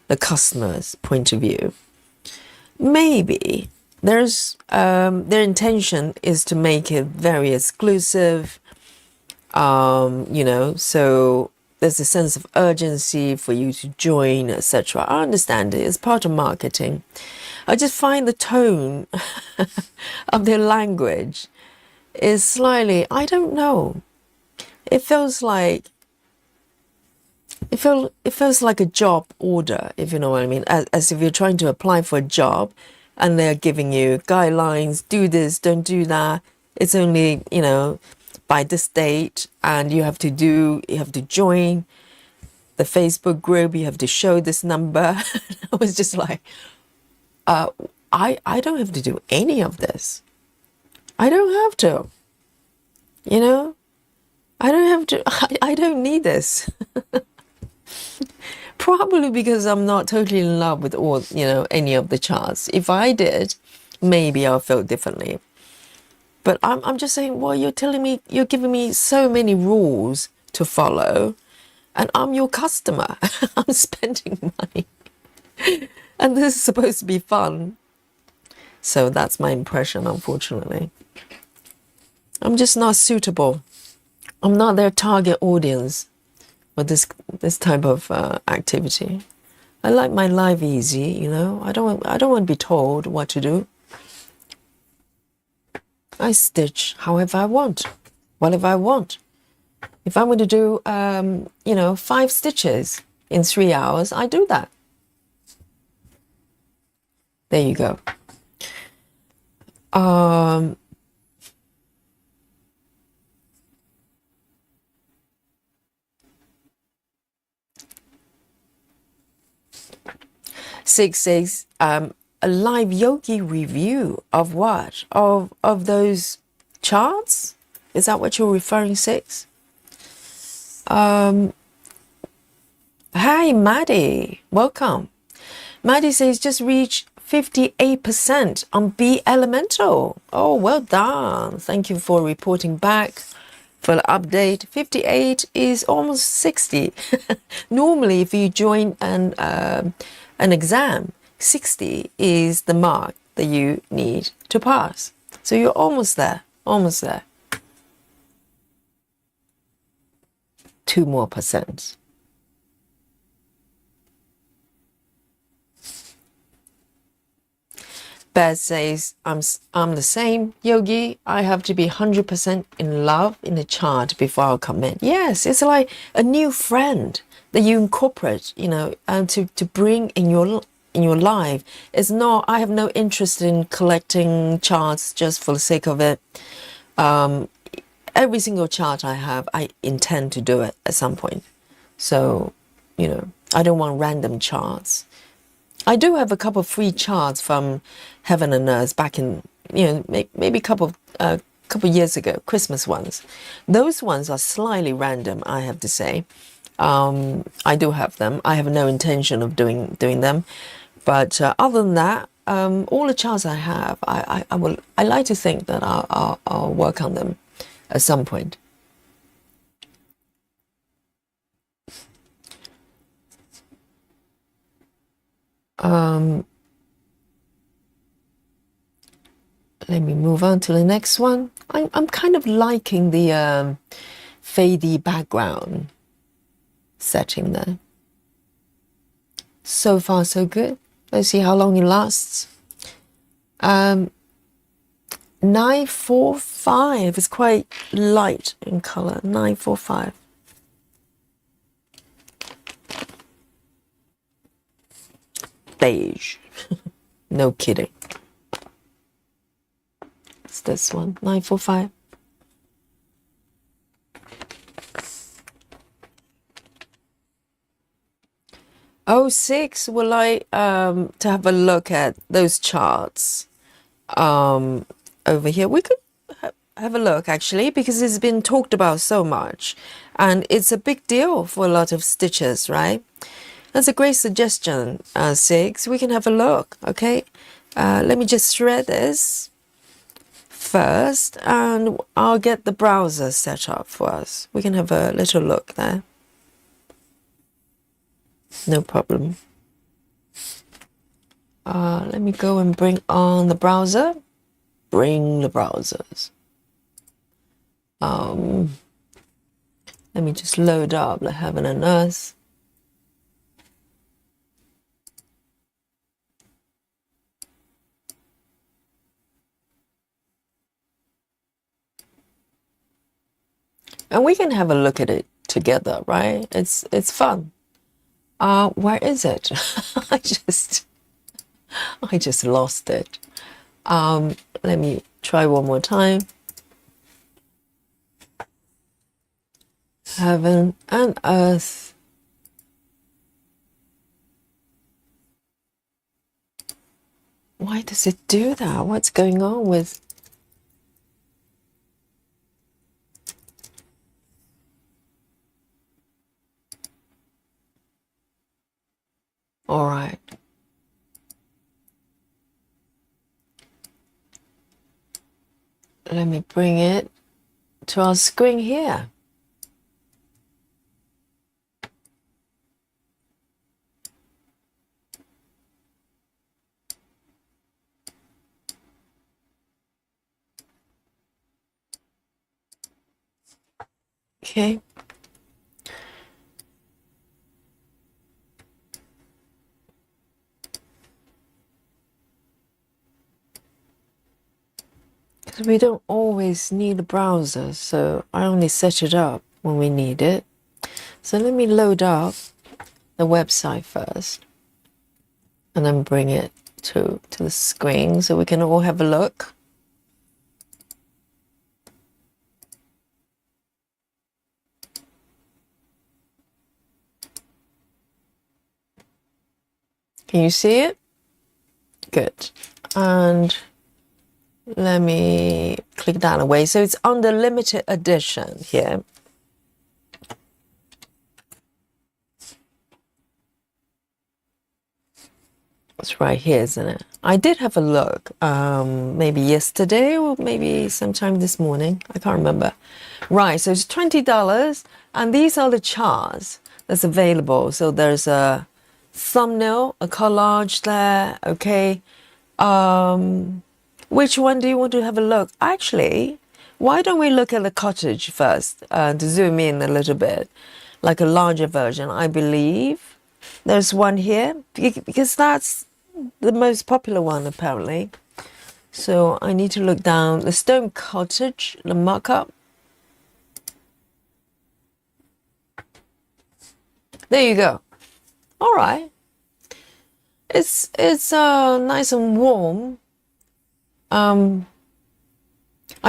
the customer's point of view. Maybe there's their intention is to make it very exclusive. So there's a sense of urgency for you to join, etc. I understand it. It's part of marketing. I just find the tone of their language is slightly, I don't know. It feels like a job order, if you know what I mean, as if you're trying to apply for a job and they're giving you guidelines, do this, don't do that. It's only, by this date, and you have to join the Facebook group, you have to show this number. I was just like, I don't have to do any of this. I don't have to, I don't have to, I don't need this. Probably because I'm not totally in love with all, any of the charts. If I did, maybe I'll feel differently. But I'm just saying, well, you're giving me so many rules to follow, and I'm your customer. I'm spending money. And this is supposed to be fun. So that's my impression, unfortunately. I'm just not suitable. I'm not their target audience for this type of activity. I like my life easy, I don't want to be told what to do. I stitch however I want, whatever I want. If I want to do, 5 stitches in 3 hours, I do that. There you go. 6 says, a live yogi review of what? Of those charts? Is that what you're referring, 6? Hi, Maddie. Welcome. Maddie says, just reached 58% on B Elemental. Oh, well done. Thank you for reporting back for the update. 58 is almost 60. Normally, if you join an exam, 60 is the mark that you need to pass. So you're almost there, almost there. 2 more percent. Beth says, I'm the same, Yogi. I have to be 100% in love in the chart before I'll commit. Yes, it's like a new friend that you incorporate, and to bring in your life. It's not, I have no interest in collecting charts just for the sake of it. Every single chart I have, I intend to do it at some point. So, I don't want random charts. I do have a couple of free charts from Heaven and Earth back in, maybe a couple years ago, Christmas ones. Those ones are slightly random, I have to say. I do have them. I have no intention of doing them. But other than that, all the charts I have, I like to think that I'll work on them at some point. Let me move on to the next one. I'm kind of liking the fadey background setting there. So far, so good. Let's see how long it lasts. 945 is quite light in color. 945. Beige. No kidding. It's this one. 945. Oh, 06 would like to have a look at those charts over here. We could have a look actually, because it's been talked about so much and it's a big deal for a lot of stitchers, right? That's a great suggestion, 6. We can have a look, okay? Let me just thread this first and I'll get the browser set up for us. We can have a little look there. No problem. Let me go and bring on the browser. Bring the browsers. Let me just load up the heaven and earth. And we can have a look at it together, right? It's fun. Where is it? I just lost it. Let me try one more time. Heaven and earth. Why does it do that? What's going on with... All right. Let me bring it to our screen here. Okay. We don't always need a browser, so I only set it up when we need it. So let me load up the website first and then bring it to the screen so we can all have a look. Can you see it? Good. And let me click that away. So it's on the limited edition here. It's right here, isn't it? I did have a look, maybe yesterday or maybe sometime this morning. I can't remember. Right, so it's $20 and these are the charts that's available. So there's a thumbnail, a collage there, okay. Which one do you want to have a look? Actually, why don't we look at the cottage first to zoom in a little bit, like a larger version. I believe there's one here because that's the most popular one apparently. So I need to look down the stone cottage, the mock-up. There you go. All right. It's nice and warm. I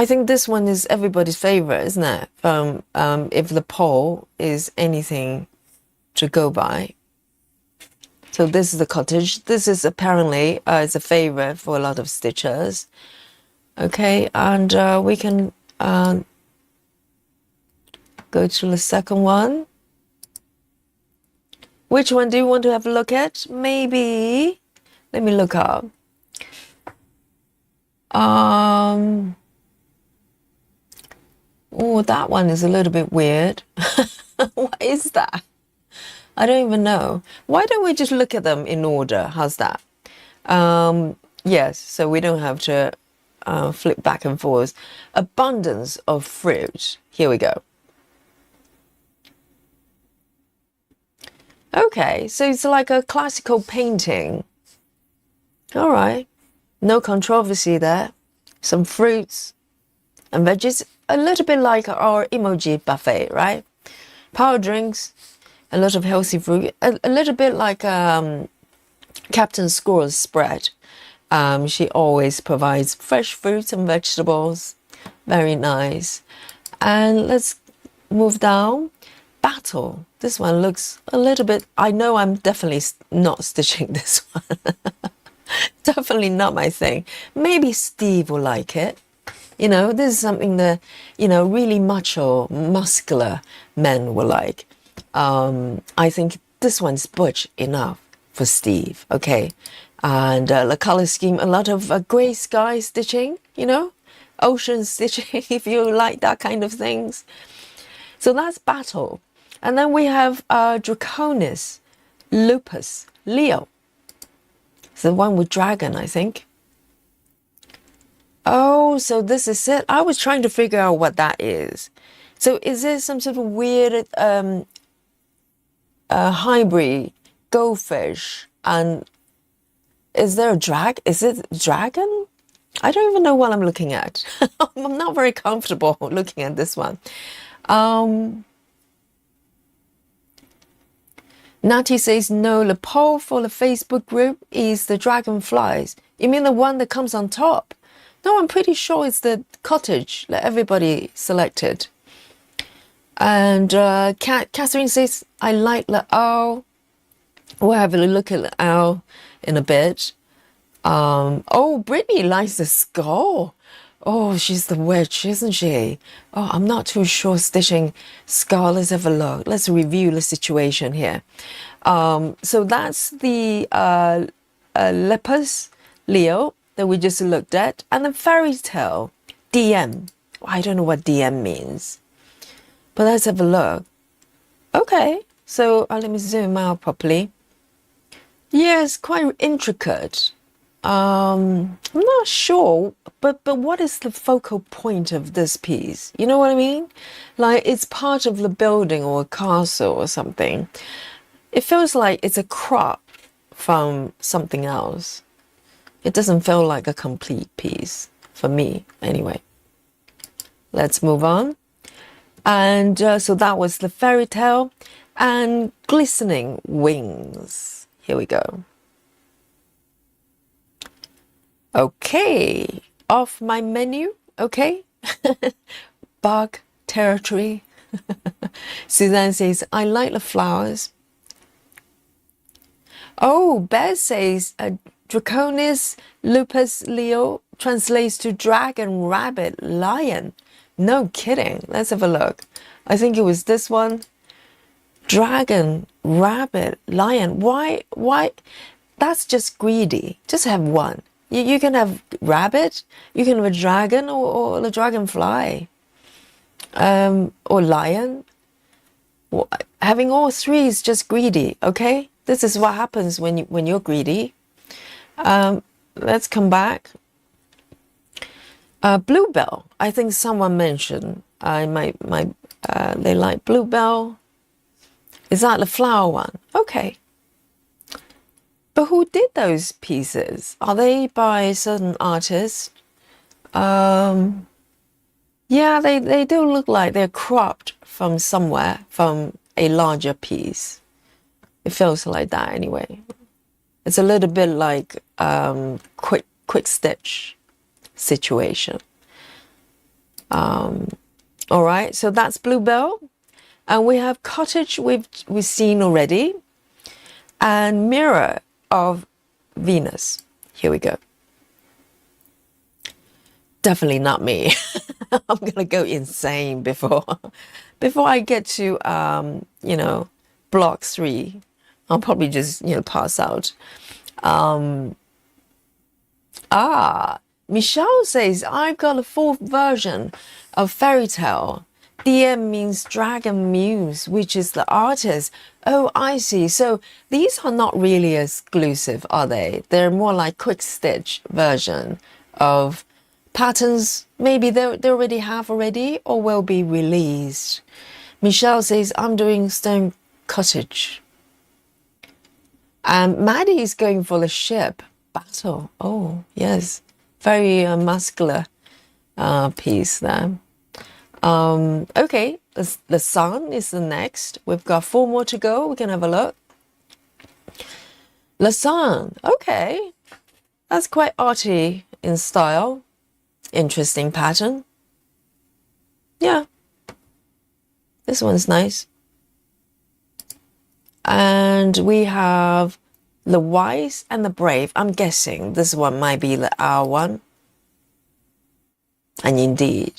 think this one is everybody's favorite, isn't it? If the poll is anything to go by. So this is the cottage. This is apparently it's a favorite for a lot of stitchers. Okay, and we can go to the second one. Which one do you want to have a look at? Maybe, let me look up. Oh, that one is a little bit weird. What is that? I don't even know. Why don't we just look at them in order? How's that? Yes, so we don't have to flip back and forth. Abundance of fruit. Here we go. Okay, so it's like a classical painting. All right, no controversy there. Some fruits and veggies, a little bit like our emoji buffet, right? Power drinks, a lot of healthy fruit, a little bit like Captain Squirrel's spread. She always provides fresh fruits and vegetables. Very nice. And let's move down. Battle. This one looks a little bit, I know I'm definitely not stitching this one. Definitely not my thing. Maybe Steve will like it. You know, this is something that, you know, really macho, muscular men will like. I think this one's butch enough for Steve, okay? And the color scheme, a lot of gray sky stitching, you know? Ocean stitching, if you like that kind of things. So that's Battle. And then we have Draconis, Lupus, Leo. It's the one with dragon, I think. Oh, so this is it. I was trying to figure out what that is. So is this some sort of weird hybrid goldfish? And is there a is it dragon? I don't even know what I'm looking at. I'm not very comfortable looking at this one. Natty says, no, the poll for the Facebook group is the dragonflies. You mean the one that comes on top? No, I'm pretty sure it's the cottage that everybody selected. And Catherine says, I like the owl. We'll have a look at the owl in a bit. Oh, Brittany likes the skull. Oh, she's the witch, isn't she? Oh, I'm not too sure stitching skull. Let's have a look. Let's review the situation here. So that's the Lepus Leo that we just looked at. And the fairy tale, DM. I don't know what DM means. But let's have a look. Okay, so let me zoom out properly. Yeah, it's quite intricate. I'm not sure, but what is the focal point of this piece? You know what I mean? Like it's part of the building or a castle or something. It feels like it's a crop from something else. It doesn't feel like a complete piece for me anyway. Let's move on. And so that was the fairy tale and glistening wings. Here we go. Okay, off my menu, okay? Bug territory. Suzanne says, I like the flowers. Oh, Bear says, Draconis Lupus Leo translates to dragon, rabbit, lion. No kidding. Let's have a look. I think it was this one. Dragon, rabbit, lion. Why? That's just greedy. Just have one. You can have rabbit, you can have a dragon or the dragonfly, or lion. Having all three is just greedy, okay? This is what happens when you're greedy. Let's come back. Bluebell. I think someone mentioned. They like bluebell. Is that the flower one? Okay. But who did those pieces? Are they by certain artists? Yeah, they do look like they're cropped from somewhere, from a larger piece. It feels like that anyway. It's a little bit like quick stitch situation. All right, so that's Bluebell. And we have Cottage we've seen already. And Mirror of Venus. Here we go. Definitely not me. I'm gonna go insane before I get to block 3. I'll probably just pass out. Michelle says, I've got a 4th version of Fairy Tale. DM means Dragon Muse, which is the artist. Oh, I see. So these are not really exclusive, are they? They're more like quick stitch version of patterns, maybe they already have already or will be released. Michelle says, I'm doing stone cottage. And Maddie is going for the ship battle. Oh, yes. Very muscular piece there. Okay, the sun is the next. We've got 4 more to go. We can have a look. The sun. Okay. That's quite arty in style. Interesting pattern. Yeah. This one's nice. And we have the wise and the brave. I'm guessing this one might be the our one. And indeed.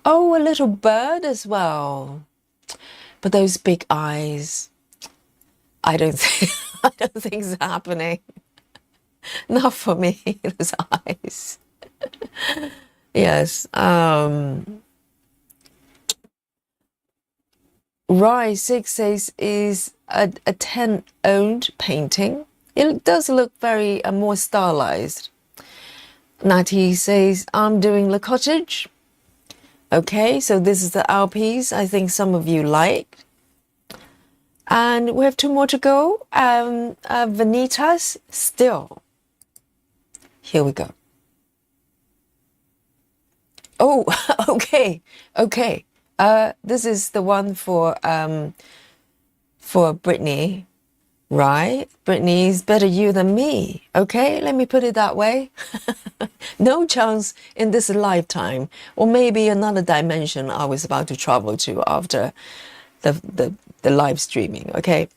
Oh, a little bird as well. But those big eyes. I don't think it's happening. Not for me, those eyes. Yes. Rise 6 says is a 10-owned painting. It does look very more stylized. Natty says, I'm doing the cottage. Okay, so this is the our piece I think some of you liked. And we have 2 more to go. Vanitas still. Here we go. Oh, okay. This is the one for Brittany, right? Brittany's better you than me. Okay, let me put it that way. No chance in this lifetime, or maybe another dimension I was about to travel to after the live streaming. Okay.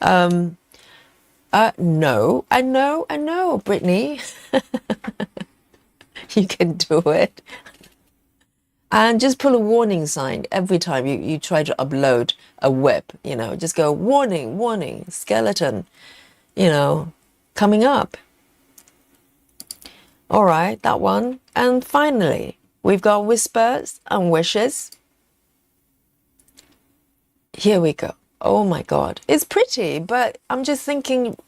No, I know, Brittany. You can do it. And just put a warning sign every time you try to upload a whip, just go warning, skeleton, coming up. All right, that one. And finally, we've got whispers and wishes. Here we go. Oh my God. It's pretty, but I'm just thinking,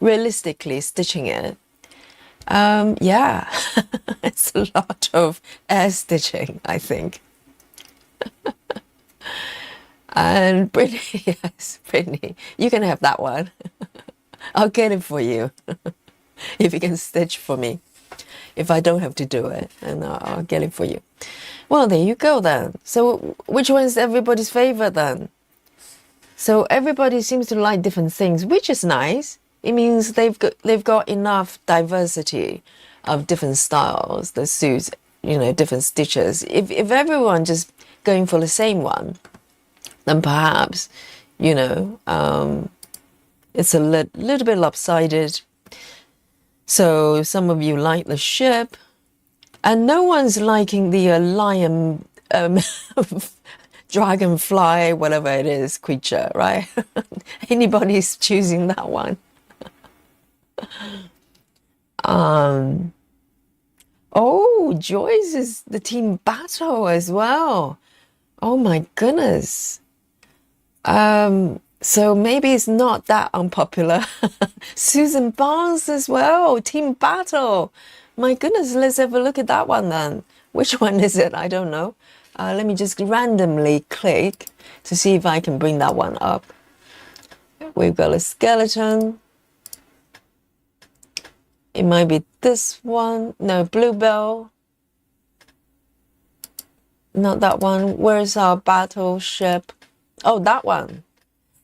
realistically stitching it. Yeah, it's a lot of air stitching, I think. And Brittany, yes, Brittany, you can have that one. I'll get it for you. If you can stitch for me. If I don't have to do it, and I'll get it for you. Well, there you go then. So which one's everybody's favorite then? So everybody seems to like different things, which is nice. It means they've got enough diversity of different styles, the suits, different stitches. If everyone just going for the same one, then perhaps, it's a little bit lopsided. So some of you like the ship, and no one's liking the lion, dragonfly, whatever it is, creature, right? Anybody's choosing that one. Oh, Joyce is the team battle as well. Oh my goodness. So maybe it's not that unpopular. Susan Barnes as well, team battle. My goodness, let's have a look at that one then. Which one is it? I don't know. Let me just randomly click to see if I can bring that one up. We've got a skeleton. It might be this one. No, Bluebell. Not that one. Where's our battleship? Oh, that one.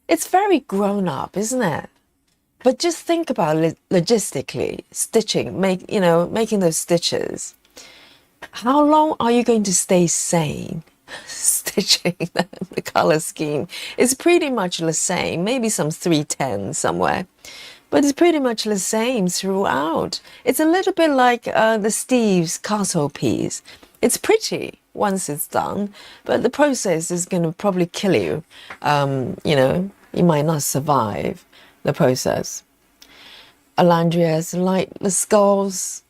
It's very grown up, isn't it? But just think about it logistically. Stitching, making those stitches. How long are you going to stay sane? Stitching the color scheme. It's pretty much the same. Maybe some 310 somewhere. But it's pretty much the same throughout. It's a little bit like the Steve's castle piece. It's pretty once it's done, but the process is going to probably kill you. You might not survive the process. Alandria's like the skulls.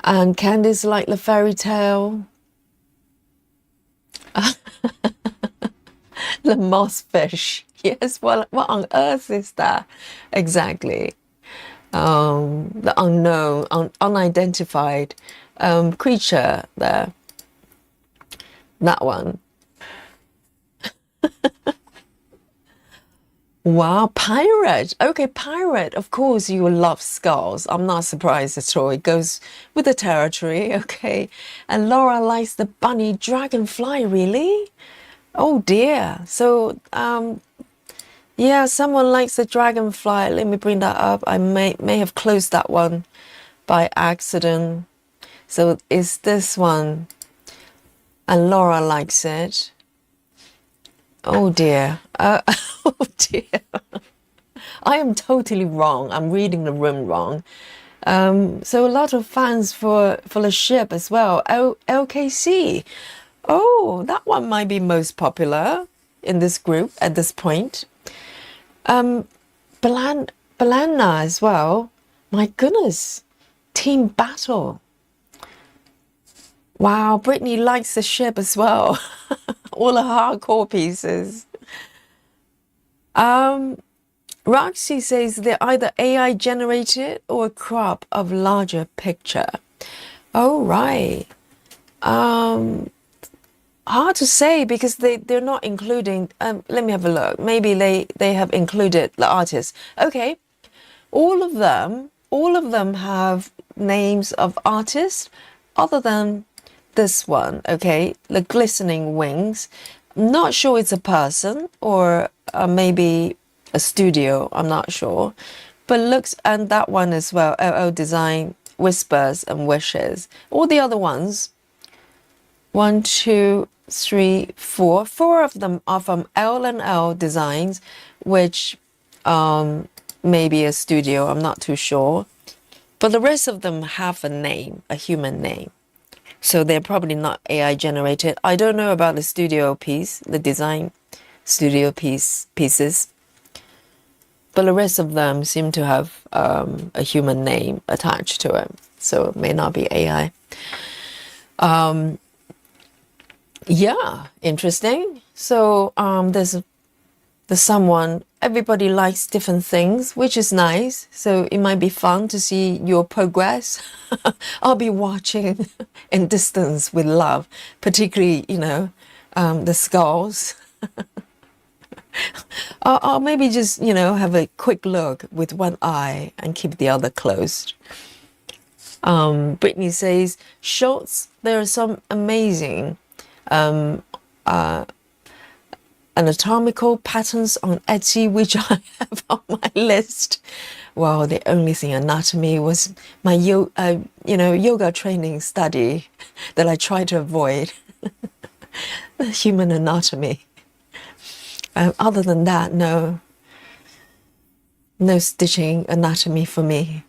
And Candice like the fairy tale. The moss fish. Yes, well, what on earth is that? Exactly. the unknown, unidentified creature there. That one. Wow, pirate. Okay, pirate. Of course, you love skulls. I'm not surprised at all. It goes with the territory. Okay. And Laura likes the bunny dragonfly, really? Oh dear. So, yeah, someone likes the dragonfly. Let me bring that up. I may have closed that one by accident. So it's this one. And Laura likes it. Oh dear. Oh dear. I am totally wrong. I'm reading the room wrong. So a lot of fans for the ship as well. LKC. Oh, that one might be most popular in this group at this point. Belana as well. My goodness. Team Battle. Wow, Brittany likes the ship as well. All the hardcore pieces. Roxy says they're either AI generated or a crop of larger picture. Oh, right. Hard to say because they're not including, let me have a look. Maybe they have included the artists. Okay. All of them have names of artists other than this one, okay? The glistening wings. I'm not sure it's a person or maybe a studio, I'm not sure. But looks, and that one as well, LL Design, Whispers and Wishes. All the other ones, 1, 2, 3, 4. 4 of them are from L&L Designs, which may be a studio, I'm not too sure. But the rest of them have a name, a human name. So they're probably not AI generated. I don't know about the studio piece, the design studio pieces. But the rest of them seem to have a human name attached to it. So it may not be AI. Yeah, interesting. So there's someone, everybody likes different things, which is nice. So it might be fun to see your progress. I'll be watching in distance with love, particularly, the skulls. I'll maybe just, have a quick look with one eye and keep the other closed. Brittany says, shorts, there are some amazing anatomical patterns on Etsy, which I have on my list. Well, the only thing anatomy was my yoga training study that I try to avoid. The human anatomy. Other than that, no stitching anatomy for me.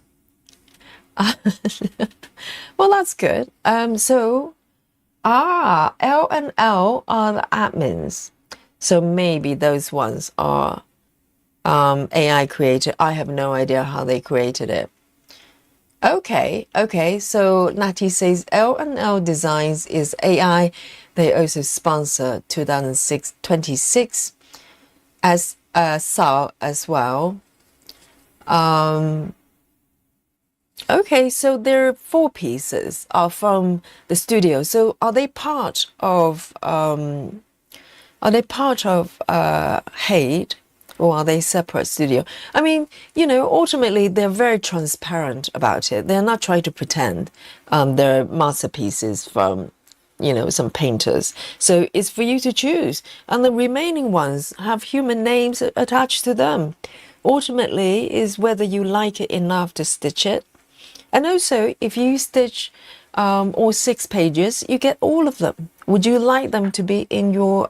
Well, that's good. So L and L are the admins. So maybe those ones are AI created. I have no idea how they created it. Okay. So Natty says L&L Designs is AI. They also sponsor 2026 as SAL as well. Okay, so there are 4 pieces are from the studio. So are they part of Hate, or are they separate studio? I mean, ultimately they're very transparent about it. They're not trying to pretend they're masterpieces from, some painters. So it's for you to choose. And the remaining ones have human names attached to them. Ultimately is whether you like it enough to stitch it. And also, if you stitch all 6 pages, you get all of them. Would you like them to be in your,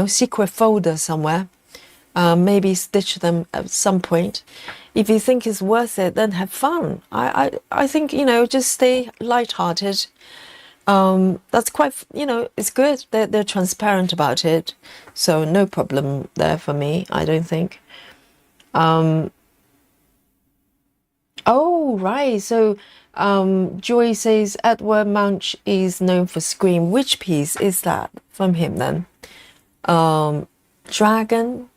secret folder somewhere? Maybe stitch them at some point. If you think it's worth it, then have fun. I think, just stay lighthearted. That's quite, it's good. They're transparent about it. So no problem there for me, I don't think. Oh, right. So Joy says Edward Munch is known for Scream. Which piece is that from him then? Dragon.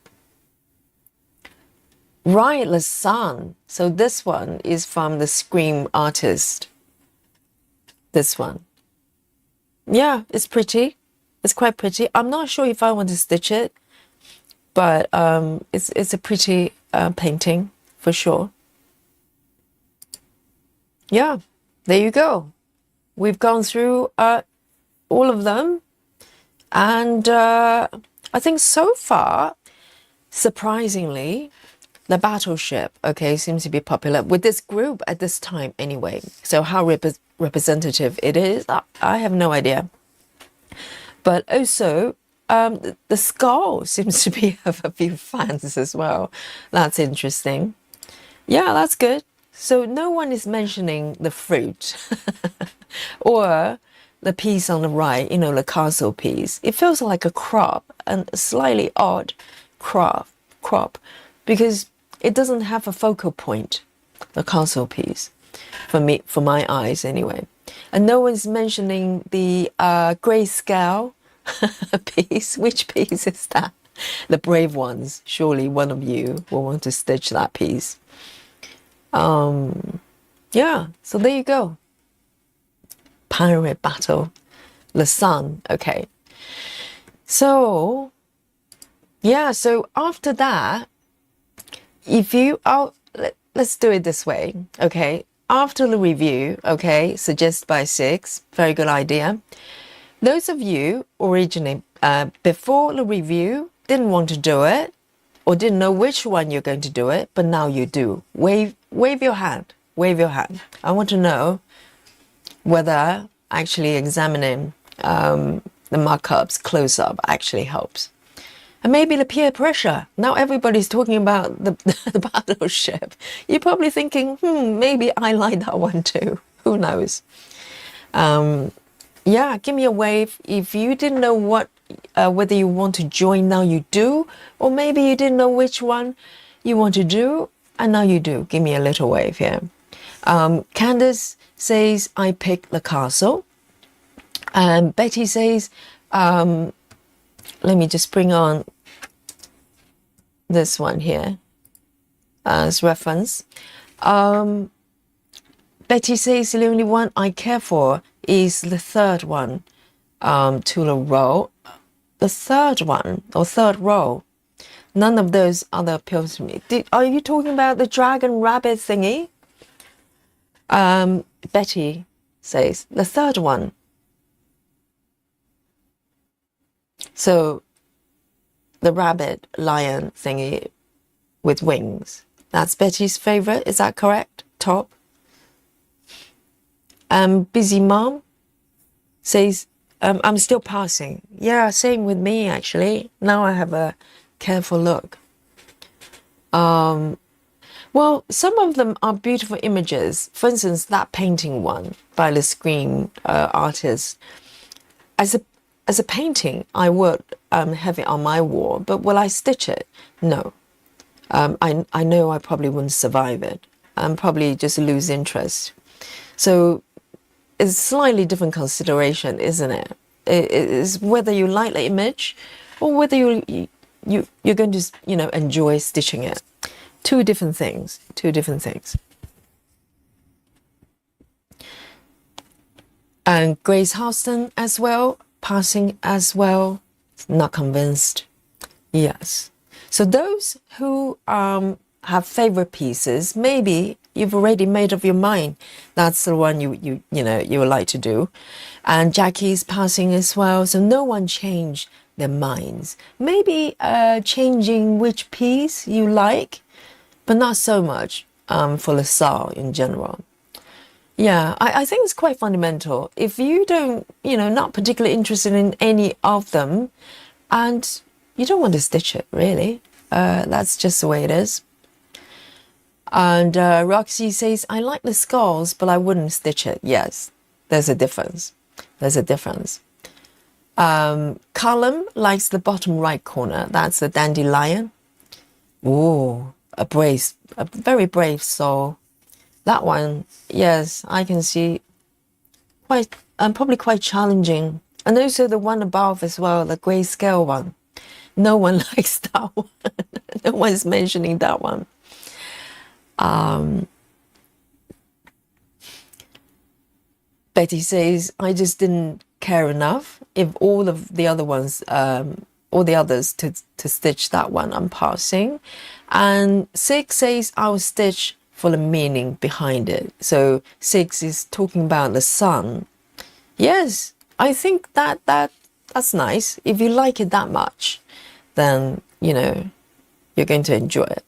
Right, the sun. So this one is from the Scream artist. This one. Yeah, it's pretty. It's quite pretty. I'm not sure if I want to stitch it, but it's a pretty painting for sure. Yeah, there you go. We've gone through all of them, and I think so far, surprisingly, the battleship, okay, seems to be popular with this group at this time anyway. So how representative it is, I have no idea. But also, the skull seems to be have a few fans as well. That's interesting. Yeah, that's good. So no one is mentioning the fruit or the piece on the right, you know, the castle piece. It feels like a crop, and a slightly odd crop, because it doesn't have a focal point, the castle piece, for me, for my eyes anyway. And no one's mentioning the grayscale piece. Which piece is that? The brave ones. Surely one of you will want to stitch that piece. Yeah, so there you go. Pirate battle. The sun. Okay. So, yeah, so after that, if you are, let's do it this way, okay? After the review, okay, suggested by 6, very good idea. Those of you originally, before the review, didn't want to do it, or didn't know which one you're going to do it, but now you do. Wave your hand. Wave your hand. I want to know whether actually examining the markups close up actually helps. And maybe the peer pressure. Now everybody's talking about the battleship. You're probably thinking, maybe I like that one too. Who knows? Yeah, give me a wave. If you didn't know whether you want to join, now you do. Or maybe you didn't know which one you want to do, and now you do. Give me a little wave here. Candace says, I picked the castle. And Betty says, let me just bring on this one here as reference. Betty says the only one I care for is the third one to the row. The third one, or third row. None of those other appeals to me. Are you talking about the dragon rabbit thingy? Betty says the third one. So the rabbit lion thingy with wings. That's Betty's favorite. Is that correct? Top. Busy Mom says, I'm still passing. Yeah, same with me actually. Now I have a careful look. Well, some of them are beautiful images. For instance, that painting one by the Scream artist. As a painting, I would have it on my wall, but will I stitch it? No. I know I probably wouldn't survive it. I'm probably just lose interest. So it's slightly different consideration, isn't it? It is whether you like the image or whether you're going to, you know, enjoy stitching it. Two different things. Two different things. And Grace Houston as well, passing as well, not convinced. Yes. So those who have favorite pieces, maybe you've already made up your mind. That's the one you would like to do. And Jackie's passing as well. So no one changed their minds. Maybe changing which piece you like, but not so much for the style in general. Yeah, I think it's quite fundamental. If you don't, not particularly interested in any of them, and you don't want to stitch it, really. That's just the way it is. And Roxy says, I like the skulls, but I wouldn't stitch it. Yes, there's a difference. There's a difference. Callum likes the bottom right corner. That's the dandelion. Ooh, a very brave soul. That one, yes, I can see probably quite challenging. And also the one above as well, the grayscale one. No one likes that one. No one's mentioning that one. Betty says, I just didn't care enough. If all of the other ones, all the others to stitch that one, I'm passing. And 6 says, I will stitch for the meaning behind it. So 6 is talking about the sun. Yes, I think that's nice. If you like it that much, then, you know, you're going to enjoy it.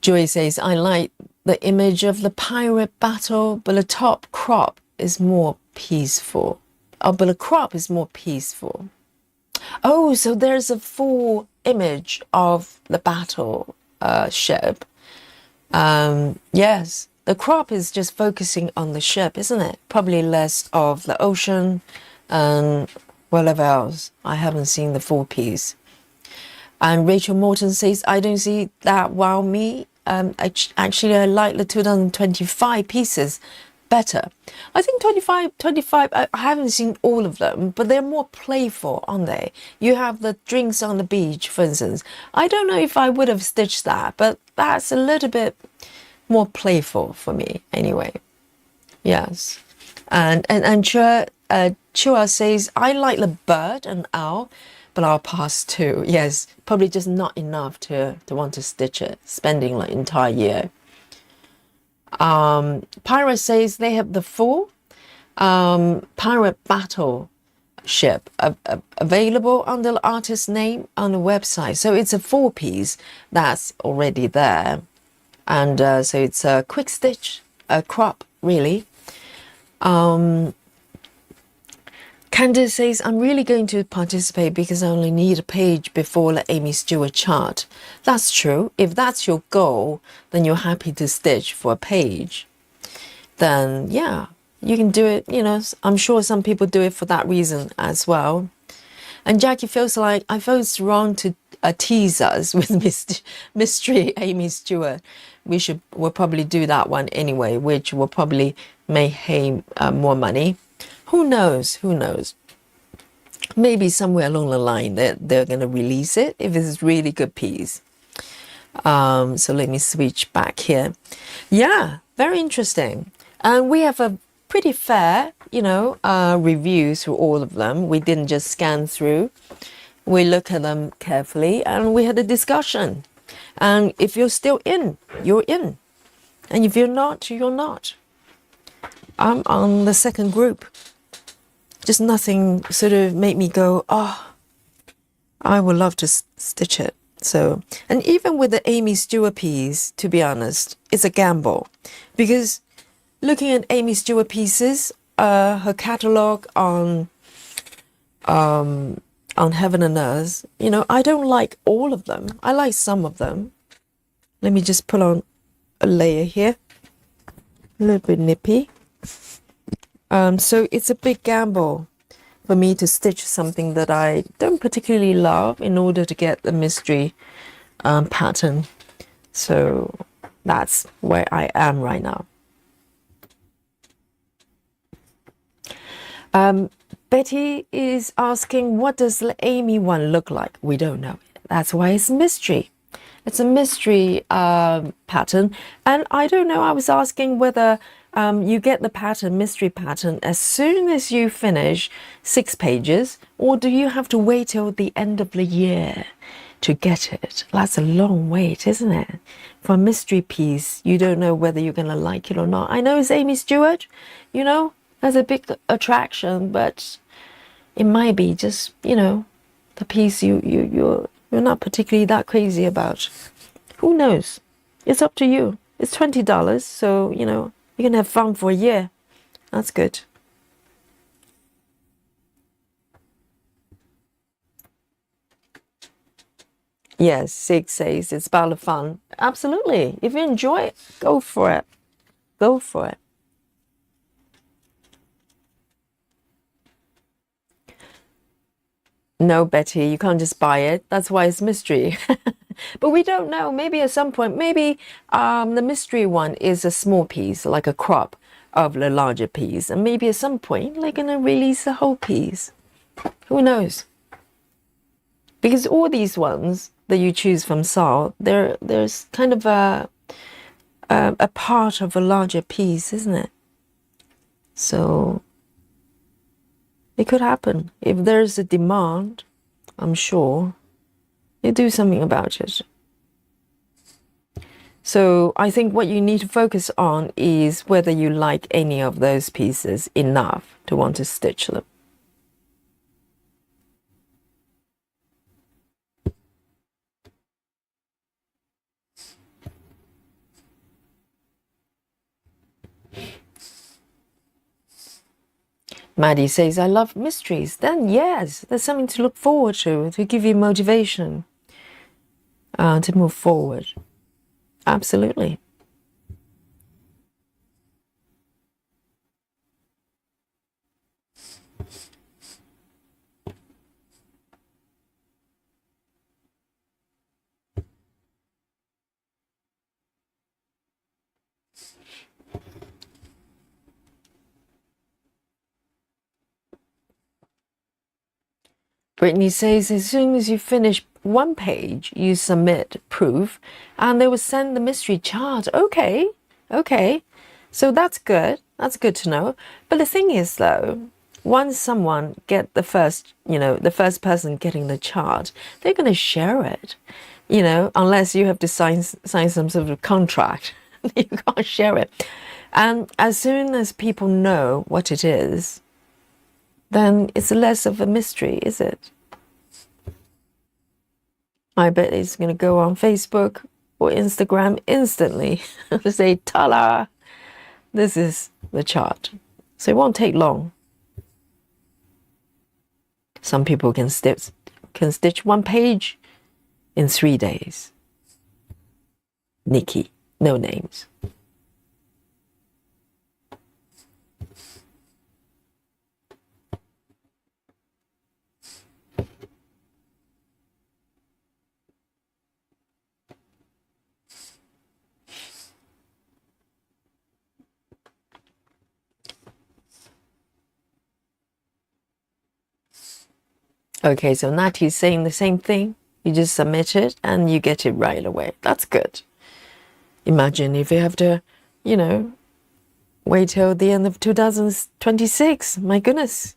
Joy says, I like the image of the pirate battle, but the top crop is more peaceful. Oh, but the crop is more peaceful. Oh, so there's a full image of the battle ship. Yes, the crop is just focusing on the ship, isn't it? Probably less of the ocean and whatever else. I haven't seen the full piece. And Rachel Morton says, I don't see that wow me. Actually, I like the 2025 pieces better. I think 25, I haven't seen all of them, but they're more playful, aren't they? You have the drinks on the beach, for instance. I don't know if I would have stitched that, but that's a little bit more playful for me anyway. Yes. And Chua says, I like the bird and owl, but I'll pass too. Yes, probably just not enough to want to stitch it, spending like entire year. Pirate says they have the full pirate battle ship available under the artist's name on the website. So it's a 4-piece that's already there. And so it's a quick stitch, a crop, really. Candace says, I'm really going to participate because I only need a page before the Amy Stewart chart. That's true. If that's your goal, then you're happy to stitch for a page. Then, yeah, you can do it. You know, I'm sure some people do it for that reason as well. And Jackie feels like I feel it's wrong to tease us with mystery Amy Stewart. We'll probably do that one anyway, which will probably make more money. Who knows? Who knows? Maybe somewhere along the line they're going to release it if it's a really good piece. So let me switch back here. Yeah, very interesting. And we have a pretty fair, review through all of them. We didn't just scan through. We look at them carefully and we had a discussion. And if you're still in, you're in. And if you're not, you're not. I'm on the second group. Just nothing sort of made me go, oh, I would love to stitch it. So, and even with the Amy Stewart piece, to be honest, it's a gamble. Because looking at Amy Stewart pieces, her catalogue on Heaven and Earth, I don't like all of them. I like some of them. Let me just pull on a layer here. A little bit nippy. So it's a big gamble for me to stitch something that I don't particularly love in order to get the mystery pattern. So that's where I am right now. Betty is asking, what does the Amy one look like? We don't know. That's why it's mystery. It's a mystery pattern. And I don't know, I was asking whether you get the pattern, mystery pattern, as soon as you finish 6 pages, or do you have to wait till the end of the year to get it? That's a long wait, isn't it? For a mystery piece, you don't know whether you're going to like it or not. I know it's Amy Stewart, that's a big attraction, but it might be just, the piece you're not particularly that crazy about. Who knows? It's up to you. It's $20, so, you can have fun for a year. That's good. Yes, 6 says it's about the fun. Absolutely. If you enjoy it, go for it. Go for it. No, Betty, you can't just buy it. That's why it's mystery. But we don't know. Maybe at some point, the mystery one is a small piece, like a crop of the larger piece. And maybe at some point, they're going to release the whole piece. Who knows? Because all these ones that you choose from Saul, there's kind of a part of a larger piece, isn't it? So it could happen. If there's a demand, I'm sure you do something about it. So I think what you need to focus on is whether you like any of those pieces enough to want to stitch them. Maddie says, I love mysteries. Then yes, there's something to look forward to give you motivation to move forward. Absolutely. Brittany says, as soon as you finish one page, you submit proof and they will send the mystery chart. Okay. So that's good. That's good to know. But the thing is, though, once someone get the first person getting the chart, they're going to share it, unless you have to sign some sort of contract. You can't share it. And as soon as people know what it is, then it's less of a mystery, is it? I bet it's going to go on Facebook or Instagram instantly to say, ta-la, this is the chart. So it won't take long. Some people can stitch one page in 3 days. Nikki, no names. Okay, so Nati's saying the same thing. You just submit it and you get it right away. That's good. Imagine if you have to, wait till the end of 2026. My goodness.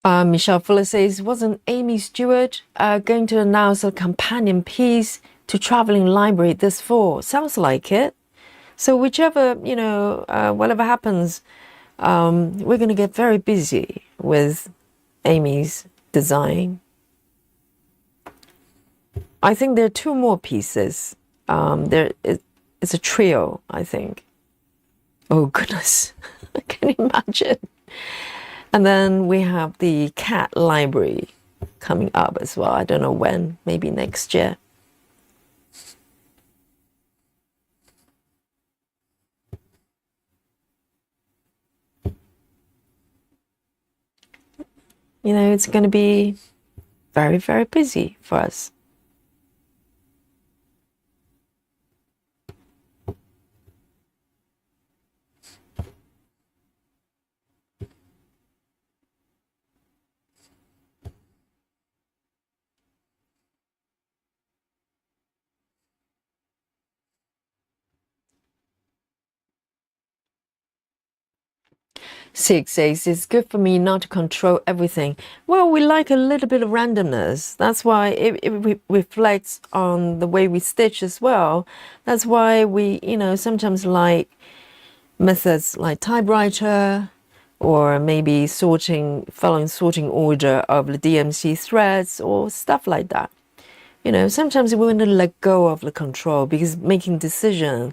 Michelle Fuller says, wasn't Amy Stewart going to announce a companion piece to Traveling Library this fall? Sounds like it. So whichever, whatever happens, we're going to get very busy with Amy's design. I think there are 2 more pieces. It's a trio, I think. Oh, goodness. I can imagine. And then we have the cat library coming up as well. I don't know when, maybe next year. It's going to be very, very busy for us. Six says, it's good for me not to control everything. Well, we like a little bit of randomness. That's why it reflects on the way we stitch as well. That's why we, sometimes like methods like typewriter or maybe following sorting order of the DMC threads or stuff like that. Sometimes we want to let go of the control because making decision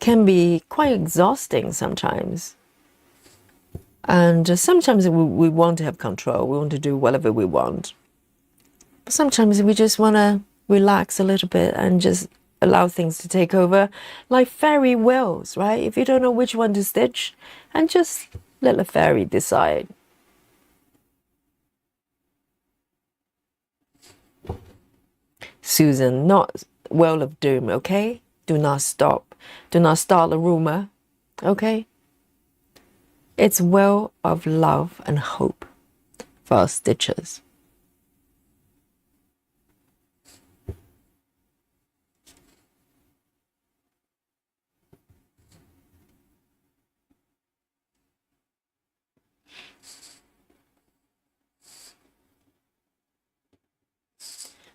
can be quite exhausting sometimes. And sometimes we want to have control. We want to do whatever we want. But sometimes we just want to relax a little bit and just allow things to take over, like fairy wheels, right? If you don't know which one to stitch, and just let the fairy decide. Susan, not well of doom, okay? Do not stop. Do not start a rumor, okay? It's well of love and hope for our stitchers.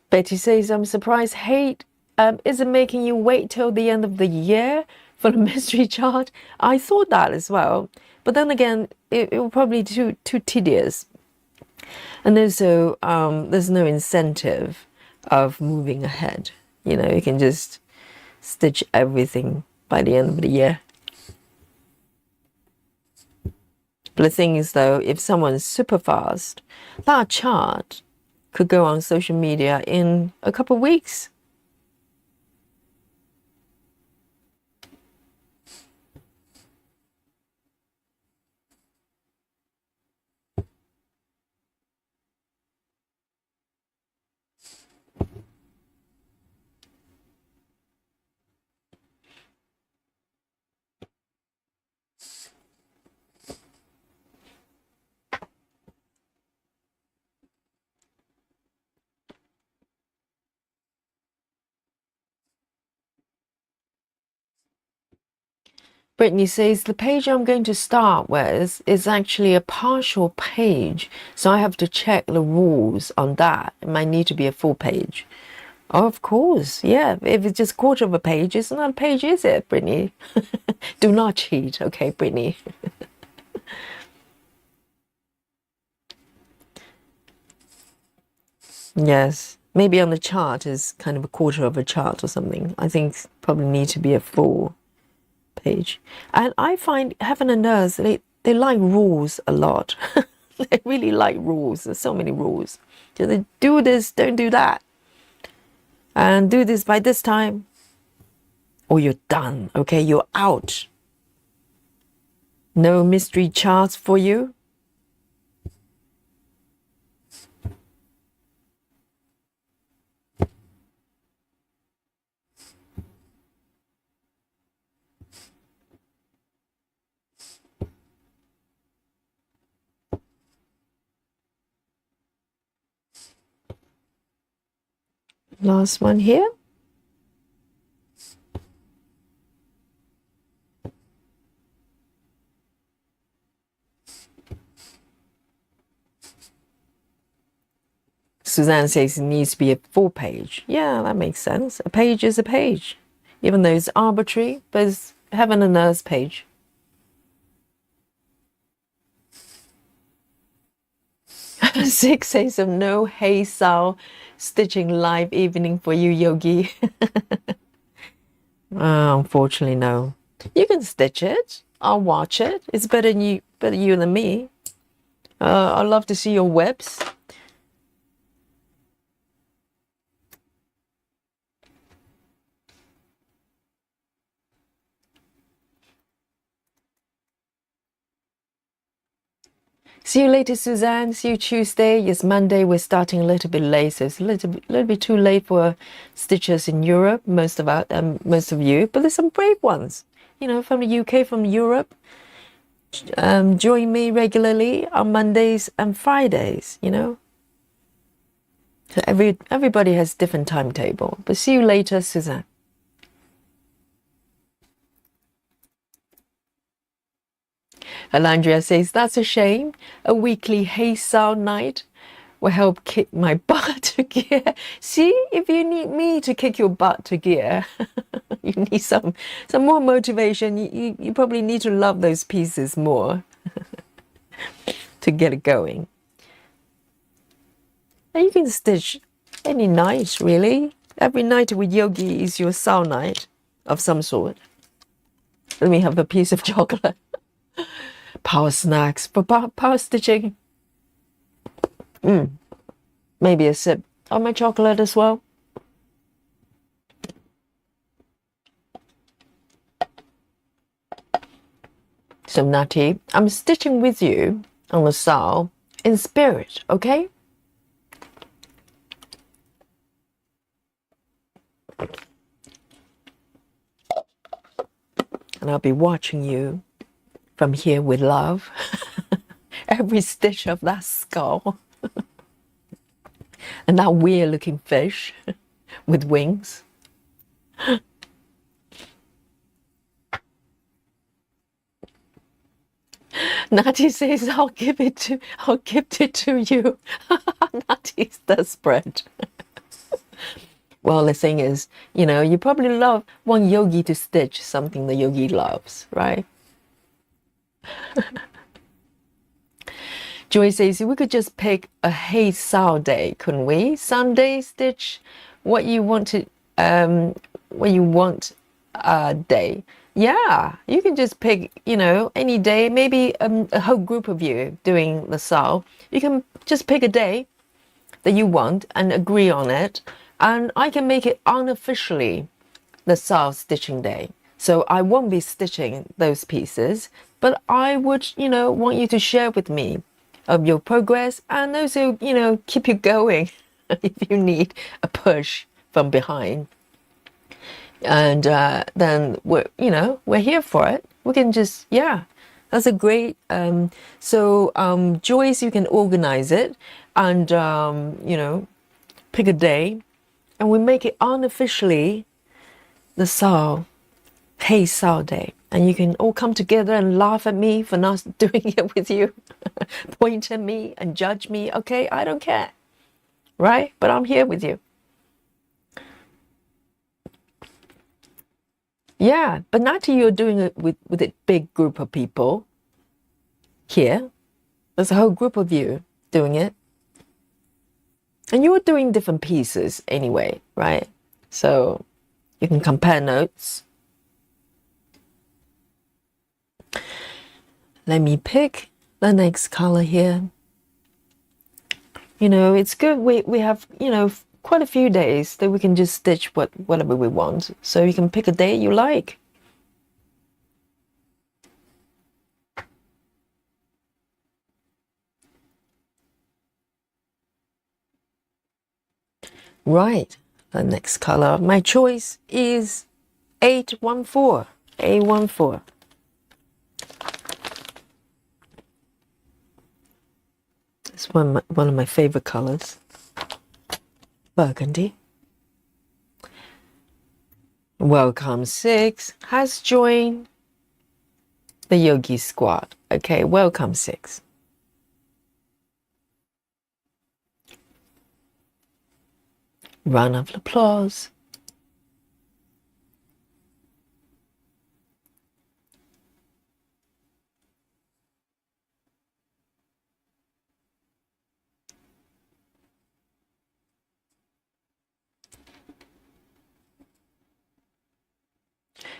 Betty says, I'm surprised hate isn't making you wait till the end of the year for the mystery chart. I thought that as well. But then again, it will probably be too tedious. And also, there's no incentive of moving ahead. You know, you can just stitch everything by the end of the year. But the thing is, though, if someone's super fast, that chart could go on social media in a couple of weeks. Brittany says, the page I'm going to start with is actually a partial page, so I have to check the rules on that. It might need to be a full page. Oh, of course, yeah. If it's just a quarter of a page, it's not a page, is it, Brittany? Do not cheat, okay, Brittany? Yes, maybe on the chart is kind of a quarter of a chart or something. I think probably need to be a full page. And I find heaven and earth, they like rules a lot. They really like rules. There's so many rules. So they do this, don't do that. And do this by this time. Or you're done, okay? You're out. No mystery charts for you. Last one here. Suzanne says it needs to be a full page. Yeah, that makes sense. A page is a page. Even though it's arbitrary, but it's heaven and earth page. Six says of no Hey Sao stitching live evening for you, Yogi. Unfortunately, no. You can stitch it. I'll watch it. It's better you than me. I'd love to see your webs. See you later, Suzanne. See you Tuesday. It's Monday. We're starting a little bit late, so it's a little bit too late for stitchers in Europe. Most of you, but there's some brave ones, you know, from the UK, from Europe. Join me regularly on Mondays and Fridays. You know, so everybody has different timetable. But see you later, Suzanne. Alandria says, that's a shame. A weekly Hey Sao night will help kick my butt to gear. See, if you need me to kick your butt to gear, you need some more motivation. You probably need to love those pieces more to get it going. And you can stitch any night, really. Every night with Yogi is your Sao night of some sort. Let me have a piece of chocolate. Power snacks for power stitching. Maybe a sip of my chocolate as well. So Natty, I'm stitching with you on the saw in spirit, okay? And I'll be watching you from here with love. Every stitch of that skull. And that weird looking fish with wings. Natty says, I'll give it to you. Natty's desperate. Well, the thing is, you probably want Yogi to stitch something that Yogi loves, right? Joy says, we could just pick a Hey Sao day, couldn't we? Sunday stitch what you want day. Yeah, you can just pick, any day, maybe a whole group of you doing the Sao. You can just pick a day that you want and agree on it. And I can make it unofficially the Sao stitching day. So I won't be stitching those pieces, but I would, want you to share with me of your progress and also, keep you going if you need a push from behind. And then we're here for it. We can just, that's a great, Joyce, you can organize it and, pick a day and we make it unofficially the Sao, Hey Sao Day. And you can all come together and laugh at me for not doing it with you, point at me and judge me. Okay, I don't care, right? But I'm here with you. Yeah, but not you're doing it with a big group of people here. There's a whole group of you doing it. And you're doing different pieces anyway, right? So you can compare notes. Let me pick the next color here. It's good we have, quite a few days that we can just stitch whatever we want. So you can pick a day you like. Right, the next color. My choice is 814. A14. It's one of my favorite colors. Burgundy. Welcome 6 has joined the Yogi Squad. Okay, welcome 6. Round of applause.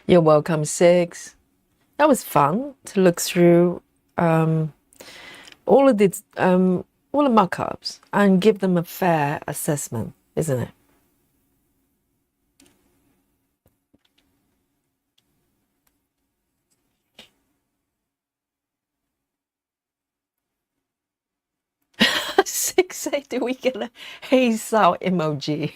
You're welcome 6. That was fun to look through all the mock-ups and give them a fair assessment, isn't it? Six say, do we get a Hey Sao emoji?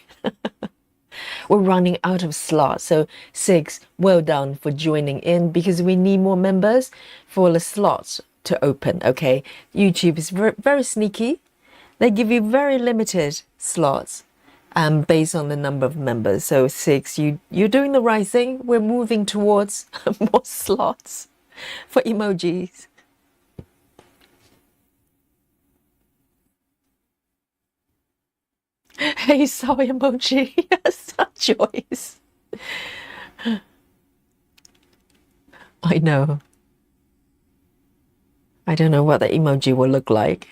We're running out of slots. So 6, well done for joining in because we need more members for the slots to open, okay? YouTube is very, very sneaky. They give you very limited slots based on the number of members. So 6, you're doing the right thing. We're moving towards more slots for emojis. Hey, sorry emoji. Yes, Joyce. I know. I don't know what the emoji will look like.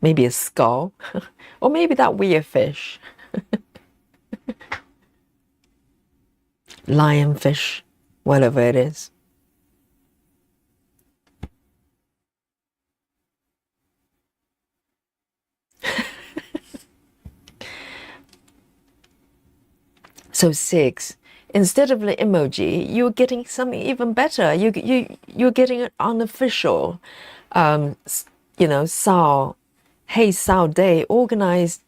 Maybe a skull. Or maybe that weird fish. Lionfish. Whatever it is. So 6, instead of the emoji, you're getting something even better. You're getting an unofficial, Sao, Hey Sao Day organized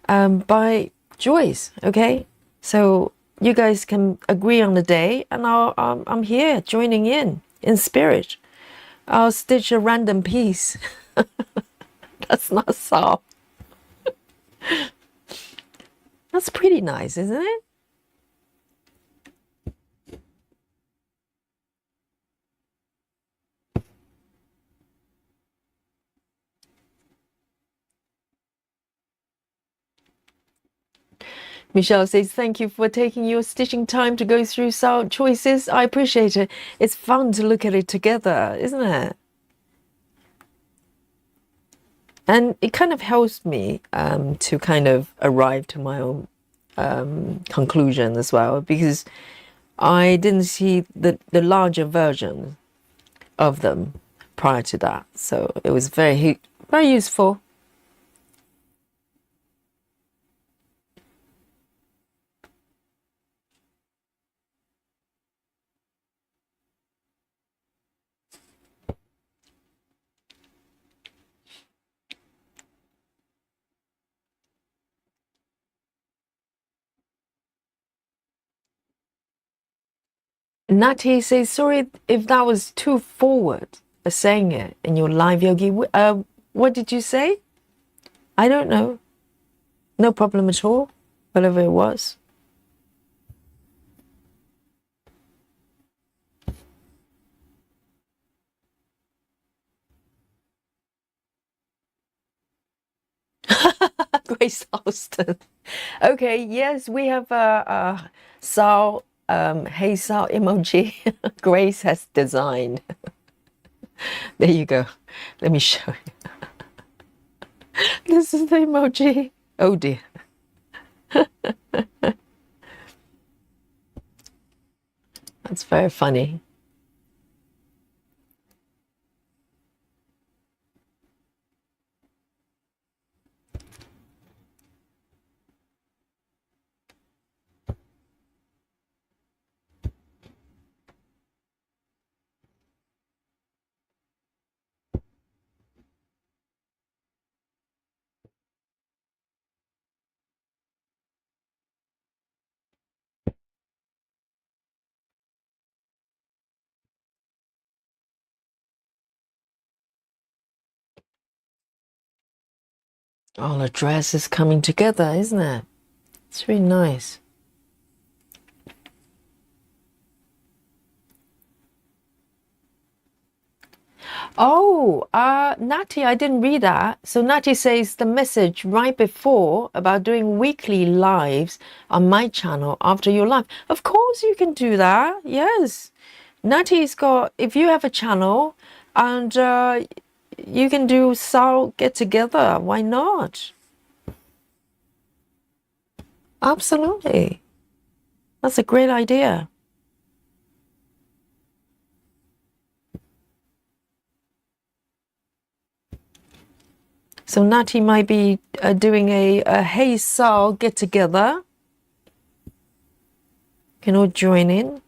by Joyce. Okay, so you guys can agree on the day, and I'm here joining in spirit. I'll stitch a random piece. That's not Sao. That's pretty nice, isn't it? Michelle says, thank you for taking your stitching time to go through Sao choices. I appreciate it. It's fun to look at it together, isn't it? And it kind of helps me to kind of arrive to my own conclusion as well, because I didn't see the larger version of them prior to that. So it was very useful. Natty says, sorry if that was too forward saying it in your live yogi. What did you say? I don't know. No problem at all, whatever it was. Grace Austin. Okay, yes, we have a Sao, Hey Sao emoji Grace has designed. There you go. Let me show you. This is the emoji. Oh dear. That's very funny. Oh, the dress is coming together, isn't it? It's really nice. Oh, Natty, I didn't read that. So Natty says the message right before about doing weekly lives on my channel after your live. Of course you can do that. Yes. Natty's got, if you have a channel and you can do Sao get together, why not? Absolutely. That's a great idea. So Natty might be doing a Hey Sao get together. Can all join in.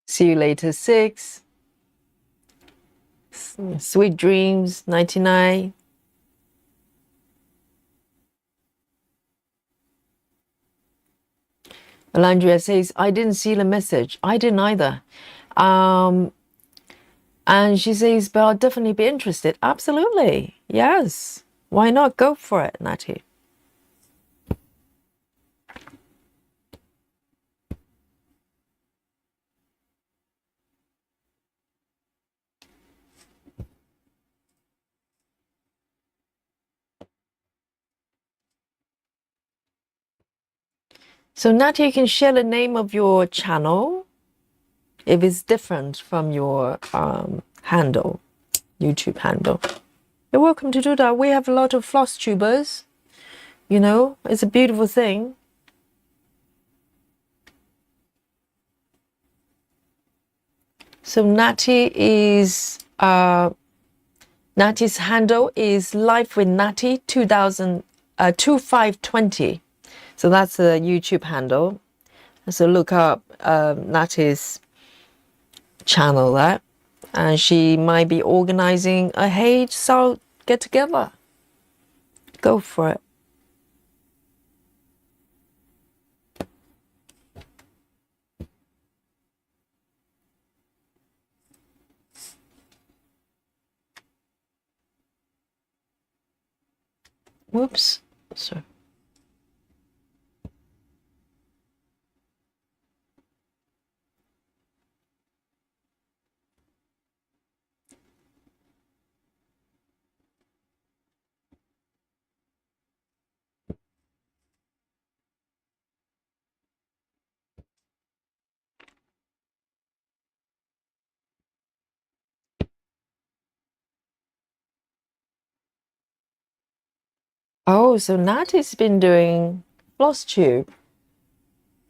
See you later, 6. Sweet dreams, 99. Alandria says, I didn't see the message. I didn't either. And she says, but I'll definitely be interested. Absolutely. Yes. Why not? Go for it, Natty. So Natty, you can share the name of your channel if it's different from your handle, YouTube handle. You're welcome to do that. We have a lot of floss tubers. You know, it's a beautiful thing. So Natty is Natty's handle is Life with Natty 2520. So that's the YouTube handle. So look up Natty's channel there, and she might be organizing a Hey Sal get together. Go for it. Whoops. Sorry. Oh, so Natty's been doing floss tube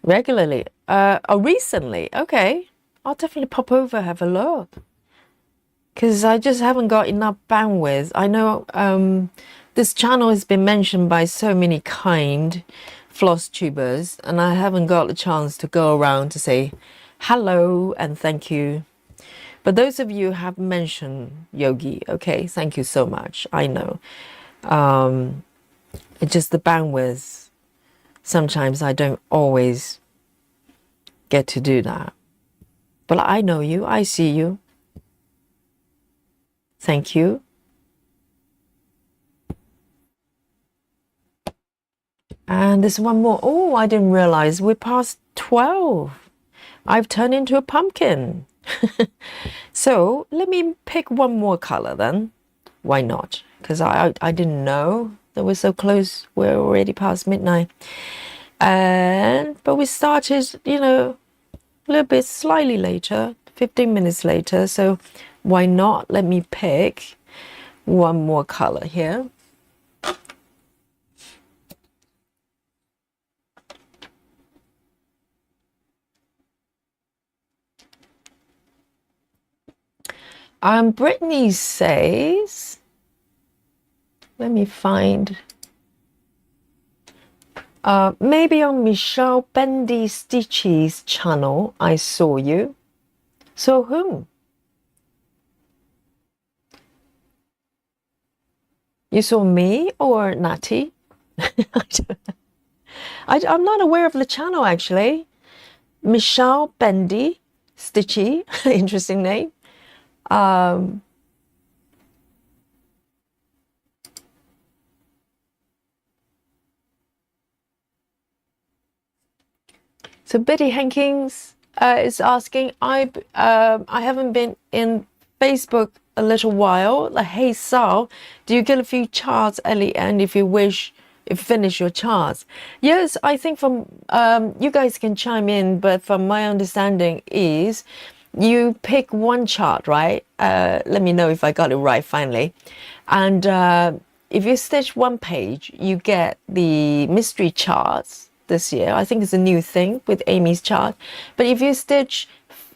regularly. Oh, recently. Okay. I'll definitely pop over, have a look. Because I just haven't got enough bandwidth. I know this channel has been mentioned by so many kind floss tubers, and I haven't got the chance to go around to say hello and thank you. But those of you who have mentioned Yogi, okay, thank you so much. I know. It's just the bandwidth. Sometimes I don't always get to do that. But I know you. I see you. Thank you. And there's one more. Oh, I didn't realize we're past 12. I've turned into a pumpkin. So let me pick one more color then. Why not? Because I didn't know that we're so close. We're already past midnight. But we started, you know, a little bit slightly later, 15 minutes later. So why not? Let me pick one more color here. Brittany says, let me find, maybe on Michelle Bendy Stitchy's channel, I saw you. So whom? You saw me or Natty? I'm not aware of the channel actually. Michelle Bendy Stitchy, interesting name. So Betty Hankins is asking, I haven't been in Facebook a little while. Like, hey Sal, do you get a few charts at the end if you wish? If finish your charts? Yes, I think from you guys can chime in, but from my understanding is you pick one chart, right? Let me know if I got it right finally. And if you stitch one page, you get the mystery charts this year. I think it's a new thing with Amy's chart. But if you stitch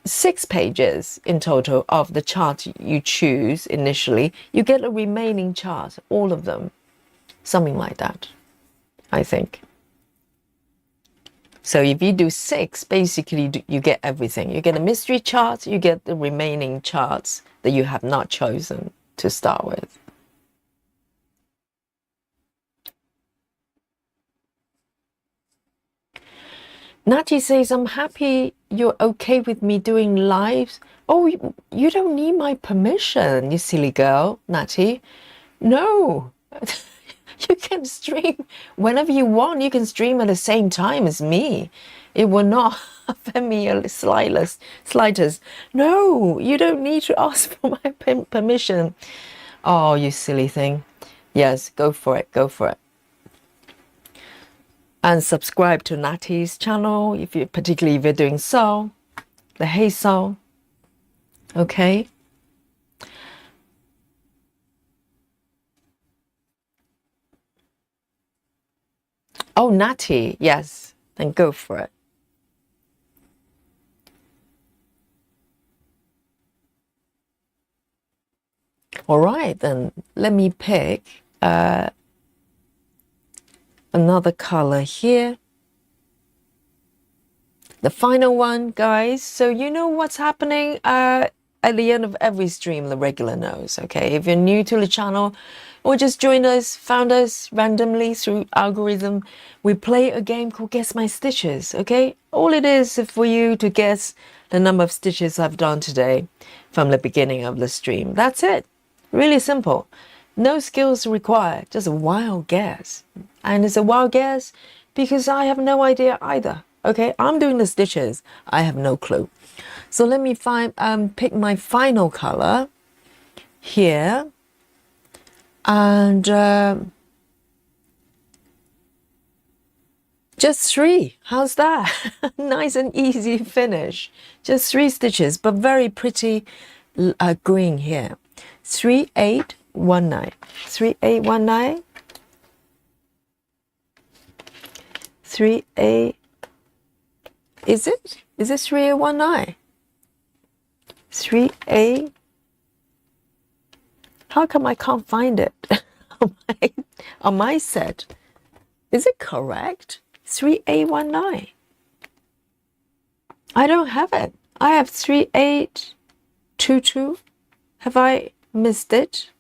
6 pages in total of the chart you choose initially, you get a remaining chart, all of them. Something like that, I think. So if you do 6, basically you get everything. You get a mystery chart, you get the remaining charts that you have not chosen to start with. Natty says, I'm happy you're okay with me doing lives. Oh, you don't need my permission, you silly girl, Natty. No. You can stream whenever you want. You can stream at the same time as me. It will not offend me a slightest. No, you don't need to ask for my permission. Oh, you silly thing. Yes, go for it. Go for it. And subscribe to Natty's channel, particularly if you're doing sew, the hay sew. Okay. Oh, Natty, yes, then go for it. All right, then let me pick another color here. The final one, guys. So you know what's happening at the end of every stream, the regular knows, okay? If you're new to the channel or just joined us, found us randomly through algorithm, we play a game called Guess My Stitches, okay? All it is for you to guess the number of stitches I've done today from the beginning of the stream. That's it. Really simple. No skills required, just a wild guess. And it's a wild guess because I have no idea either. Okay, I'm doing the stitches. I have no clue. So let me pick my final color here. And just 3. How's that? Nice and easy finish. Just 3 stitches, but very pretty green here. 3819. 3819. 38. Is it 3819? 38. How come I can't find it on my set? Is it correct? 3819. I don't have it. I have 3822. Have I missed it?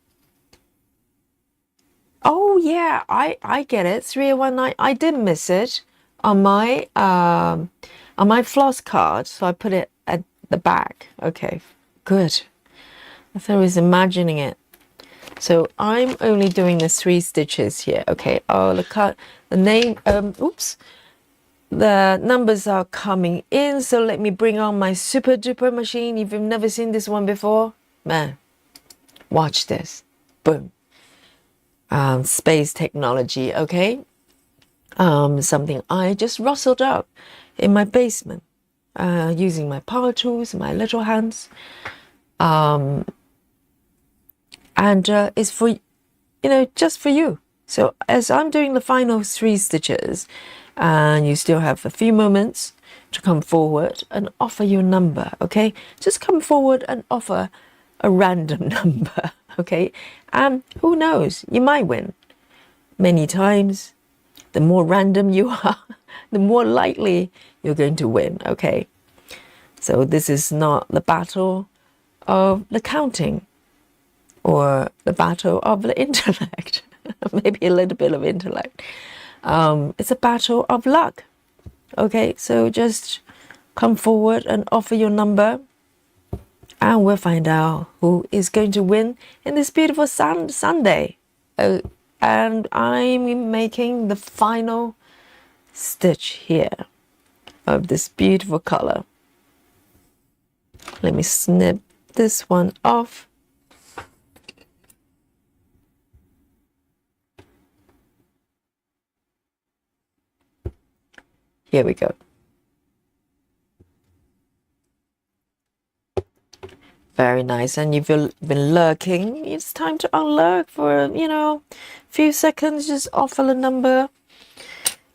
Oh yeah, I get it. 3819. I did miss it on my floss card, so I put it at the back. Okay, good. I thought I was imagining it. So I'm only doing the 3 stitches here. Okay. Oh, the name. Oops. The numbers are coming in. So let me bring on my super duper machine. If you've never seen this one before, man, watch this. Boom. Space technology. Okay. Something I just rustled up in my basement, using my power tools, my little hands. And it's for, just for you. So as I'm doing the final 3 stitches, and you still have a few moments to come forward and offer your number, okay? Just come forward and offer a random number, okay? And who knows, you might win. Many times, the more random you are, the more likely you're going to win, okay? So this is not the battle of the counting, or the battle of the intellect. Maybe a little bit of intellect. It's a battle of luck. Okay, so just come forward and offer your number, and we'll find out who is going to win in this beautiful Sunday. And I'm making the final stitch here of this beautiful color. Let me snip this one off. Here we go. Very nice. And if you've been lurking, it's time to unlurk for, a few seconds. Just offer the number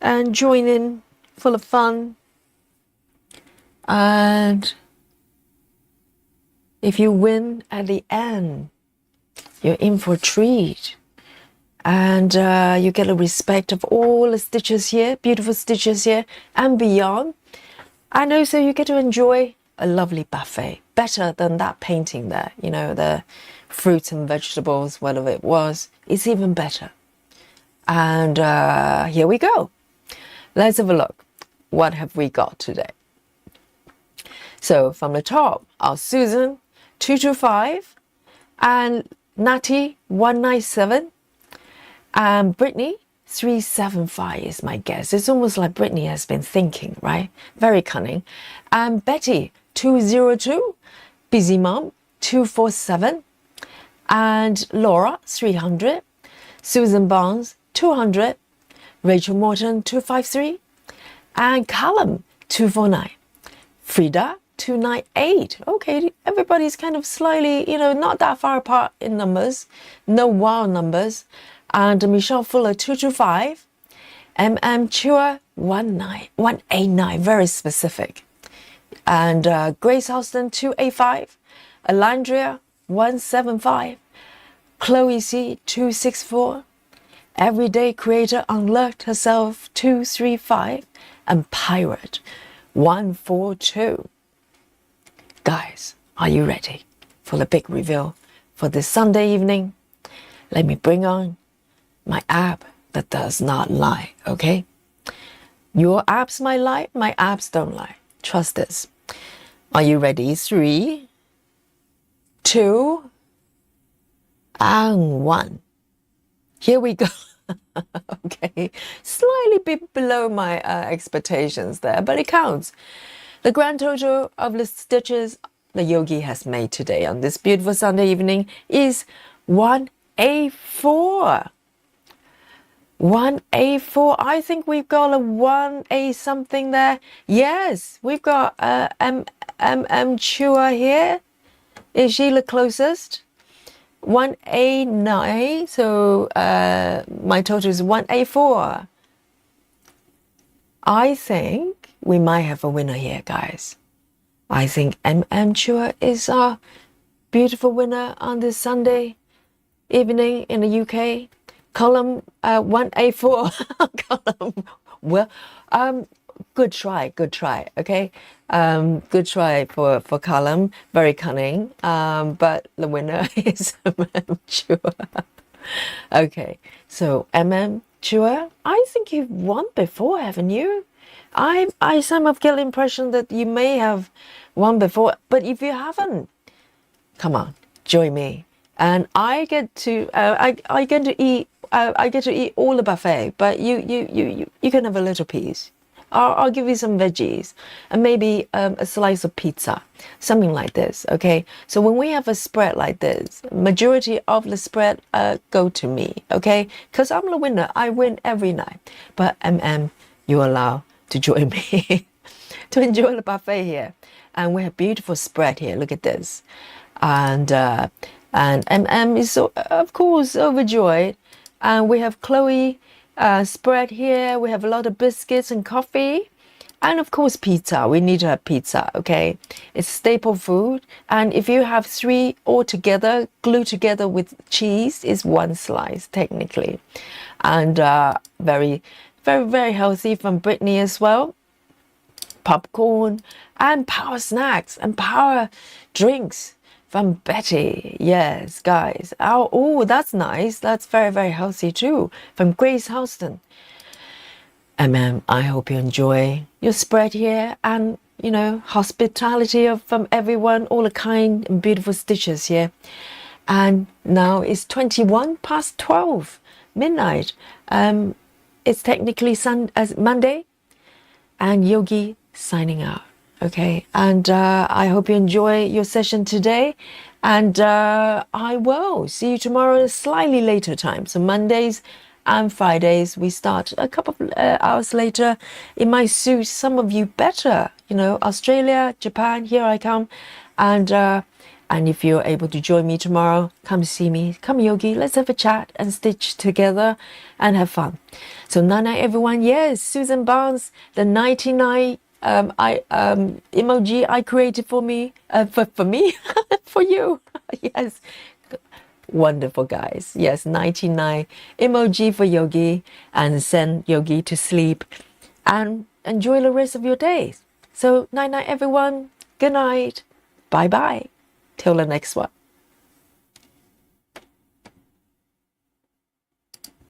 and join in, full of fun. And if you win at the end, you're in for a treat. And you get a respect of all the stitches here, beautiful stitches here and beyond. And also you get to enjoy a lovely buffet, better than that painting there, the fruits and vegetables, whatever it was, it's even better. And here we go. Let's have a look. What have we got today? So from the top, our Susan 225 and Natty 197. And Brittany, 375 is my guess. It's almost like Brittany has been thinking, right? Very cunning. And Betty, 202. Busy Mom, 247. And Laura, 300. Susan Barnes, 200. Rachel Morton 253, and Callum 249, Frida 298. Okay, everybody's kind of slightly, not that far apart in numbers, no wild numbers. And Michelle Fuller 225, Chua 189, very specific. And Grace Houston 285, Alandria 175, Chloe C 264, Everyday Creator Unlocked Herself 235, and Pirate 142. Guys, are you ready for the big reveal for this Sunday evening? Let me bring on my app that does not lie, okay? Your apps might lie, my apps don't lie. Trust this. Are you ready? 3, 2, and 1. Here we go. Okay, slightly bit below my expectations there, but it counts. The grand total of the stitches the yogi has made today on this beautiful Sunday evening is 1A4. 1A4. I think we've got a 1A something there. Yes, we've got Chua here. Is she the closest? 1A9. So my total is 1A4. I think we might have a winner here, guys. I think Chua is our beautiful winner on this Sunday evening in the UK. Column 1A4. Column. Well, good try, okay? Good try for column. Very cunning. But the winner is Chua. Okay, so Chua, I think you've won before, haven't you? I somehow get the impression that you may have won before, but if you haven't, come on, join me, and I get to eat all the buffet, but you can have a little piece. I'll give you some veggies and maybe a slice of pizza, something like this. Okay, so when we have a spread like this, majority of the spread go to me. Okay, because I'm the winner, I win every night. But you're allowed to join me to enjoy the buffet here, and we have beautiful spread here. Look at this, and is of course overjoyed, and we have Chloe spread here. We have a lot of biscuits and coffee, and of course pizza. We need to have pizza. Okay, it's staple food, and if you have 3 all together, glued together with cheese, is 1 slice technically, and very, very, very healthy from Brittany as well. Popcorn and power snacks and power drinks from Betty. Yes, guys. Oh, that's nice. That's very, very healthy too. From Grace Houston. And I hope you enjoy your spread here, and hospitality from everyone, all the kind and beautiful stitches here. And now it's 21 past 12 midnight. It's technically Monday, and Yogi signing out. Okay, and I hope you enjoy your session today, and I will see you tomorrow at a slightly later time. So Mondays and Fridays we start a couple of hours later. It might suit some of you better, Australia, Japan, here I come. And if you're able to join me tomorrow, come see me, come Yogi, let's have a chat and stitch together and have fun. So night everyone. Yes, Susan Barnes, the 99 emoji I created for me, for me, for you. Yes, wonderful guys. Yes, 99 emoji for Yogi, and send Yogi to sleep and enjoy the rest of your day. So night everyone. Good night. Bye bye. Till the next one.